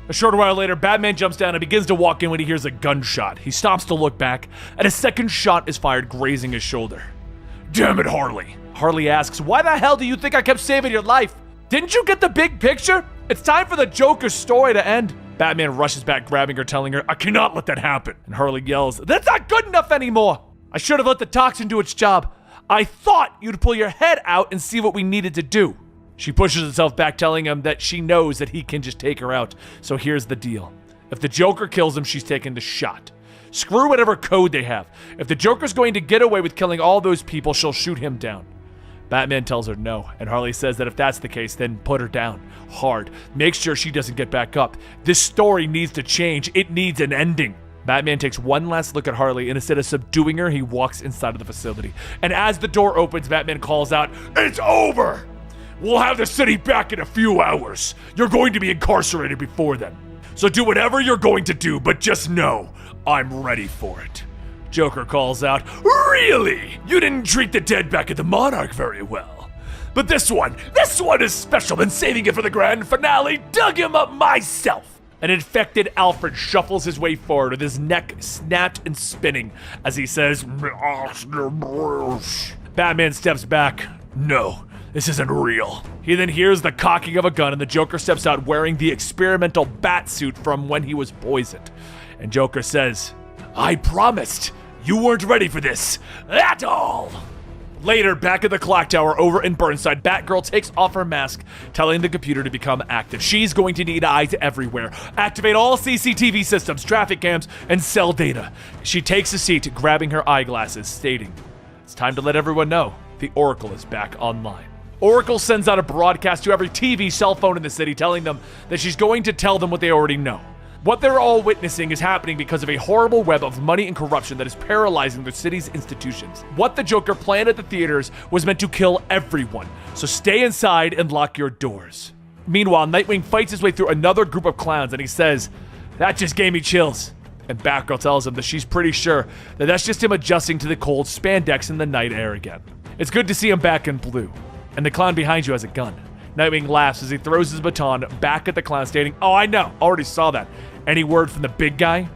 A short while later, Batman jumps down and begins to walk in when he hears a gunshot. He stops to look back, and a second shot is fired, grazing his shoulder. Damn it, Harley. Harley asks, why the hell do you think I kept saving your life? Didn't you get the big picture? It's time for the Joker's story to end. Batman rushes back, grabbing her, telling her, I cannot let that happen. And Harley yells, that's not good enough anymore. I should have let the toxin do its job. I thought you'd pull your head out and see what we needed to do. She pushes herself back, telling him that she knows that he can just take her out. So here's the deal. If the Joker kills him, she's taking the shot. Screw whatever code they have. If the Joker's going to get away with killing all those people, she'll shoot him down. Batman tells her no, and Harley says that if that's the case, then put her down. Hard. Make sure she doesn't get back up. This story needs to change. It needs an ending. Batman takes one last look at Harley, and instead of subduing her, he walks inside of the facility. And as the door opens, Batman calls out, It's over! We'll have the city back in a few hours. You're going to be incarcerated before then. So do whatever you're going to do, but just know, I'm ready for it. Joker calls out, Really? You didn't treat the dead back at the Monarch very well. But this one is special. Been saving it for the grand finale. Dug him up myself. An infected Alfred shuffles his way forward with his neck snapped and spinning as he says, Batman steps back. No, this isn't real. He then hears the cocking of a gun and the Joker steps out wearing the experimental bat suit from when he was poisoned. And Joker says, I promised. You weren't ready for this at all. Later, back at the clock tower over in Burnside, Batgirl takes off her mask, telling the computer to become active. She's going to need eyes everywhere. Activate all CCTV systems, traffic cams, and cell data. She takes a seat, grabbing her eyeglasses, stating, It's time to let everyone know the Oracle is back online. Oracle sends out a broadcast to every TV, cell phone in the city, telling them that she's going to tell them what they already know. What they're all witnessing is happening because of a horrible web of money and corruption that is paralyzing the city's institutions. What the Joker planned at the theaters was meant to kill everyone, so stay inside and lock your doors. Meanwhile, Nightwing fights his way through another group of clowns and he says, That just gave me chills. And Batgirl tells him that she's pretty sure that that's just him adjusting to the cold spandex in the night air again. It's good to see him back in blue. And the clown behind you has a gun. Nightwing laughs as he throws his baton back at the clown, stating, Oh, I know, already saw that. Any word from the big guy?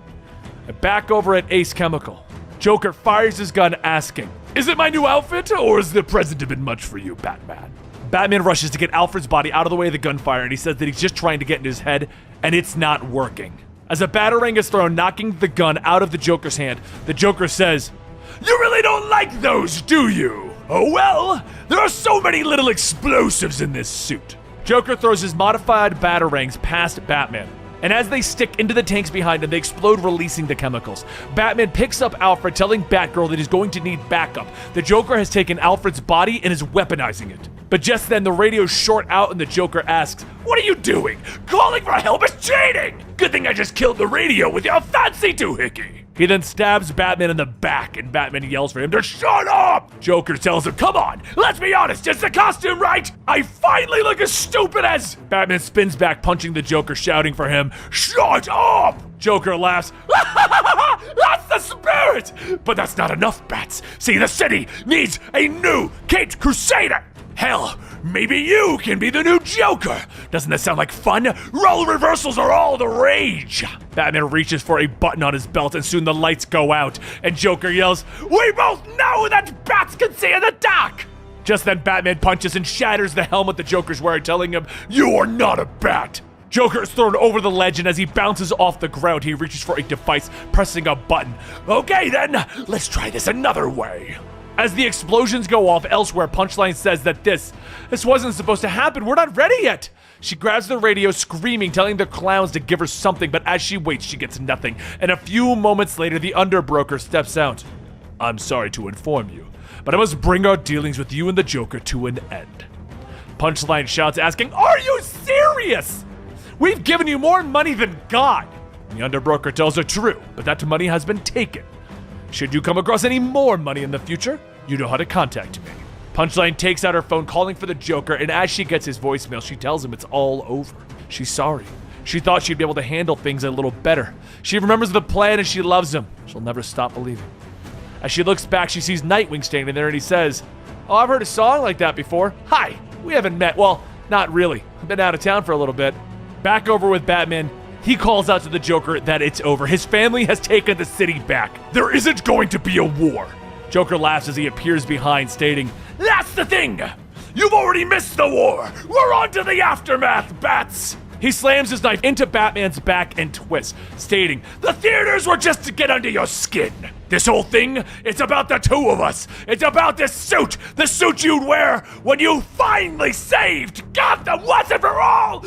And back over at Ace Chemical, Joker fires his gun asking, Is it my new outfit, or has the present been much for you, Batman? Batman rushes to get Alfred's body out of the way of the gunfire, and he says that he's just trying to get in his head, and it's not working. As a batarang is thrown, knocking the gun out of the Joker's hand, the Joker says, You really don't like those, do you? Oh well, there are so many little explosives in this suit. Joker throws his modified batarangs past Batman, and as they stick into the tanks behind him, they explode, releasing the chemicals. Batman picks up Alfred, telling Batgirl that he's going to need backup. The Joker has taken Alfred's body and is weaponizing it. But just then, the radios short out and the Joker asks, What are you doing? Calling for help is cheating! Good thing I just killed the radio with your fancy doohickey! He then stabs Batman in the back, and Batman yells for him to shut up! Joker tells him, Come on, let's be honest, it's the costume, right? I finally look as stupid as... Batman spins back, punching the Joker, shouting for him, Shut up! Joker laughs, That's the spirit! But that's not enough, Bats. See, the city needs a new Caped Crusader! Hell, maybe you can be the new Joker! Doesn't that sound like fun? Role reversals are all the rage! Batman reaches for a button on his belt and soon the lights go out, and Joker yells, We both know that bats can see in the dark! Just then Batman punches and shatters the helmet the Joker's wearing, telling him, You are not a bat! Joker is thrown over the ledge, and as he bounces off the ground, he reaches for a device, pressing a button. Okay then, let's try this another way. As the explosions go off elsewhere, Punchline says that this wasn't supposed to happen. We're not ready yet. She grabs the radio, screaming, telling the clowns to give her something, but as she waits, she gets nothing. And a few moments later, the underbroker steps out. I'm sorry to inform you, but I must bring our dealings with you and the Joker to an end. Punchline shouts, asking, Are you serious? We've given you more money than God. The underbroker tells her true, but that money has been taken. Should you come across any more money in the future, you know how to contact me. Punchline takes out her phone, calling for the Joker, and as she gets his voicemail, she tells him it's all over. She's sorry. She thought she'd be able to handle things a little better. She remembers the plan and she loves him. She'll never stop believing. As she looks back, she sees Nightwing standing there and he says, Oh, I've heard a song like that before. Hi, we haven't met. Well, not really. I've been out of town for a little bit. Back over with Batman, he calls out to the Joker that it's over. His family has taken the city back. There isn't going to be a war. Joker laughs as he appears behind, stating, That's the thing! You've already missed the war! We're on to the aftermath, Bats! He slams his knife into Batman's back and twists, stating, "The theaters were just to get under your skin. This whole thing, it's about the two of us. It's about this suit, the suit you'd wear when you finally saved Gotham once and for all.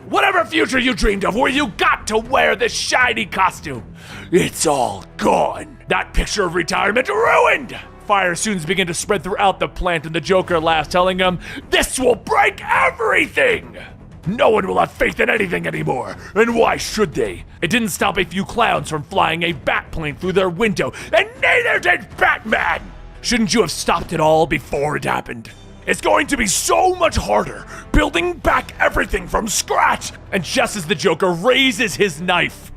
Whatever future you dreamed of where you got to wear this shiny costume, it's all gone. That picture of retirement ruined." Fire soon began to spread throughout the plant, and the Joker laughs, telling him, "This will break everything. No one will have faith in anything anymore, and why should they? It didn't stop a few clowns from flying a bat plane through their window, and neither did Batman. Shouldn't you have stopped it all before it happened? It's going to be so much harder building back everything from scratch." And just as the Joker raises his knife,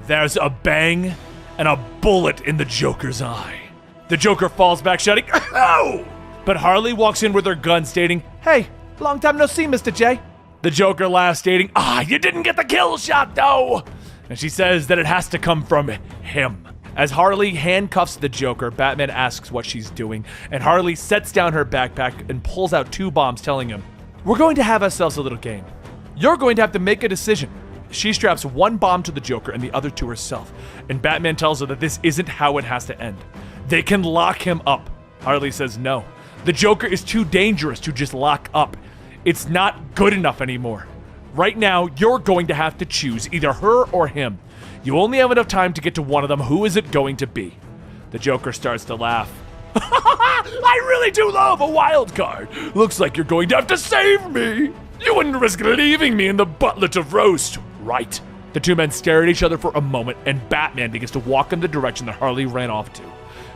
there's a bang and a bullet in the Joker's eye. The Joker falls back shouting, "Oh!" But Harley walks in with her gun, stating, "Hey, long time no see, Mr. J." The Joker laughs, stating, You didn't get the kill shot, though." And she says that it has to come from him. As Harley handcuffs the Joker, Batman asks what she's doing, and Harley sets down her backpack and pulls out 2 bombs, telling him, "We're going to have ourselves a little game. You're going to have to make a decision." She straps 1 bomb to the Joker and the other to herself, and Batman tells her that this isn't how it has to end. They can lock him up. Harley says no. The Joker is too dangerous to just lock up. It's not good enough anymore. Right now, you're going to have to choose either her or him. You only have enough time to get to one of them. Who is it going to be? The Joker starts to laugh. "I really do love a wild card. Looks like you're going to have to save me. You wouldn't risk leaving me in the butlet of roast, right?" The 2 men stare at each other for a moment, and Batman begins to walk in the direction that Harley ran off to.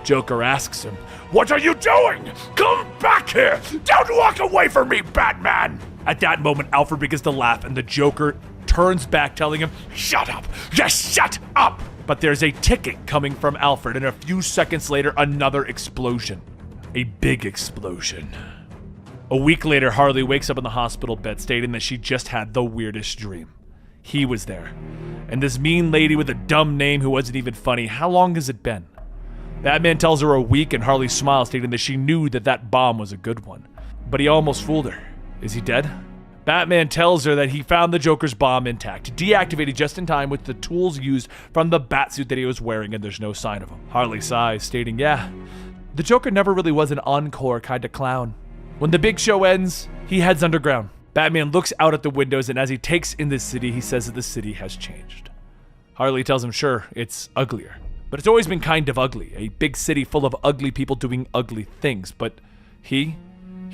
Joker asks him, "What are you doing? Come back here! Don't walk away from me, Batman!" At that moment, Alfred begins to laugh, and the Joker turns back, telling him, "Shut up! Just shut up!" But there's a ticking coming from Alfred, and a few seconds later, another explosion. A big explosion. A week later, Harley wakes up in the hospital bed, stating that she just had the weirdest dream. He was there. And this mean lady with a dumb name who wasn't even funny. How long has it been? Batman tells her a week, and Harley smiles, stating that she knew that bomb was a good one. But he almost fooled her. Is he dead? Batman tells her that he found the Joker's bomb intact, deactivated just in time with the tools used from the batsuit that he was wearing, and there's no sign of him. Harley sighs, stating, "Yeah, the Joker never really was an encore kind of clown. When the big show ends, he heads underground." Batman looks out at the windows, and as he takes in the city, he says that the city has changed. Harley tells him, sure, it's uglier. But it's always been kind of ugly, a big city full of ugly people doing ugly things, but he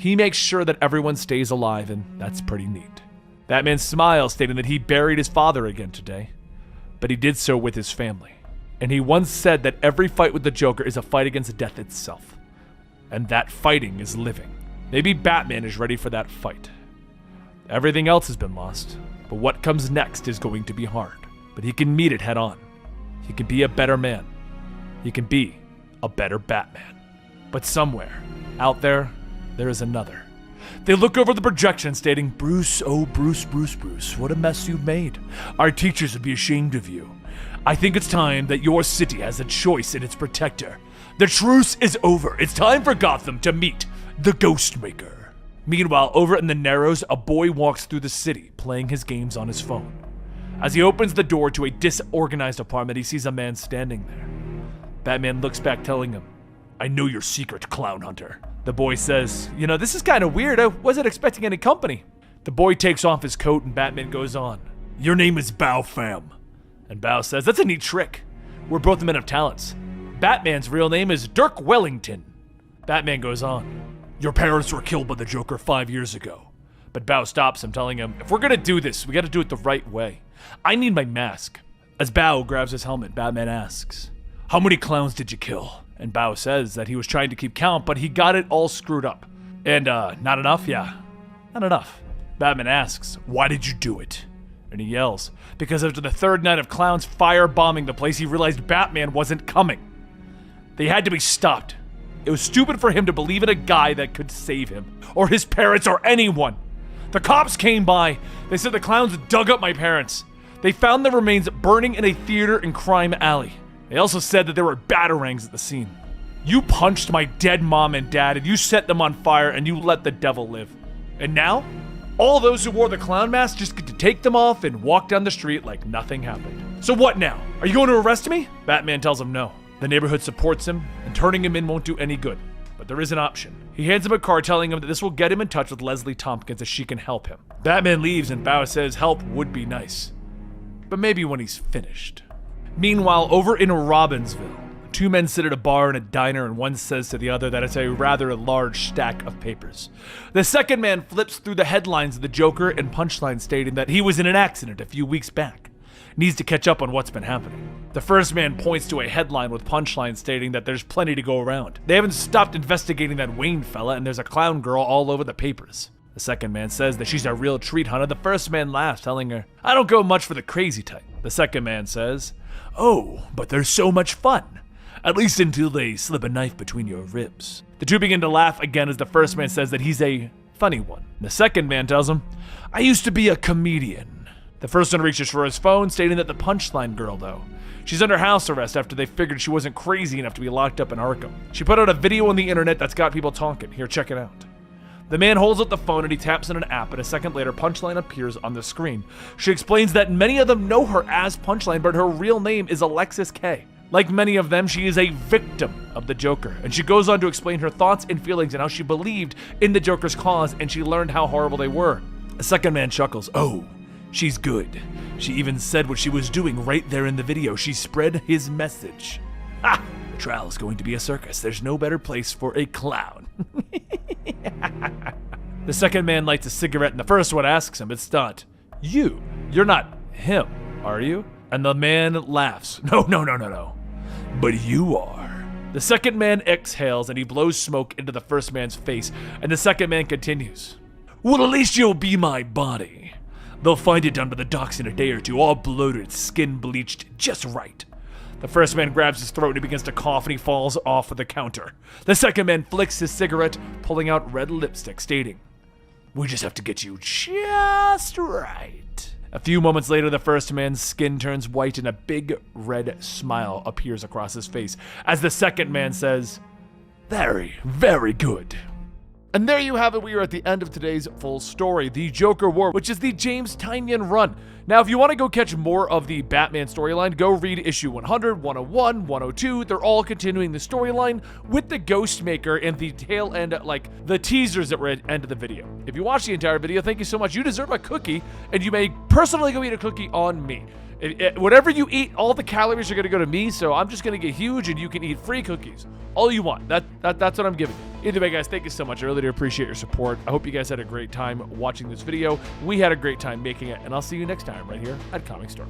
makes sure that everyone stays alive, and that's pretty neat. Batman smiles, stating that he buried his father again today, but he did so with his family. And he once said that every fight with the Joker is a fight against death itself, and that fighting is living. Maybe Batman is ready for that fight. Everything else has been lost, but what comes next is going to be hard, but he can meet it head on. He can be a better man. He can be a better Batman. But somewhere, out there, there is another. They look over the projection, stating, Bruce, oh Bruce, Bruce, Bruce, what a mess you've made. Our teachers would be ashamed of you. I think it's time that your city has a choice in its protector. The truce is over. It's time for Gotham to meet the Ghostmaker. Meanwhile, over in the Narrows, a boy walks through the city, playing his games on his phone. As he opens the door to a disorganized apartment, he sees a man standing there. Batman looks back, telling him, I know your secret, clown hunter. The boy says, this is kind of weird. I wasn't expecting any company. The boy takes off his coat and Batman goes on. Your name is Bao Pham. And Bao says, that's a neat trick. We're both men of talents. Batman's real name is Dirk Wellington. Batman goes on. Your parents were killed by the Joker 5 years ago. But Bao stops him, telling him, if we're gonna do this, we gotta do it the right way. I need my mask. As Bao grabs his helmet, Batman asks, how many clowns did you kill? And Bao says that he was trying to keep count, but he got it all screwed up. And, not enough? Yeah, not enough. Batman asks, why did you do it? And he yells, because after the third night of clowns firebombing the place, he realized Batman wasn't coming. They had to be stopped. It was stupid for him to believe in a guy that could save him, or his parents, or anyone. The cops came by. They said the clowns dug up my parents. They found the remains burning in a theater in Crime Alley. They also said that there were batarangs at the scene. You punched my dead mom and dad, and you set them on fire, and you let the devil live. And now, All those who wore the clown mask just get to take them off and walk down the street like nothing happened. So what now? Are you going to arrest me? Batman tells him no. The neighborhood supports him, and turning him in won't do any good. But there is an option. He hands him a card telling him that this will get him in touch with Leslie Tompkins as she can help him. Batman leaves and Bao says help would be nice. But maybe when he's finished. Meanwhile, over in Robbinsville, two men sit at a bar in a diner and one says to the other that it's a rather large stack of papers. The second man flips through the headlines of the Joker and Punchline stating that he was in an accident a few weeks back. Needs to catch up on what's been happening. The first man points to a headline with Punchline stating that there's plenty to go around. They haven't stopped investigating that Wayne fella and there's a clown girl all over the papers. The second man says that she's a real treat hunter. The first man laughs, telling her, I don't go much for the crazy type. The second man says, oh, but they're so much fun. At least until they slip a knife between your ribs. The two begin to laugh again as the first man says that he's a funny one. The second man tells him, I used to be a comedian. The first one reaches for his phone, stating that the Punchline girl, though, she's under house arrest after they figured she wasn't crazy enough to be locked up in Arkham. She put out a video on the internet that's got people talking. Here, check it out. The man holds up the phone and he taps on an app, and a second later, Punchline appears on the screen. She explains that many of them know her as Punchline, but her real name is Alexis K. Like many of them, she is a victim of the Joker, and she goes on to explain her thoughts and feelings and how she believed in the Joker's cause, and she learned how horrible they were. The second man chuckles. Oh, she's good. She even said what she was doing right there in the video. She spread his message. Ha! The trial is going to be a circus. There's no better place for a clown. The second man lights a cigarette, and the first one asks him, it's not you're not him, are you? And the man laughs. No. But you are. The second man exhales and he blows smoke into the first man's face, and the second man continues. Well, at least you'll be my body. They'll find it under the docks in a day or two, all bloated, skin bleached just right. The first man grabs his throat and he begins to cough and he falls off of the counter. The second man flicks his cigarette, pulling out red lipstick, stating, we just have to get you just right. A few moments later, the first man's skin turns white and a big red smile appears across his face as the second man says, very, very good. And there you have it. We are at the end of today's full story, The Joker War, which is the James Tynion run. Now, if you want to go catch more of the Batman storyline, go read issue 100, 101, 102. They're all continuing the storyline with the Ghostmaker and the tail end, like the teasers that were at the end of the video. If you watched the entire video, thank you so much. You deserve a cookie, and you may personally go eat a cookie on me. Whatever you eat, all the calories are going to go to me, so I'm just going to get huge and you can eat free cookies. All you want. That's what I'm giving you. Either way, guys, thank you so much. I really do appreciate your support. I hope you guys had a great time watching this video. We had a great time making it, and I'll see you next time right here at Comicstorian.